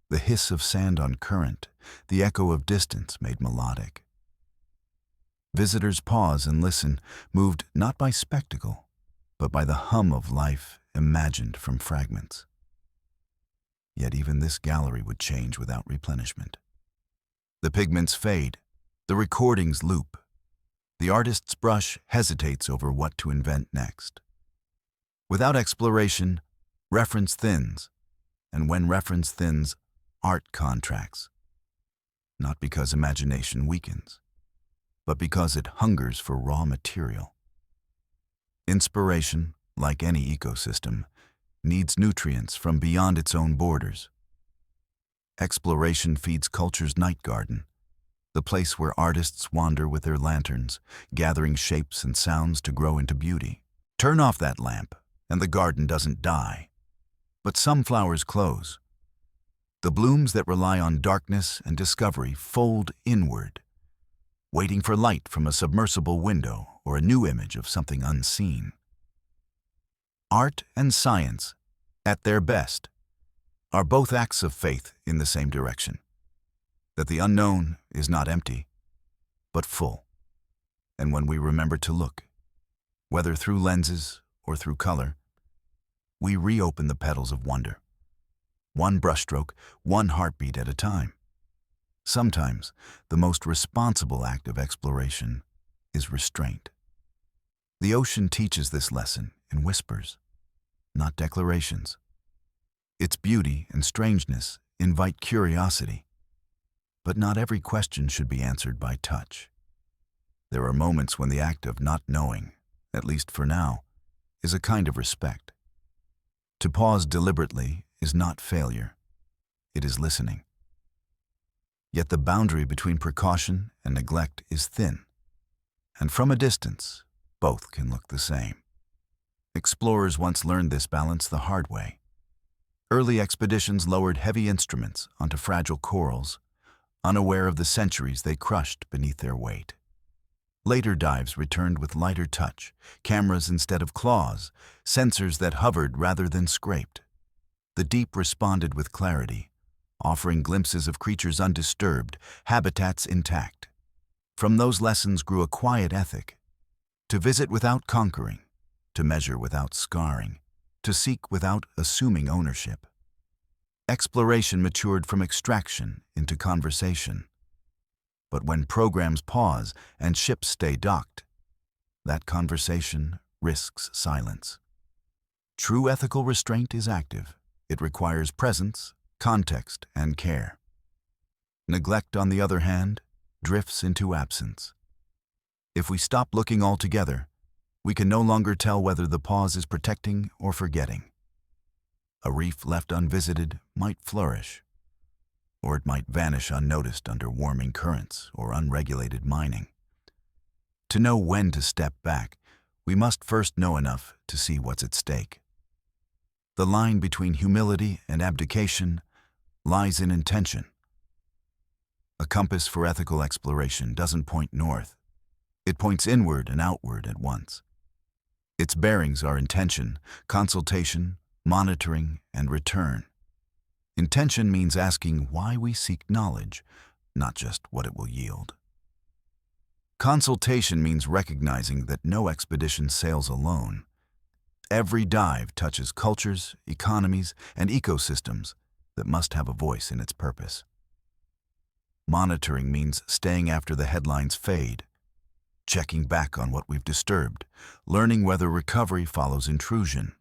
the hiss of sand on current, the echo of distance made melodic. Visitors pause and listen, moved not by spectacle, but by the hum of life imagined from fragments. Yet even this gallery would change without replenishment. The pigments fade, the recordings loop. The artist's brush hesitates over what to invent next. Without exploration, reference thins, and when reference thins, art contracts. not because imagination weakens, but because it hungers for raw material. Inspiration, like any ecosystem, needs nutrients from beyond its own borders. Exploration feeds culture's night garden, the place where artists wander with their lanterns, gathering shapes and sounds to grow into beauty. Turn off that lamp, and the garden doesn't die. But some flowers close. The blooms that rely on darkness and discovery fold inward, waiting for light from a submersible window or a new image of something unseen. Art and science, at their best, are both acts of faith in the same direction, that the unknown is not empty, but full. And when we remember to look, whether through lenses or through color, we reopen the petals of wonder, one brushstroke, one heartbeat at a time. Sometimes, the most responsible act of exploration is restraint. The ocean teaches this lesson in whispers, not declarations. Its beauty and strangeness invite curiosity, but not every question should be answered by touch. There are moments when the act of not knowing, at least for now, is a kind of respect. To pause deliberately is not failure, it is listening. Yet the boundary between precaution and neglect is thin, and from a distance, both can look the same. Explorers once learned this balance the hard way. Early expeditions lowered heavy instruments onto fragile corals, unaware of the centuries they crushed beneath their weight. Later dives returned with lighter touch, cameras instead of claws, sensors that hovered rather than scraped. The deep responded with clarity, offering glimpses of creatures undisturbed, habitats intact. From those lessons grew a quiet ethic: to visit without conquering, to measure without scarring, to seek without assuming ownership. Exploration matured from extraction into conversation. But when programs pause and ships stay docked, that conversation risks silence. True ethical restraint is active. It requires presence, context, and care. Neglect, on the other hand, drifts into absence. If we stop looking altogether, we can no longer tell whether the pause is protecting or forgetting. A reef left unvisited might flourish, or it might vanish unnoticed under warming currents or unregulated mining. To know when to step back, we must first know enough to see what's at stake. The line between humility and abdication lies in intention. A compass for ethical exploration doesn't point north. It points inward and outward at once. Its bearings are intention, consultation, monitoring, and return. Intention means asking why we seek knowledge, not just what it will yield. Consultation means recognizing that no expedition sails alone. Every dive touches cultures, economies, and ecosystems that must have a voice in its purpose. Monitoring means staying after the headlines fade, checking back on what we've disturbed, learning whether recovery follows intrusion.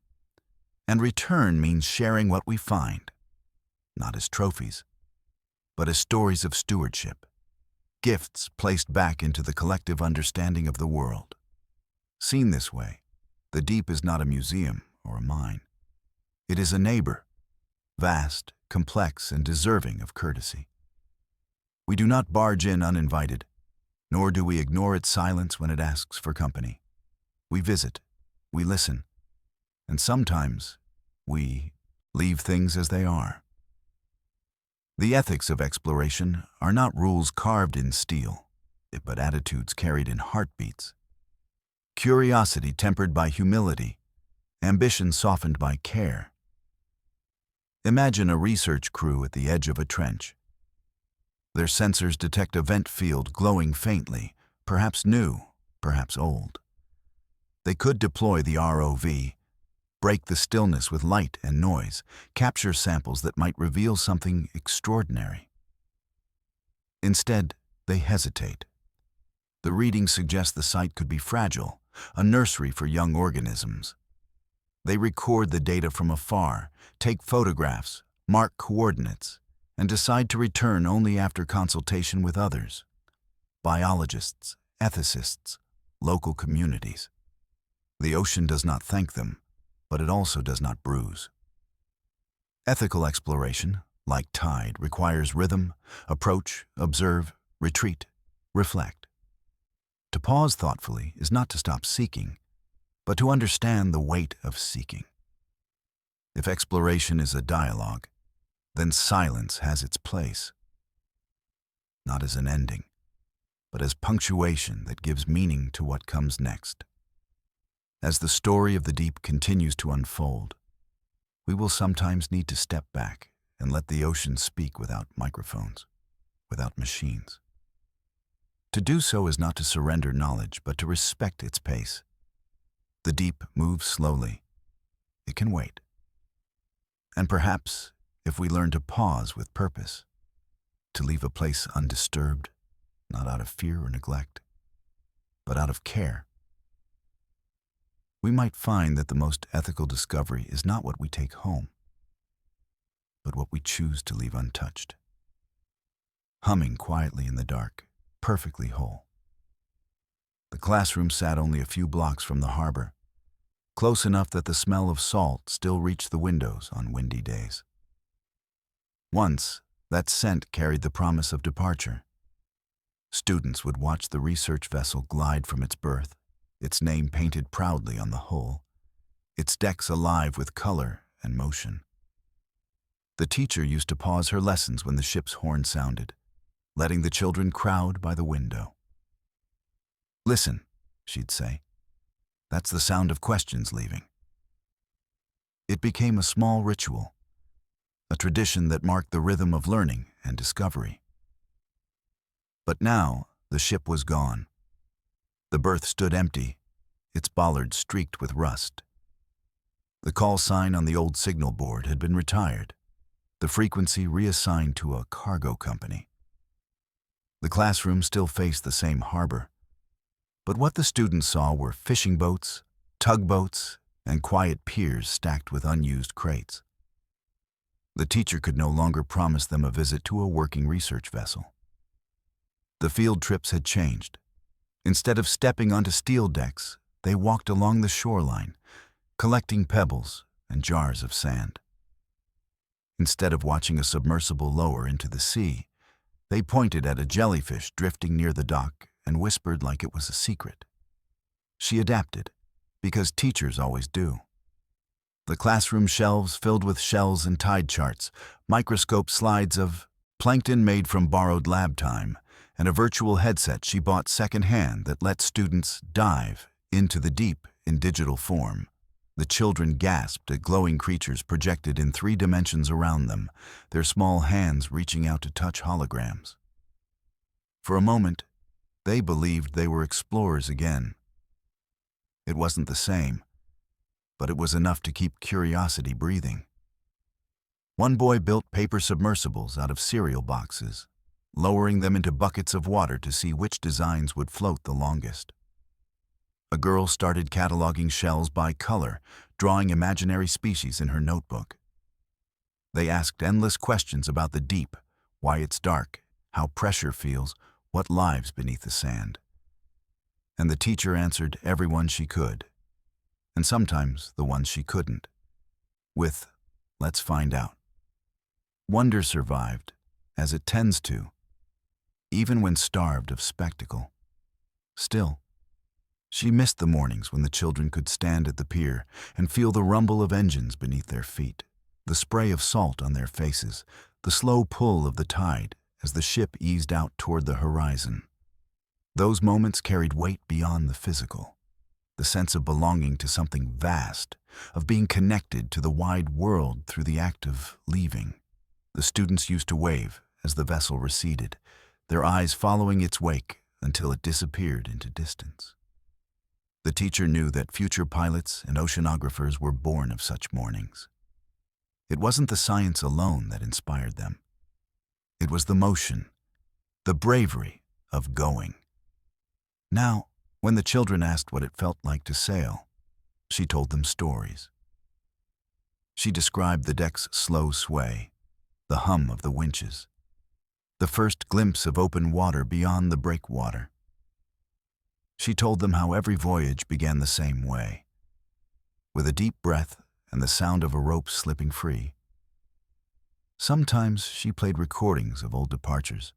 And return means sharing what we find, not as trophies, but as stories of stewardship, gifts placed back into the collective understanding of the world. Seen this way, the deep is not a museum or a mine. It is a neighbor, vast, complex, and deserving of courtesy. We do not barge in uninvited, nor do we ignore its silence when it asks for company. We visit, we listen, and sometimes we leave things as they are. The ethics of exploration are not rules carved in steel, but attitudes carried in heartbeats. Curiosity tempered by humility, ambition softened by care. Imagine a research crew at the edge of a trench. Their sensors detect a vent field glowing faintly, perhaps new, perhaps old. They could deploy the ROV, break the stillness with light and noise, capture samples that might reveal something extraordinary. Instead, they hesitate. The readings suggest the site could be fragile, a nursery for young organisms. They record the data from afar, take photographs, mark coordinates, and decide to return only after consultation with others, biologists, ethicists, local communities. The ocean does not thank them, but it also does not bruise. Ethical exploration, like tide, requires rhythm, approach, observe, retreat, reflect. To pause thoughtfully is not to stop seeking, but to understand the weight of seeking. If exploration is a dialogue, then silence has its place, not as an ending, but as punctuation that gives meaning to what comes next. As the story of the deep continues to unfold, we will sometimes need to step back and let the ocean speak without microphones, without machines. To do so is not to surrender knowledge, but to respect its pace. The deep moves slowly. It can wait. And perhaps, if we learn to pause with purpose, to leave a place undisturbed, not out of fear or neglect, but out of care, we might find that the most ethical discovery is not what we take home, but what we choose to leave untouched. Humming quietly in the dark, perfectly whole. The classroom sat only a few blocks from the harbor, close enough that the smell of salt still reached the windows on windy days. Once, that scent carried the promise of departure. Students would watch the research vessel glide from its berth, its name painted proudly on the hull, its decks alive with color and motion. The teacher used to pause her lessons when the ship's horn sounded, letting the children crowd by the window. "Listen," she'd say. "That's the sound of questions leaving." It became a small ritual, a tradition that marked the rhythm of learning and discovery. But now the ship was gone. The berth stood empty, its bollard streaked with rust. The call sign on the old signal board had been retired, the frequency reassigned to a cargo company. The classroom still faced the same harbor, but what the students saw were fishing boats, tugboats, and quiet piers stacked with unused crates. The teacher could no longer promise them a visit to a working research vessel. The field trips had changed. Instead of stepping onto steel decks, they walked along the shoreline, collecting pebbles and jars of sand. Instead of watching a submersible lower into the sea, they pointed at a jellyfish drifting near the dock and whispered like it was a secret. She adapted, because teachers always do. The classroom shelves filled with shells and tide charts, microscope slides of plankton made from borrowed lab time, and a virtual headset she bought secondhand that let students dive into the deep in digital form. The children gasped at glowing creatures projected in 3 dimensions around them, their small hands reaching out to touch holograms. For a moment, they believed they were explorers again. It wasn't the same, but it was enough to keep curiosity breathing. One boy built paper submersibles out of cereal boxes, lowering them into buckets of water to see which designs would float the longest. A girl started cataloging shells by color, drawing imaginary species in her notebook. They asked endless questions about the deep, why it's dark, how pressure feels, what lives beneath the sand. And the teacher answered every one she could, and sometimes the ones she couldn't, with, "Let's find out." Wonder survived, as it tends to, even when starved of spectacle. Still, she missed the mornings when the children could stand at the pier and feel the rumble of engines beneath their feet, the spray of salt on their faces, the slow pull of the tide as the ship eased out toward the horizon. Those moments carried weight beyond the physical, the sense of belonging to something vast, of being connected to the wide world through the act of leaving. The students used to wave as the vessel receded, their eyes following its wake until it disappeared into distance. The teacher knew that future pilots and oceanographers were born of such mornings. It wasn't the science alone that inspired them. It was the motion, the bravery of going. Now, when the children asked what it felt like to sail, she told them stories. She described the deck's slow sway, the hum of the winches, the first glimpse of open water beyond the breakwater. She told them how every voyage began the same way, with a deep breath and the sound of a rope slipping free. Sometimes she played recordings of old departures,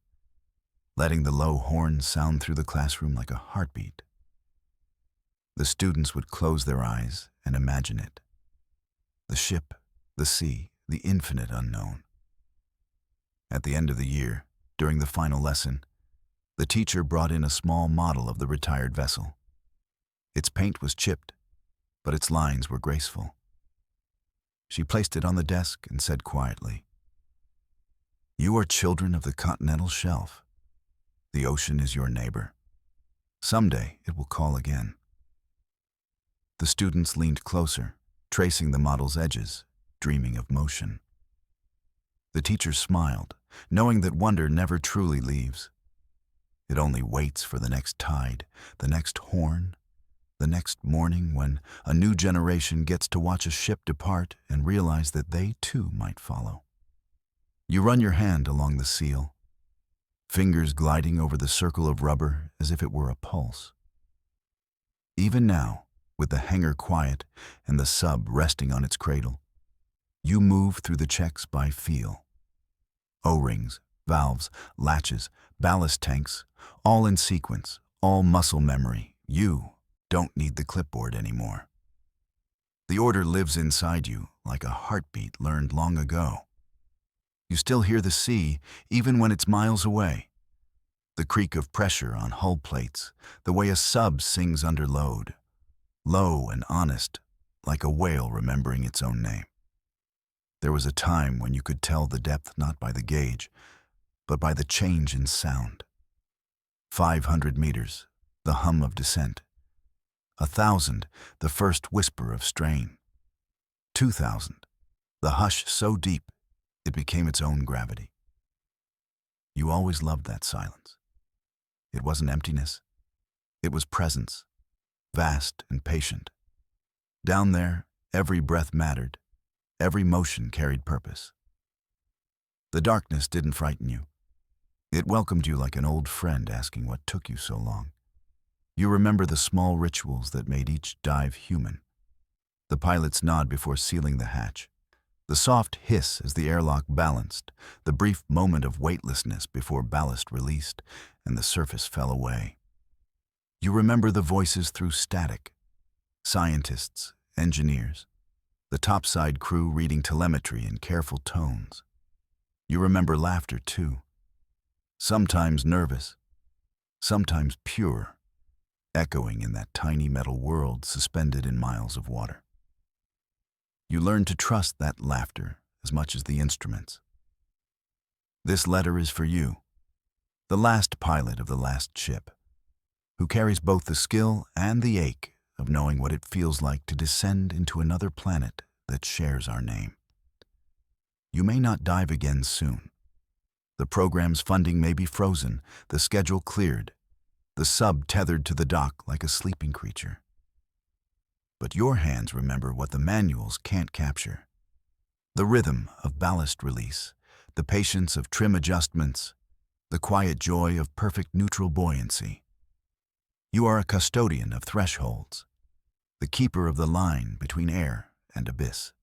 letting the low horn sound through the classroom like a heartbeat. The students would close their eyes and imagine it. The ship, the sea, the infinite unknown. At the end of the year, during the final lesson, the teacher brought in a small model of the retired vessel. Its paint was chipped, but its lines were graceful. She placed it on the desk and said quietly, "You are children of the continental shelf. The ocean is your neighbor. Someday it will call again." The students leaned closer, tracing the model's edges, dreaming of motion. The teacher smiled, knowing that wonder never truly leaves. It only waits for the next tide, the next horn, the next morning when a new generation gets to watch a ship depart and realize that they too might follow. You run your hand along the seal, fingers gliding over the circle of rubber as if it were a pulse. Even now, with the hangar quiet and the sub resting on its cradle, you move through the checks by feel. O-rings, valves, latches, ballast tanks, all in sequence, all muscle memory. You don't need the clipboard anymore. The order lives inside you like a heartbeat learned long ago. You still hear the sea even when it's miles away. The creak of pressure on hull plates, the way a sub sings under load, low and honest, like a whale remembering its own name. There was a time when you could tell the depth not by the gauge, but by the change in sound. 500 meters, the hum of descent. 1,000, the first whisper of strain. 2,000, the hush so deep it became its own gravity. You always loved that silence. It wasn't emptiness. It was presence, vast and patient. Down there, every breath mattered. Every motion carried purpose. The darkness didn't frighten you. It welcomed you like an old friend asking what took you so long. You remember the small rituals that made each dive human. The pilot's nod before sealing the hatch, the soft hiss as the airlock balanced, the brief moment of weightlessness before ballast released and the surface fell away. You remember the voices through static, scientists, engineers, the topside crew reading telemetry in careful tones. You remember laughter too, sometimes nervous, sometimes pure, echoing in that tiny metal world suspended in miles of water. You learned to trust that laughter as much as the instruments. This letter is for you, the last pilot of the last ship, who carries both the skill and the ache of knowing what it feels like to descend into another planet that shares our name. You may not dive again soon. The program's funding may be frozen, the schedule cleared, the sub tethered to the dock like a sleeping creature. But your hands remember what the manuals can't capture. The rhythm of ballast release, the patience of trim adjustments, the quiet joy of perfect neutral buoyancy. You are a custodian of thresholds, the keeper of the line between air and abyss.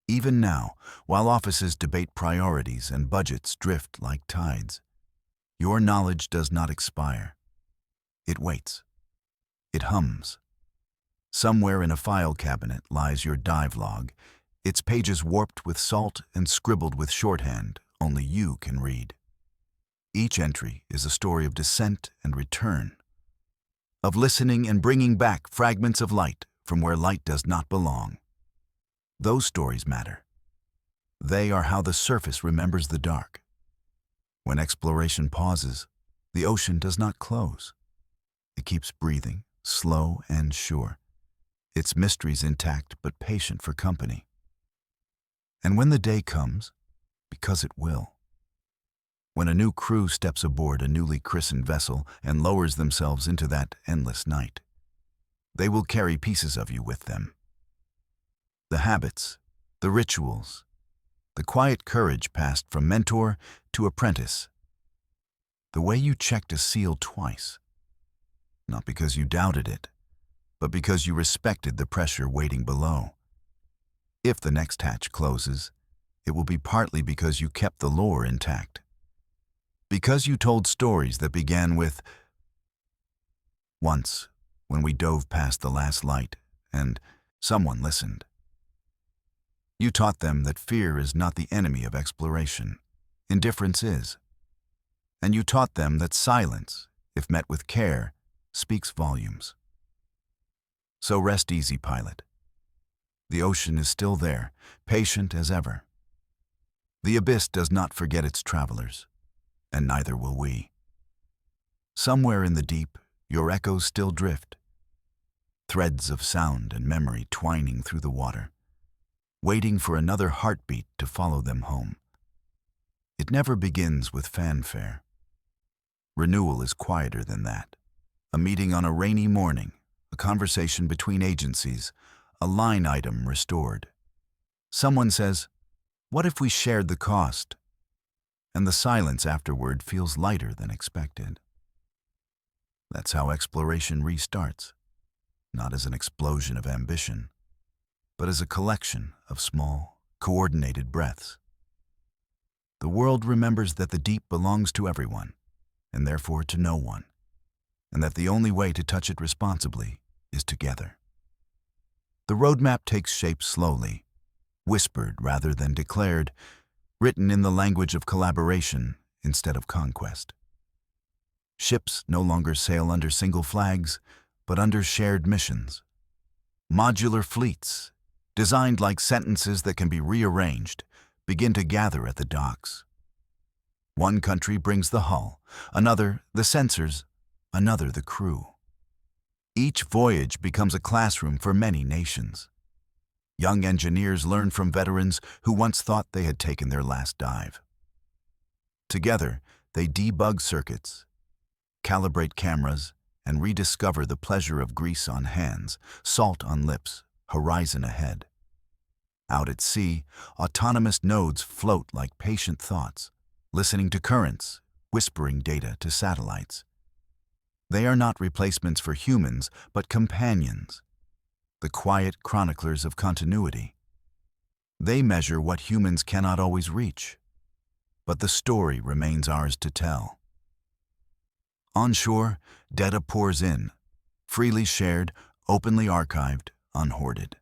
Even now, while offices debate priorities and budgets drift like tides, your knowledge does not expire. It waits. It hums. Somewhere in a file cabinet lies your dive log, its pages warped with salt and scribbled with shorthand only you can read. Each entry is a story of descent and return, of listening and bringing back fragments of light from where light does not belong. Those stories matter. They are how the surface remembers the dark. When exploration pauses, the ocean does not close. It keeps breathing, slow and sure, its mysteries intact but patient for company. And when the day comes, because it will, when a new crew steps aboard a newly christened vessel and lowers themselves into that endless night, they will carry pieces of you with them. The habits, the rituals, The quiet courage passed from mentor to apprentice. The way you checked a seal twice, not because you doubted it, but because you respected the pressure waiting below. If the next hatch closes, it will be partly because you kept the lore intact. Because you told stories that began with, "Once, when we dove past the last light, and someone listened." You taught them that fear is not the enemy of exploration. Indifference is. And you taught them that silence, if met with care, speaks volumes. So rest easy, pilot. The ocean is still there, patient as ever. The abyss does not forget its travelers, and neither will we. Somewhere in the deep, your echoes still drift, threads of sound and memory twining through the water, waiting for another heartbeat to follow them home. It never begins with fanfare. Renewal is quieter than that. A meeting on a rainy morning, a conversation between agencies, a line item restored. Someone says, "What if we shared the cost?" And the silence afterward feels lighter than expected. That's how exploration restarts, not as an explosion of ambition, but as a collection of small, coordinated breaths. The world remembers that the deep belongs to everyone, and therefore to no one, and that the only way to touch it responsibly is together. The roadmap takes shape slowly, whispered rather than declared, written in the language of collaboration instead of conquest. Ships no longer sail under single flags, but under shared missions. Modular fleets, designed like sentences that can be rearranged, begin to gather at the docks. One country brings the hull, another the sensors, another the crew. Each voyage becomes a classroom for many nations. Young engineers learn from veterans who once thought they had taken their last dive. Together, they debug circuits, calibrate cameras, and rediscover the pleasure of grease on hands, salt on lips, horizon ahead. Out at sea, autonomous nodes float like patient thoughts, listening to currents, whispering data to satellites. They are not replacements for humans, but companions, the quiet chroniclers of continuity. They measure what humans cannot always reach, but the story remains ours to tell. Onshore, data pours in, freely shared, openly archived, unhoarded.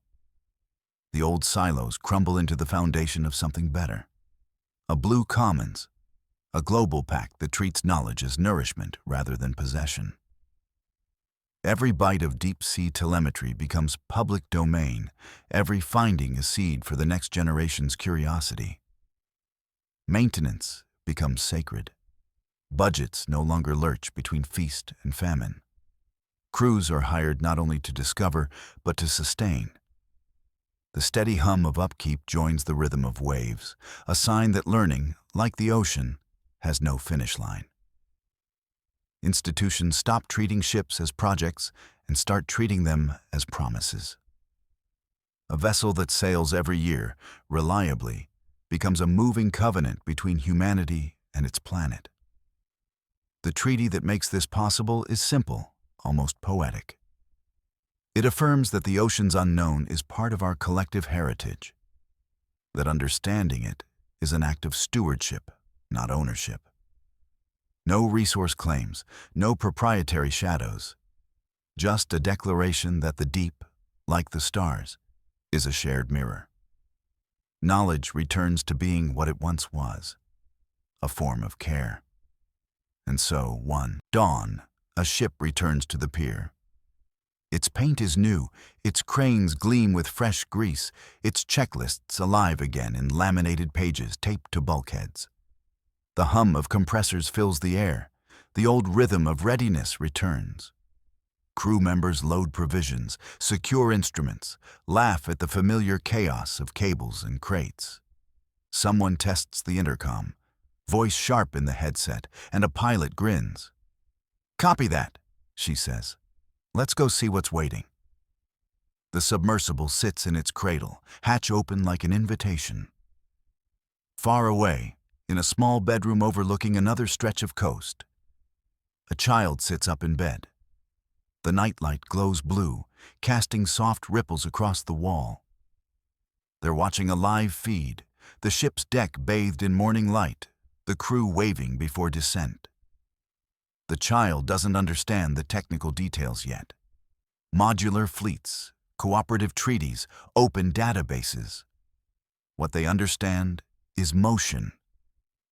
The old silos crumble into the foundation of something better. A blue commons, a global pact that treats knowledge as nourishment rather than possession. Every byte of deep-sea telemetry becomes public domain, every finding a seed for the next generation's curiosity. Maintenance becomes sacred. Budgets no longer lurch between feast and famine. Crews are hired not only to discover, but to sustain. The steady hum of upkeep joins the rhythm of waves, a sign that learning, like the ocean, has no finish line. Institutions stop treating ships as projects and start treating them as promises. A vessel that sails every year, reliably, becomes a moving covenant between humanity and its planet. The treaty that makes this possible is simple, almost poetic. It affirms that the ocean's unknown is part of our collective heritage, that understanding it is an act of stewardship, not ownership. No resource claims, no proprietary shadows, just a declaration that the deep, like the stars, is a shared mirror. Knowledge returns to being what it once was, a form of care. And so, one dawn, a ship returns to the pier. Its paint is new, its cranes gleam with fresh grease, its checklists alive again in laminated pages taped to bulkheads. The hum of compressors fills the air. The old rhythm of readiness returns. Crew members load provisions, secure instruments, laugh at the familiar chaos of cables and crates. Someone tests the intercom, voice sharp in the headset, and a pilot grins. "Copy that," she says. "Let's go see what's waiting." The submersible sits in its cradle, hatch open like an invitation. Far away, in a small bedroom overlooking another stretch of coast, a child sits up in bed. The nightlight glows blue, casting soft ripples across the wall. They're watching a live feed, the ship's deck bathed in morning light, the crew waving before descent. The child doesn't understand the technical details yet. Modular fleets, cooperative treaties, open databases. What they understand is motion,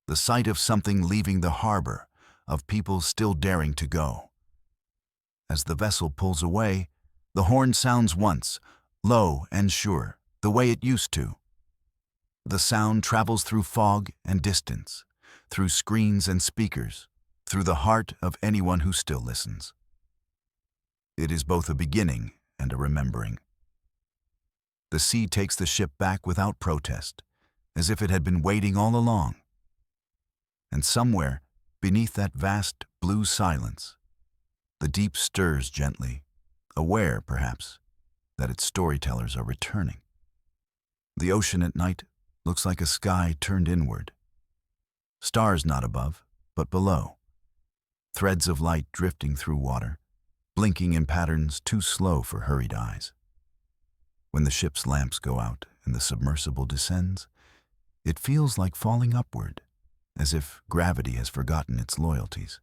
the sight of something leaving the harbor, of people still daring to go. As the vessel pulls away, the horn sounds once, low and sure, the way it used to. The sound travels through fog and distance, through screens and speakers, through the heart of anyone who still listens. It is both a beginning and a remembering. The sea takes the ship back without protest, as if it had been waiting all along. And somewhere, beneath that vast blue silence, the deep stirs gently, aware, perhaps, that its storytellers are returning. The ocean at night looks like a sky turned inward. Stars not above, but below. Threads of light drifting through water, blinking in patterns too slow for hurried eyes. When the ship's lamps go out and the submersible descends, it feels like falling upward, as if gravity has forgotten its loyalties.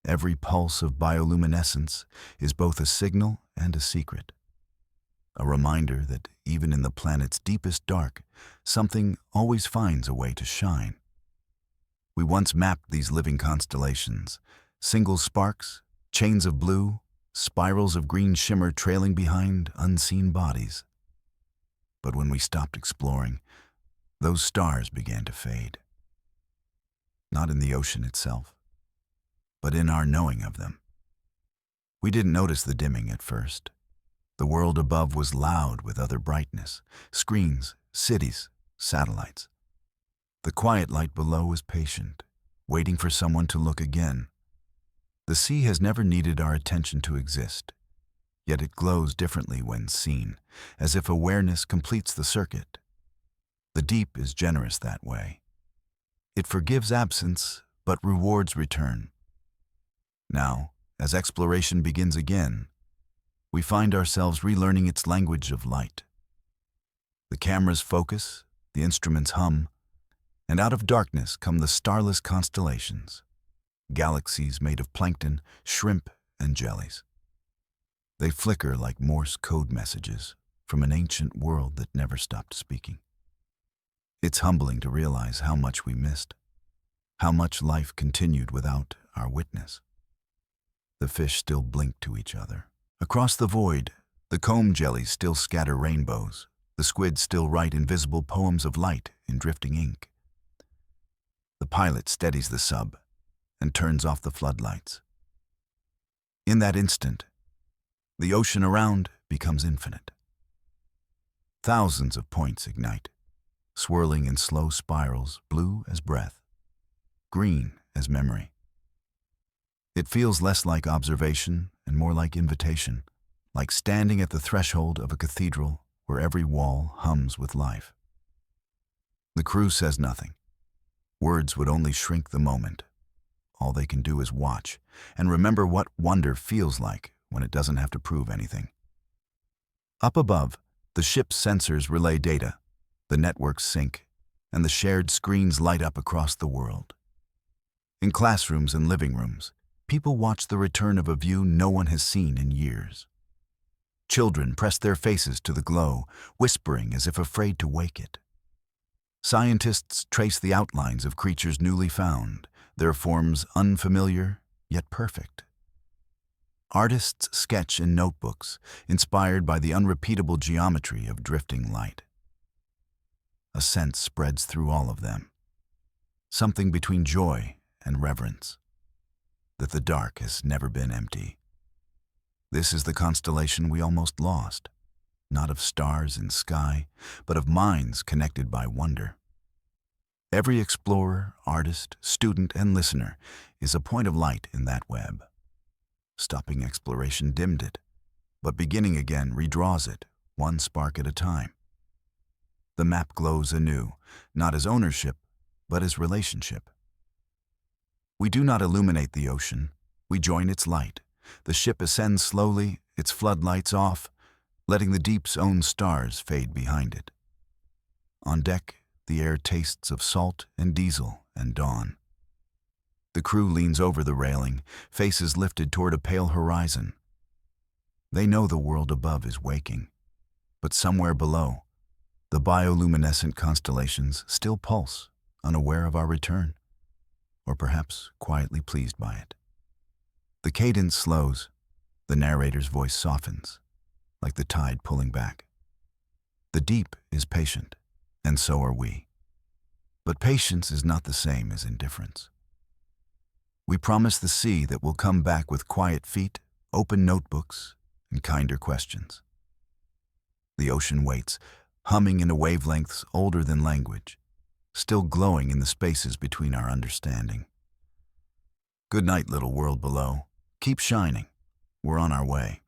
Every pulse of bioluminescence is both a signal and a secret, a reminder that even in the planet's deepest dark, something always finds a way to shine. We once mapped these living constellations, single sparks, chains of blue, spirals of green shimmer trailing behind unseen bodies. But when we stopped exploring, those stars began to fade. Not in the ocean itself, but in our knowing of them. We didn't notice the dimming at first. The world above was loud with other brightness, screens, cities, satellites. The quiet light below was patient, waiting for someone to look again. The sea has never needed our attention to exist, yet it glows differently when seen, as if awareness completes the circuit. The deep is generous that way. It forgives absence, but rewards return. Now, as exploration begins again, we find ourselves relearning its language of light. The cameras focus, the instruments hum, and out of darkness come the starless constellations, galaxies made of plankton, shrimp, and jellies. They flicker like Morse code messages from an ancient world that never stopped speaking. It's humbling to realize how much we missed, how much life continued without our witness. The fish still blink to each other. Across the void, the comb jellies still scatter rainbows, the squids still write invisible poems of light in drifting ink. The pilot steadies the sub and turns off the floodlights. In that instant, the ocean around becomes infinite. Thousands of points ignite, swirling in slow spirals, blue as breath, green as memory. It feels less like observation and more like invitation, like standing at the threshold of a cathedral where every wall hums with life. The crew says nothing. Words would only shrink the moment. All they can do is watch and remember what wonder feels like when it doesn't have to prove anything. Up above, the ship's sensors relay data, the networks sync, and the shared screens light up across the world. In classrooms and living rooms, people watch the return of a view no one has seen in years. Children press their faces to the glow, whispering as if afraid to wake it. Scientists trace the outlines of creatures newly found, their forms unfamiliar yet perfect. Artists sketch in notebooks, inspired by the unrepeatable geometry of drifting light. A sense spreads through all of them, something between joy and reverence, that the dark has never been empty. This is the constellation we almost lost, not of stars in sky, but of minds connected by wonder. Every explorer, artist, student, and listener is a point of light in that web. Stopping exploration dimmed it, but beginning again redraws it, one spark at a time. The map glows anew, not as ownership, but as relationship. We do not illuminate the ocean, we join its light. The ship ascends slowly, its floodlights off, letting the deep's own stars fade behind it. On deck, the air tastes of salt and diesel and dawn. The crew leans over the railing, faces lifted toward a pale horizon. They know the world above is waking, but somewhere below, the bioluminescent constellations still pulse, unaware of our return, or perhaps quietly pleased by it. The cadence slows, the narrator's voice softens, like the tide pulling back. The deep is patient, and so are we. But patience is not the same as indifference. We promise the sea that we'll come back with quiet feet, open notebooks, and kinder questions. The ocean waits, humming in a wavelengths older than language, still glowing in the spaces between our understanding. Good night, little world below. Keep shining. We're on our way.